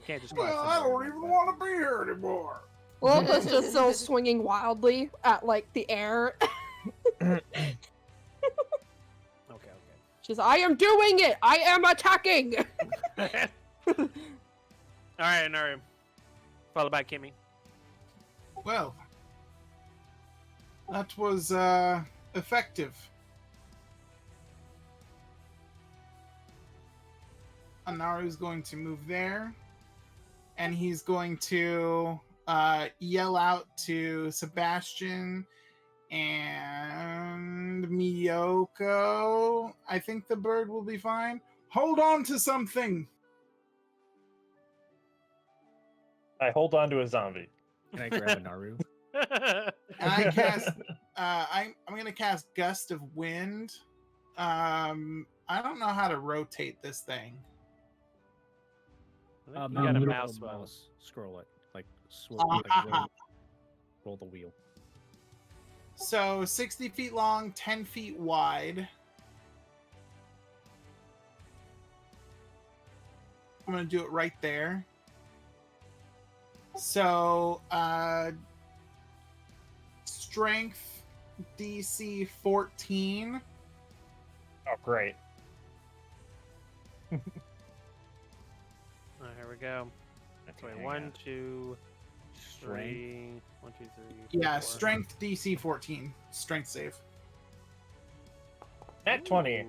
Can't just. Well, I don't even want to be here anymore. Lilipa's just still swinging wildly at, like, the air. Okay. She's, I am doing it! I am attacking! All right, Anaru. Followed by Kimi. Well, that was effective. Anaru's going to move there, and he's going to yell out to Sebastian and Miyoko. I think the bird will be fine. Hold on to something. I hold on to a zombie. Can I grab a Naru? And I cast. I'm gonna cast Gust of Wind. I don't know how to rotate this thing. You got a roll mouse the well. Scroll it. Like, roll the wheel. So 60 feet long, 10 feet wide. I'm gonna do it right there. So strength DC 14. Oh, great. Oh, here we go. Okay, Wait, hang 1, on. 2, Strength. 3. 1, 2, 3. Yeah, 4. strength DC 14. Strength save. Nat 20.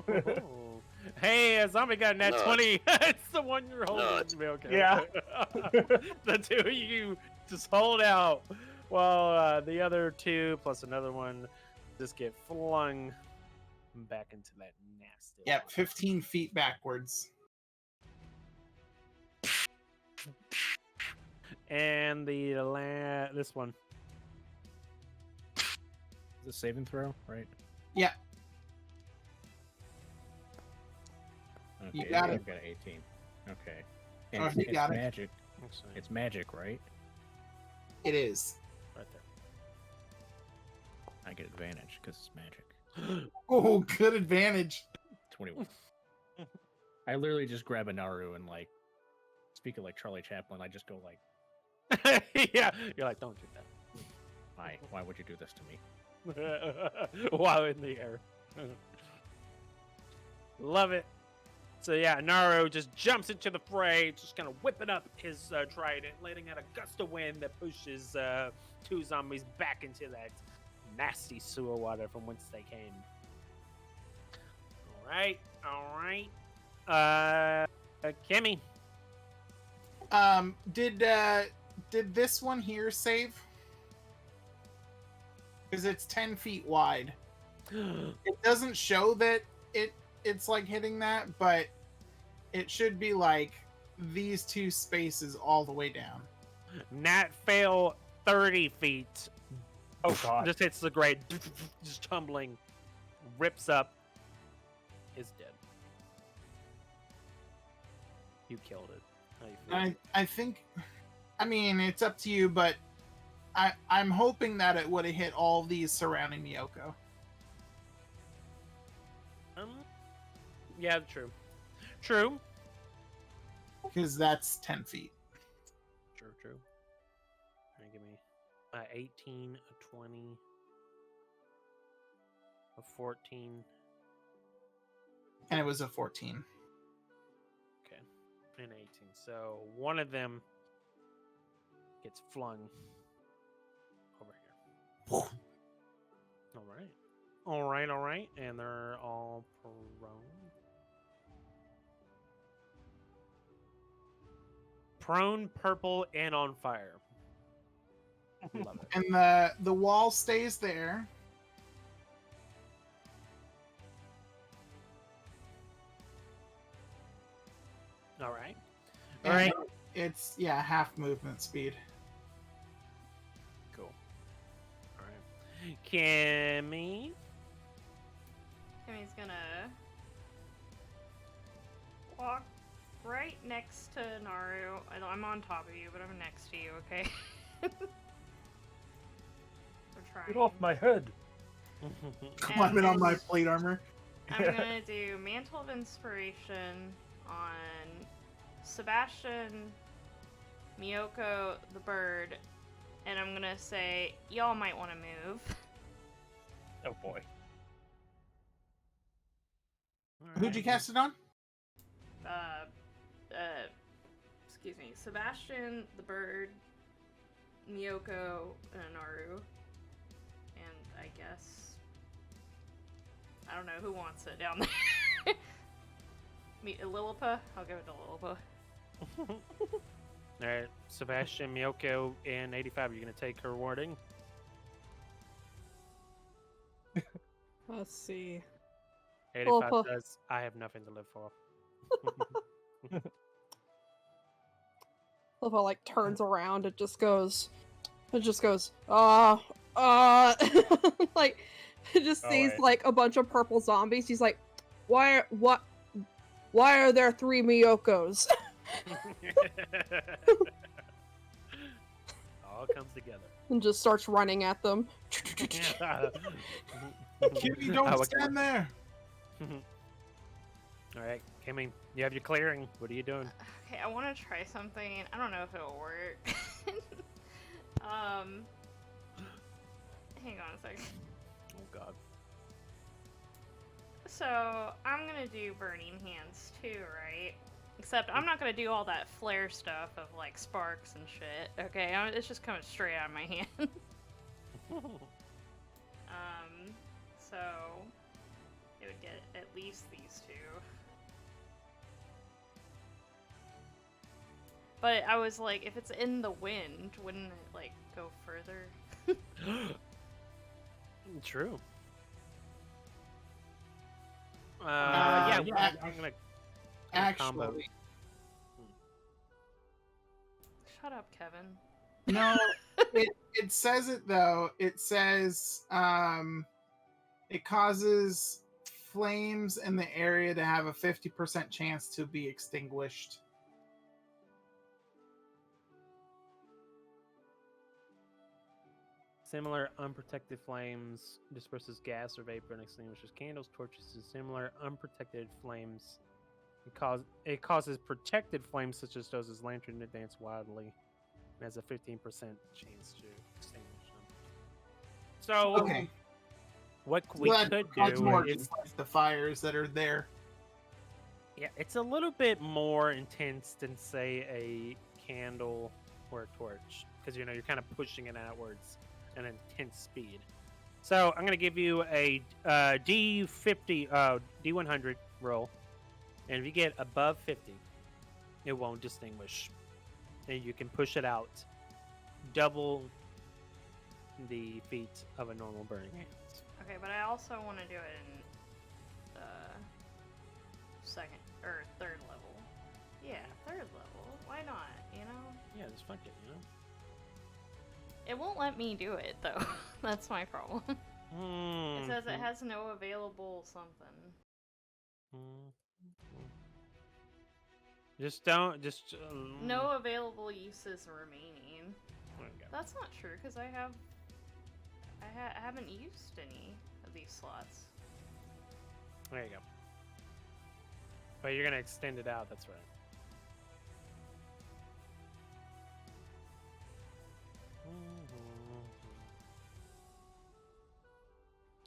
Ooh. Hey, a zombie got a nat No. 20. It's the one you're holding. No. It's be okay. Yeah. The two of you just hold out while the other two plus another one just get flung back into that nasty. Yep, water. 15 feet backwards. And the this one. Is it save and throw, right? Yeah. Okay, You got it. I've got an 18. Okay. And Oh, it's, you it's got it. magic. Actually, It's magic, right? It is. right there. I get advantage because it's magic. Oh, good advantage. 21. I literally just grab a Naru and, like, speaking like Charlie Chaplin, I just go like, Yeah, you're like, don't do why? Why would you do this to me? that. While in the air. Love it. So yeah, Naru just jumps into the fray, just kind of whipping up his trident, letting out a gust of wind that pushes two zombies back into that nasty sewer water from whence they came. All right. Kimmy. Did this one here save? Because it's 10 feet wide. It doesn't show that it's like hitting that, but it should be like these two spaces all the way down. Nat fail 30 feet. Oh god. Just hits the grade, just tumbling, rips up, is dead. You killed it. How you feel? I think, I mean, it's up to you, but I'm hoping that it would have hit all these surrounding Miyoko. Yeah, true. True. Because that's 10 feet. True. All right, give me 18, a 20, a 14. And it was a 14. Okay, and 18. So one of them gets flung over here. All right. And they're all prone. Prone, purple, and on fire. Love it. And the wall stays there. All right. And All right. It's, yeah, half movement speed. Cool. All right. Kimmy. Kimmy's gonna walk right next to Anaru. I'm on top of you, but I'm next to you, okay? We're trying. Get off my head. Climbing on my plate armor. I'm gonna do Mantle of Inspiration on Sebastian, Miyoko, the bird, and I'm gonna say, y'all might want to move. Oh boy. Who'd you cast it on? Excuse me, Sebastian, the bird, Miyoko, and Anaru. And I guess, I don't know who wants it down there. Lilipa? I'll give it to Lilipa. All right, Sebastian, Miyoko, and 85. You're gonna take her warding. Let's see. 85 Lilipa. says, "I have nothing to live for." Lilipa like turns around. It just goes, like it just Oh, sees wait. like a bunch of purple zombies. He's like, why are there 3 Miyokos? All comes together. And just starts running at them. Kimmy, don't stand there! All right, Kimmy, you have your clearing. What are you doing? Okay, I want to try something. I don't know if it'll work. Hang on a second. Oh God. So, I'm gonna do Burning Hands too, right? Except I'm not gonna do all that flare stuff of like sparks and shit. Okay, it's just coming straight out of my hand. So it would get at least these two. But I was like, if it's in the wind, wouldn't it like go further? True. Yeah, yeah, I'm gonna combo. Actually, Shut up, Kevin. no, it says it though. It says it causes flames in the area to have a 50% chance to be extinguished. Similar unprotected flames disperses gas or vapor and extinguishes candles, torches, and similar unprotected flames. It causes protected flames such as those as lantern to dance wildly, and has a 15% chance to extinguish them. So, Okay, what so we that could causes do more is, just like the fires that are there. yeah, it's a little bit more intense than say a candle or a torch, because you're kind of pushing it outwards at an intense speed. So I'm going to give you a D50, D100 roll, and if you get above 50, it won't distinguish, and you can push it out double the feat of a normal burning hands. Okay, but I also want to do it in second or third level. Yeah, third level. Why not? You know? Yeah, just fuck it, you know? It won't let me do it though. That's my problem. It says it has no available something. Just don't. Just No available uses remaining. There we go. That's not true because I haven't used any of these slots. There you go. But you're gonna extend it out. That's right.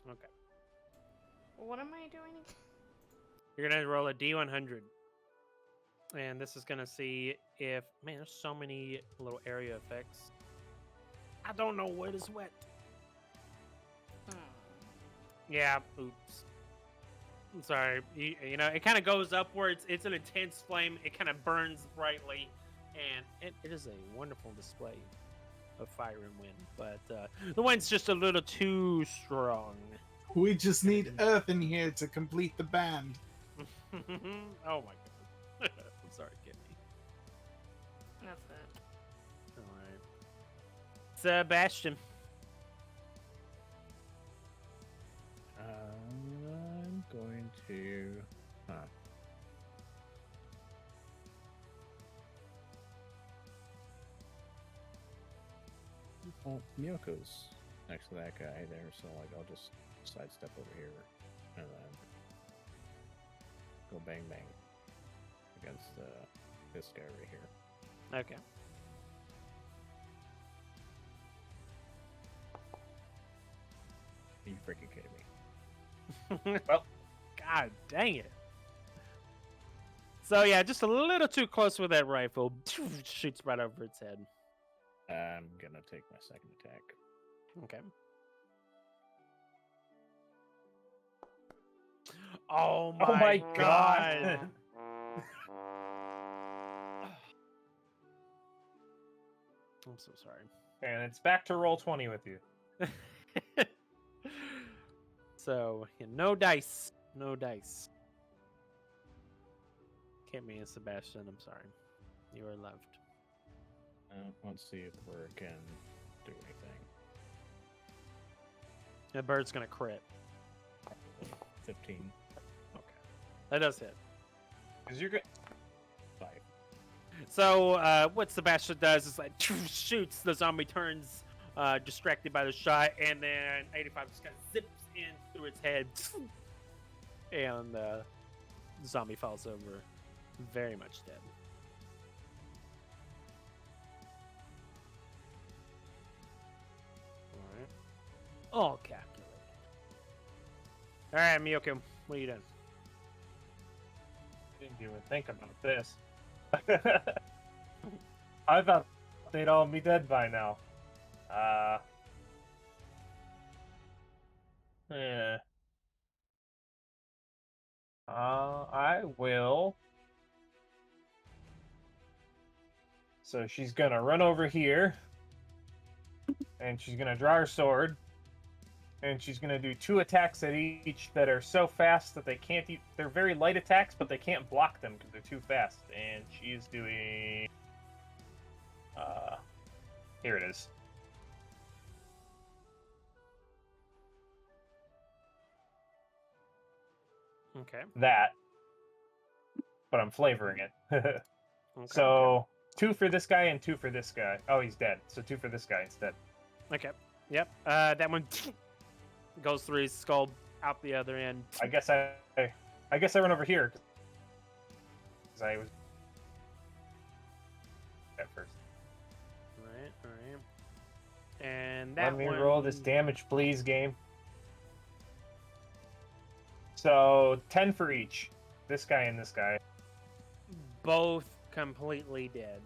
Okay. What am I doing again? You're gonna roll a D100, and this is gonna see if there's so many little area effects. I don't know what is wet. Yeah. Oops. I'm sorry. You know, it kind of goes upwards. It's an intense flame. It kind of burns brightly, and it is a wonderful display of fire and wind. But the wind's just a little too strong. We just need Earth in here to complete the band. Oh my god. I'm sorry, Kimmy. That's it. Alright. Sebastian. I'm going to. Well, Miyoko's next to that guy there, so like I'll just sidestep over here and then go bang bang against this guy right here. Okay. Are you freaking kidding me? Well, god dang it. So yeah, just a little too close with that rifle. Shoots right over its head. I'm gonna take my second attack. Okay. Oh my god. I'm so sorry. And it's back to roll 20 with you. So, yeah, no dice. No dice. Kimmy and Sebastian, I'm sorry. You are left. Let's see if we can do anything. That bird's gonna crit. 15. Okay. That does hit. Because you're good. 5. So, what Sebastian does is like shoots, the zombie turns distracted by the shot, and then 85 just kind of zips in through its head, and the zombie falls over, very much dead. Alright. All calculated. Alright, Miyoko, what are you doing? Didn't even think about this. I thought they'd all be dead by now. Yeah. I will. So she's gonna run over here, and she's gonna draw her sword, and she's gonna do 2 attacks at each that are so fast that they can't. They're very light attacks, but they can't block them because they're too fast. And she is doing. Here it is. Okay. That, but I'm flavoring it. Okay. So 2 for this guy and 2 for this guy. Oh, he's dead. So 2 for this guy instead. Okay. Yep. That one goes through his skull out the other end. I guess I run over here because I was at first. All right. And that Let me one... roll this damage, please, game. So 10 for each. This guy and this guy. Both completely dead.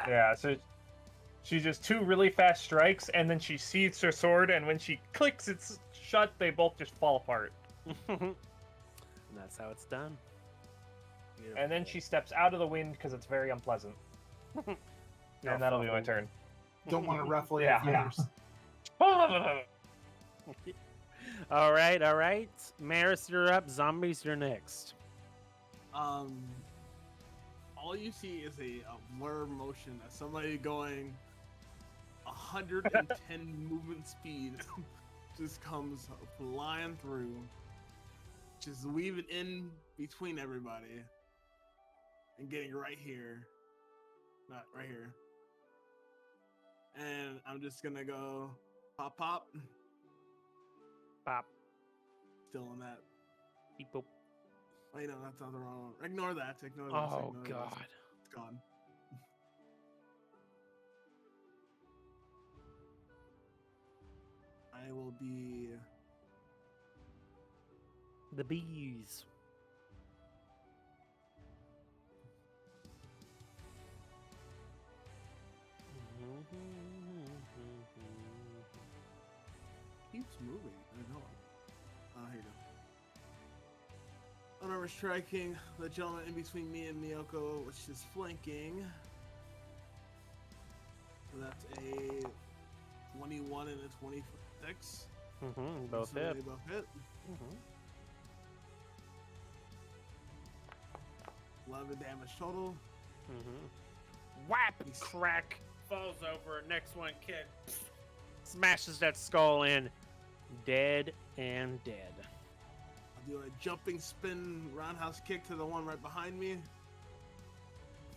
Yeah, so she just 2 really fast strikes, and then she seethes her sword, and when she clicks it's shut, they both just fall apart. And that's how it's done. And then she steps out of the wind because it's very unpleasant. And that'll be my turn. Don't want to ruffle your Yeah. feathers. All right. Maris, you're up. Zombies, you're next. All you see is a blur motion of somebody going 110 movement speed just comes flying through, just weaving in between everybody and getting right here. Not right here. And I'm just gonna go pop, pop. Pop. Still on that. Beep, boop. Wait, no, that's not the wrong one. Ignore that. Ignore this. Oh, ignore God. This. It's gone. I will be. The bees. Keeps moving. I know. Oh, here you go. I remember striking the gentleman in between me and Miyoko, which is flanking. So that's a 21 and a 26. Both So hit. they both hit. 11 damage total. Whap! Crack. Falls over. Next one kick. Smashes that skull in. Dead and dead. I'll do a jumping spin roundhouse kick to the one right behind me.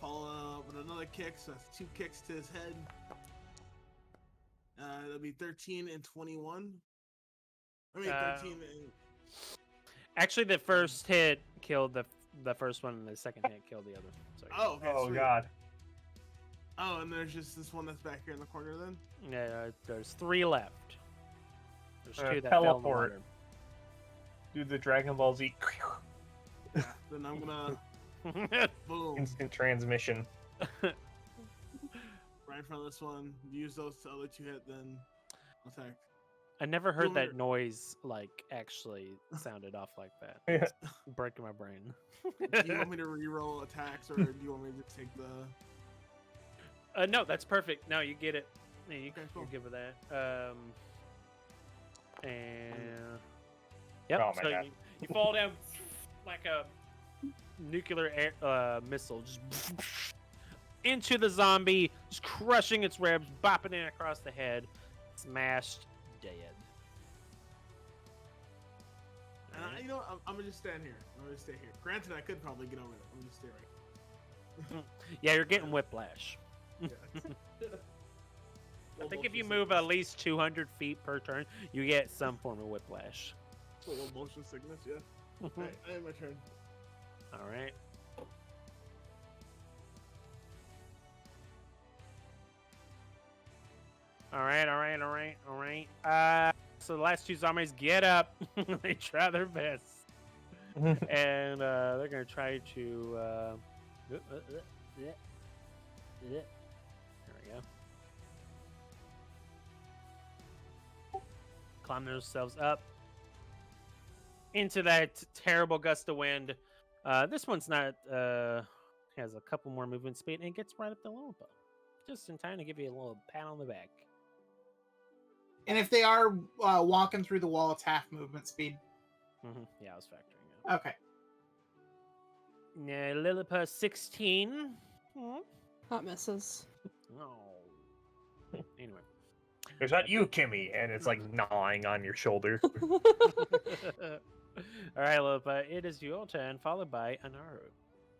Follow up with another kick, so that's 2 kicks to his head. That'll be 13 and 21. I mean, 13 and... Actually, the first hit killed the first one, and the second hit killed the other. So, Oh, okay, Oh sweet. god. Oh, and there's just this one that's back here in the corner then? yeah, there's 3 left. There's 2 that teleport. fell in the water. Do the Dragon Ball Z Yeah, then I'm gonna... Boom. instant transmission. Right in front of this one. Use those other 2 hit, then attack. I never heard Boomer. that noise actually sounded off like that. Yeah. It's breaking my brain. Do you want me to reroll attacks, or do you want me to take the... No, that's perfect. No, you get it. Yeah, Okay, cool. you're good with that. And yep. Oh my so God. you fall down like a nuclear missile, just into the zombie, just crushing its ribs, bopping it across the head, smashed, dead. And you know what? I'm gonna just stand here. I'm gonna stay here. Granted, I could probably get over there. I'm gonna stay right Yeah, you're getting whiplash. here. I think if you move at least 200 feet per turn, you get some form of whiplash. A little motion sickness, yeah. Alright, I have my turn. All right. All right. So the last 2 zombies get up. They try their best. And they're going to try to... There we go. Climb themselves up into that terrible gust of wind. This one's not... has a couple more movement speed, and it gets right up to Lilipa. Just in time to give you a little pat on the back. And if they are walking through the wall, it's half movement speed. Yeah, I was factoring it. Okay. Yeah, Lilipa 16. That misses. Oh. Anyway. Is that you, Kimmy? And it's like gnawing on your shoulder. All right, Lilipa, it is your turn, followed by Anaru.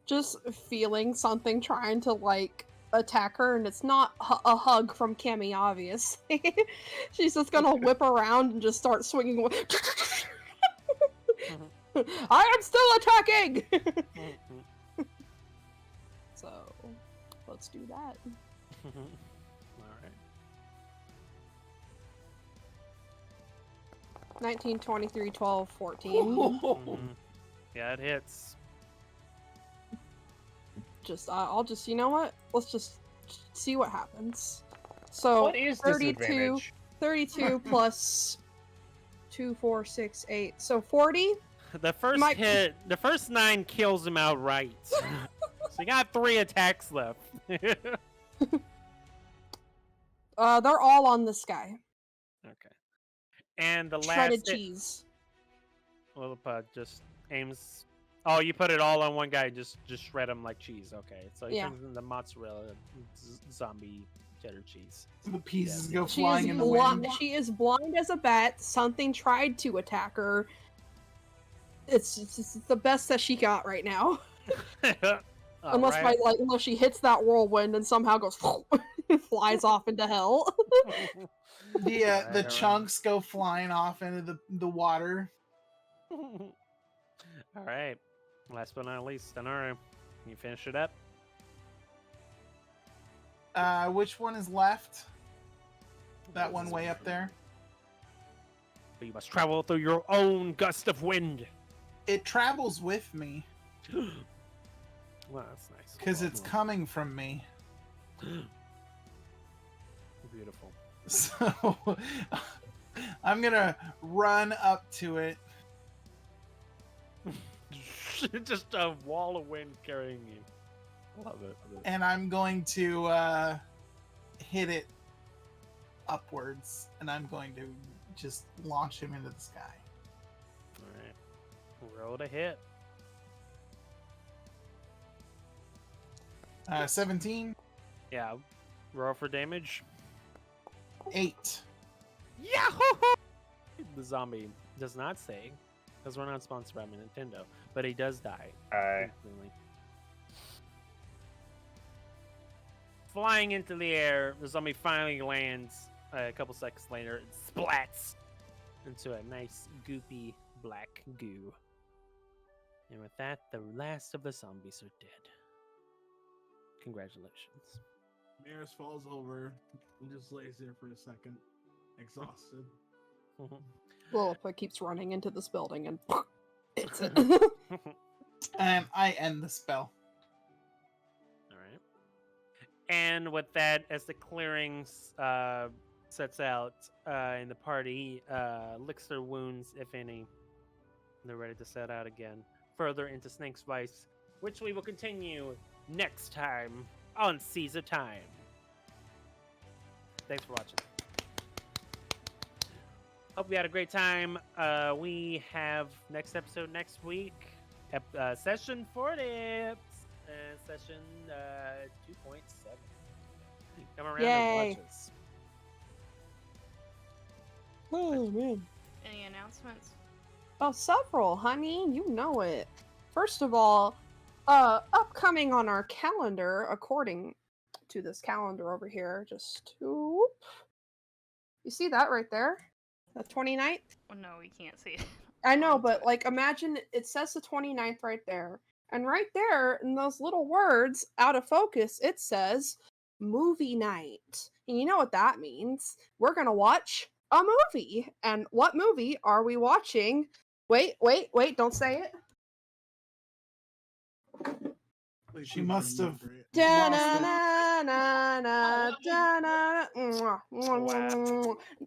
Just feeling something trying to like attack her, and it's not a hug from Kimi, obviously. She's just gonna whip around and just start swinging. I am still attacking. So let's do that. All right. 19, 23, 12, 14. Yeah, it hits. I'll just, you know what? Let's just see what happens. So What is 32, disadvantage? 32 plus 2, 4, 6, 8. So 40. The first Mike- hit, the first 9 kills him outright. So you got 3 attacks left. They're all on this guy. Okay. And the Shredded last cheese. Lilipa just aims. Oh, you put it all on one guy. Just shred him like cheese. Okay, so he Yeah. turns into mozzarella zombie cheddar cheese. The pieces Yeah. go She flying is in the wind. She is blind as a bat. Something tried to attack her. It's the best that she got right now. Unless she hits that whirlwind and somehow goes flies off into hell. The chunks go flying off into the water. All right. Last but not least, Anaru, can you finish it up? Which one is left? That one way up there. But you must travel through your own gust of wind. It travels with me Well, that's nice. because it's coming from me. Beautiful. So I'm gonna run up to it. Just a wall of wind carrying you. Love it. And I'm going to hit it upwards, and I'm going to just launch him into the sky. All right. Roll to hit. 17. Yeah. Roll for damage. 8. Yahoo! The zombie does not stay, because we're not sponsored by Nintendo, but he does die. Instantly. Flying into the air, the zombie finally lands. A couple seconds later, it splats into a nice goopy black goo. And with that, the last of the zombies are dead. Congratulations. Maris falls over and just lays there for a second, exhausted. Lilipa keeps running into this building and hits it. And I end the spell. All right. And with that, as the clearings sets out in the party, licks their wounds, if any. They're ready to set out again, further into Snake's Vice, which we will continue next time on Seas of Time. Thanks for watching. Hope you had a great time. We have next episode next week, session 40, session 2.7. Come around Yay. and watch us. Oh man. Any announcements? Oh, several. I mean, you know it. First of all, upcoming on our calendar, according to this calendar over here, just whoop. You see that right there? The 29th? Well, no, we can't see it. I know, on but Twitch. like imagine it says the 29th right there. And right there in those little words out of focus, it says movie night. And you know what that means? We're going to watch a movie. And what movie are we watching? Wait, don't say it. Please She do must have remember it.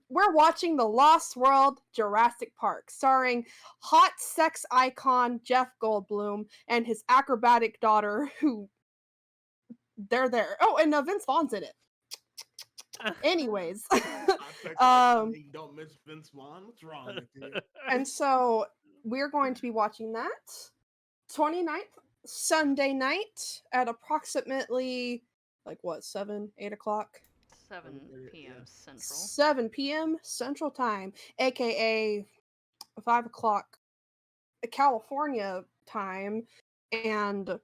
We're watching The Lost World Jurassic Park, starring hot sex icon Jeff Goldblum and his acrobatic daughter, who they're there. Oh, and Vince Vaughn's in it. Anyways, You don't miss Vince Vaughn? What's wrong with you? and so we're going to be watching that 29th Sunday night at approximately 8 o'clock? 7 Yeah. p.m. Central. 7 p.m. Central Time, aka 5 o'clock California time, and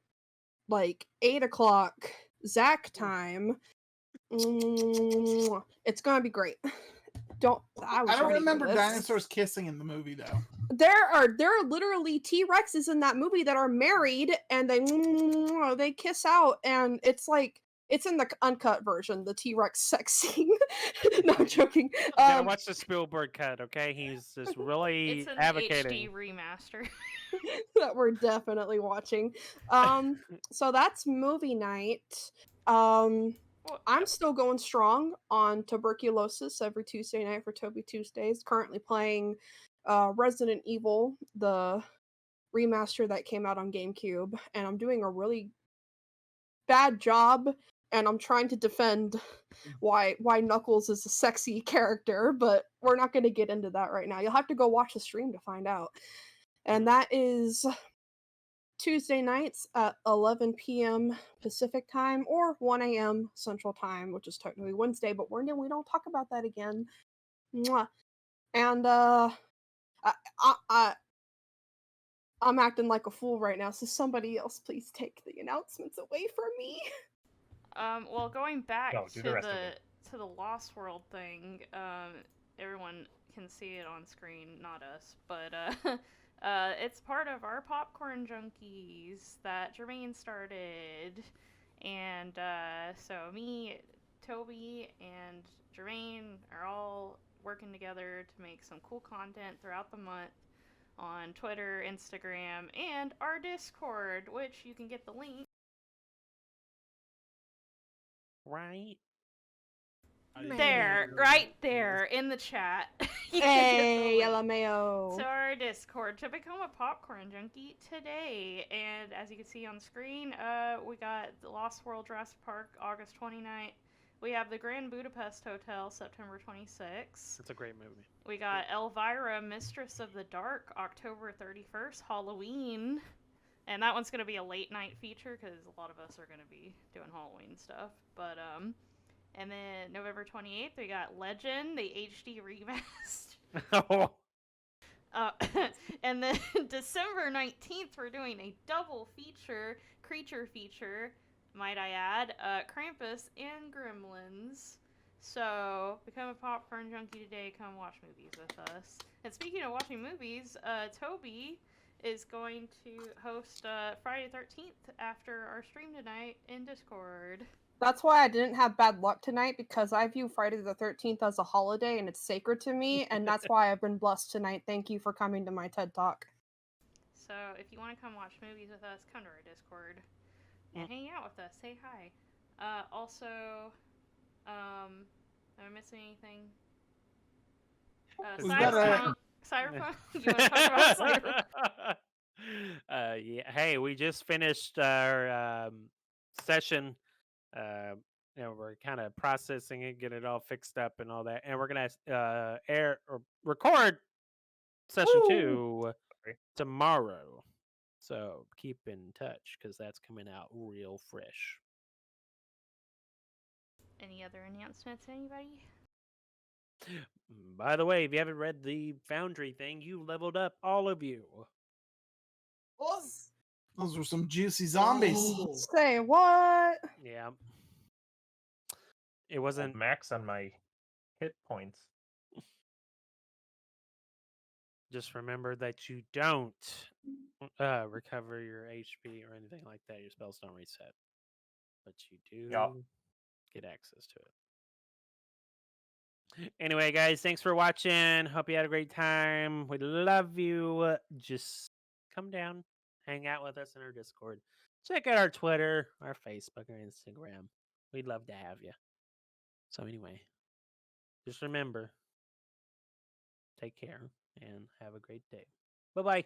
8 o'clock Zach time. It's gonna be great. I I don't ready for remember this. dinosaurs kissing in the movie though. There are literally T-Rexes in that movie that are married and they kiss out, and it's in the uncut version, the T-Rex sex scene. No, I'm joking. You gotta watch the Spielberg cut, okay? He's just really It's an advocating. HD remaster. That we're definitely watching. So that's movie night. Well, I'm still going strong on tuberculosis every Tuesday night for Toby Tuesdays. Currently playing Resident Evil, the remaster that came out on GameCube, and I'm doing a really bad job and I'm trying to defend why Knuckles is a sexy character, but we're not going to get into that right now. You'll have to go watch the stream to find out. And that is Tuesday nights at 11 p.m. Pacific time or 1 a.m. Central time, which is technically Wednesday, but we don't talk about that again. Mwah. And I'm acting like a fool right now, so somebody else please take the announcements away from me. Well, going back No, do the rest of it. to the Lost World thing, everyone can see it on screen, not us, but it's part of our Popcorn Junkies that Jermaine started, and so me, Toby, and Jermaine are all working together to make some cool content throughout the month on Twitter, Instagram, and our Discord, which you can get the link Right? there, right there in the chat. You can Hey, get the link LMAO. to our Discord to become a popcorn junkie today. And as you can see on screen, we got the Lost World Jurassic Park August 29th. We have the Grand Budapest Hotel September 26th. It's a great movie. We got Elvira, Mistress of the Dark, October 31st, Halloween. And that one's going to be a late night feature because a lot of us are going to be doing Halloween stuff. But, and then November 28th, we got Legend, the HD remaster. And then December 19th, we're doing a double feature, creature feature, might I add, Krampus and Gremlins. So, become a popcorn junkie today, come watch movies with us. And speaking of watching movies, Toby is going to host Friday the 13th after our stream tonight in Discord. That's why I didn't have bad luck tonight, because I view Friday the 13th as a holiday and it's sacred to me, and that's why I've been blessed tonight. Thank you for coming to my TED Talk. So if you want to come watch movies with us, come to our Discord and hang out with us. Say hi. Also, am I missing anything? Cyberpunk? You want to talk about Cyberpunk? Yeah. Hey, we just finished our session. We're kind of processing it, get it all fixed up and all that, and we're gonna air or record session 2 tomorrow. So keep in touch because that's coming out real fresh. Any other announcements, anybody? By the way, if you haven't read the Foundry thing, you leveled up, all of you. Those were some juicy zombies. Say what? Yeah. It wasn't max on my hit points. Just remember that you don't recover your HP or anything like that. Your spells don't reset. But you do get access to it. Anyway, guys, thanks for watching. Hope you had a great time. We love you. Just come down, hang out with us in our Discord. Check out our Twitter, our Facebook, our Instagram. We'd love to have you. So anyway, just remember, take care and have a great day. Bye-bye.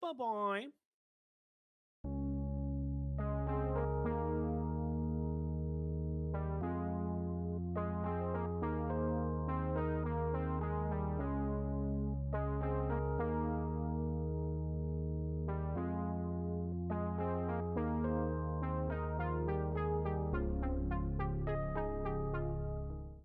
Bye-bye.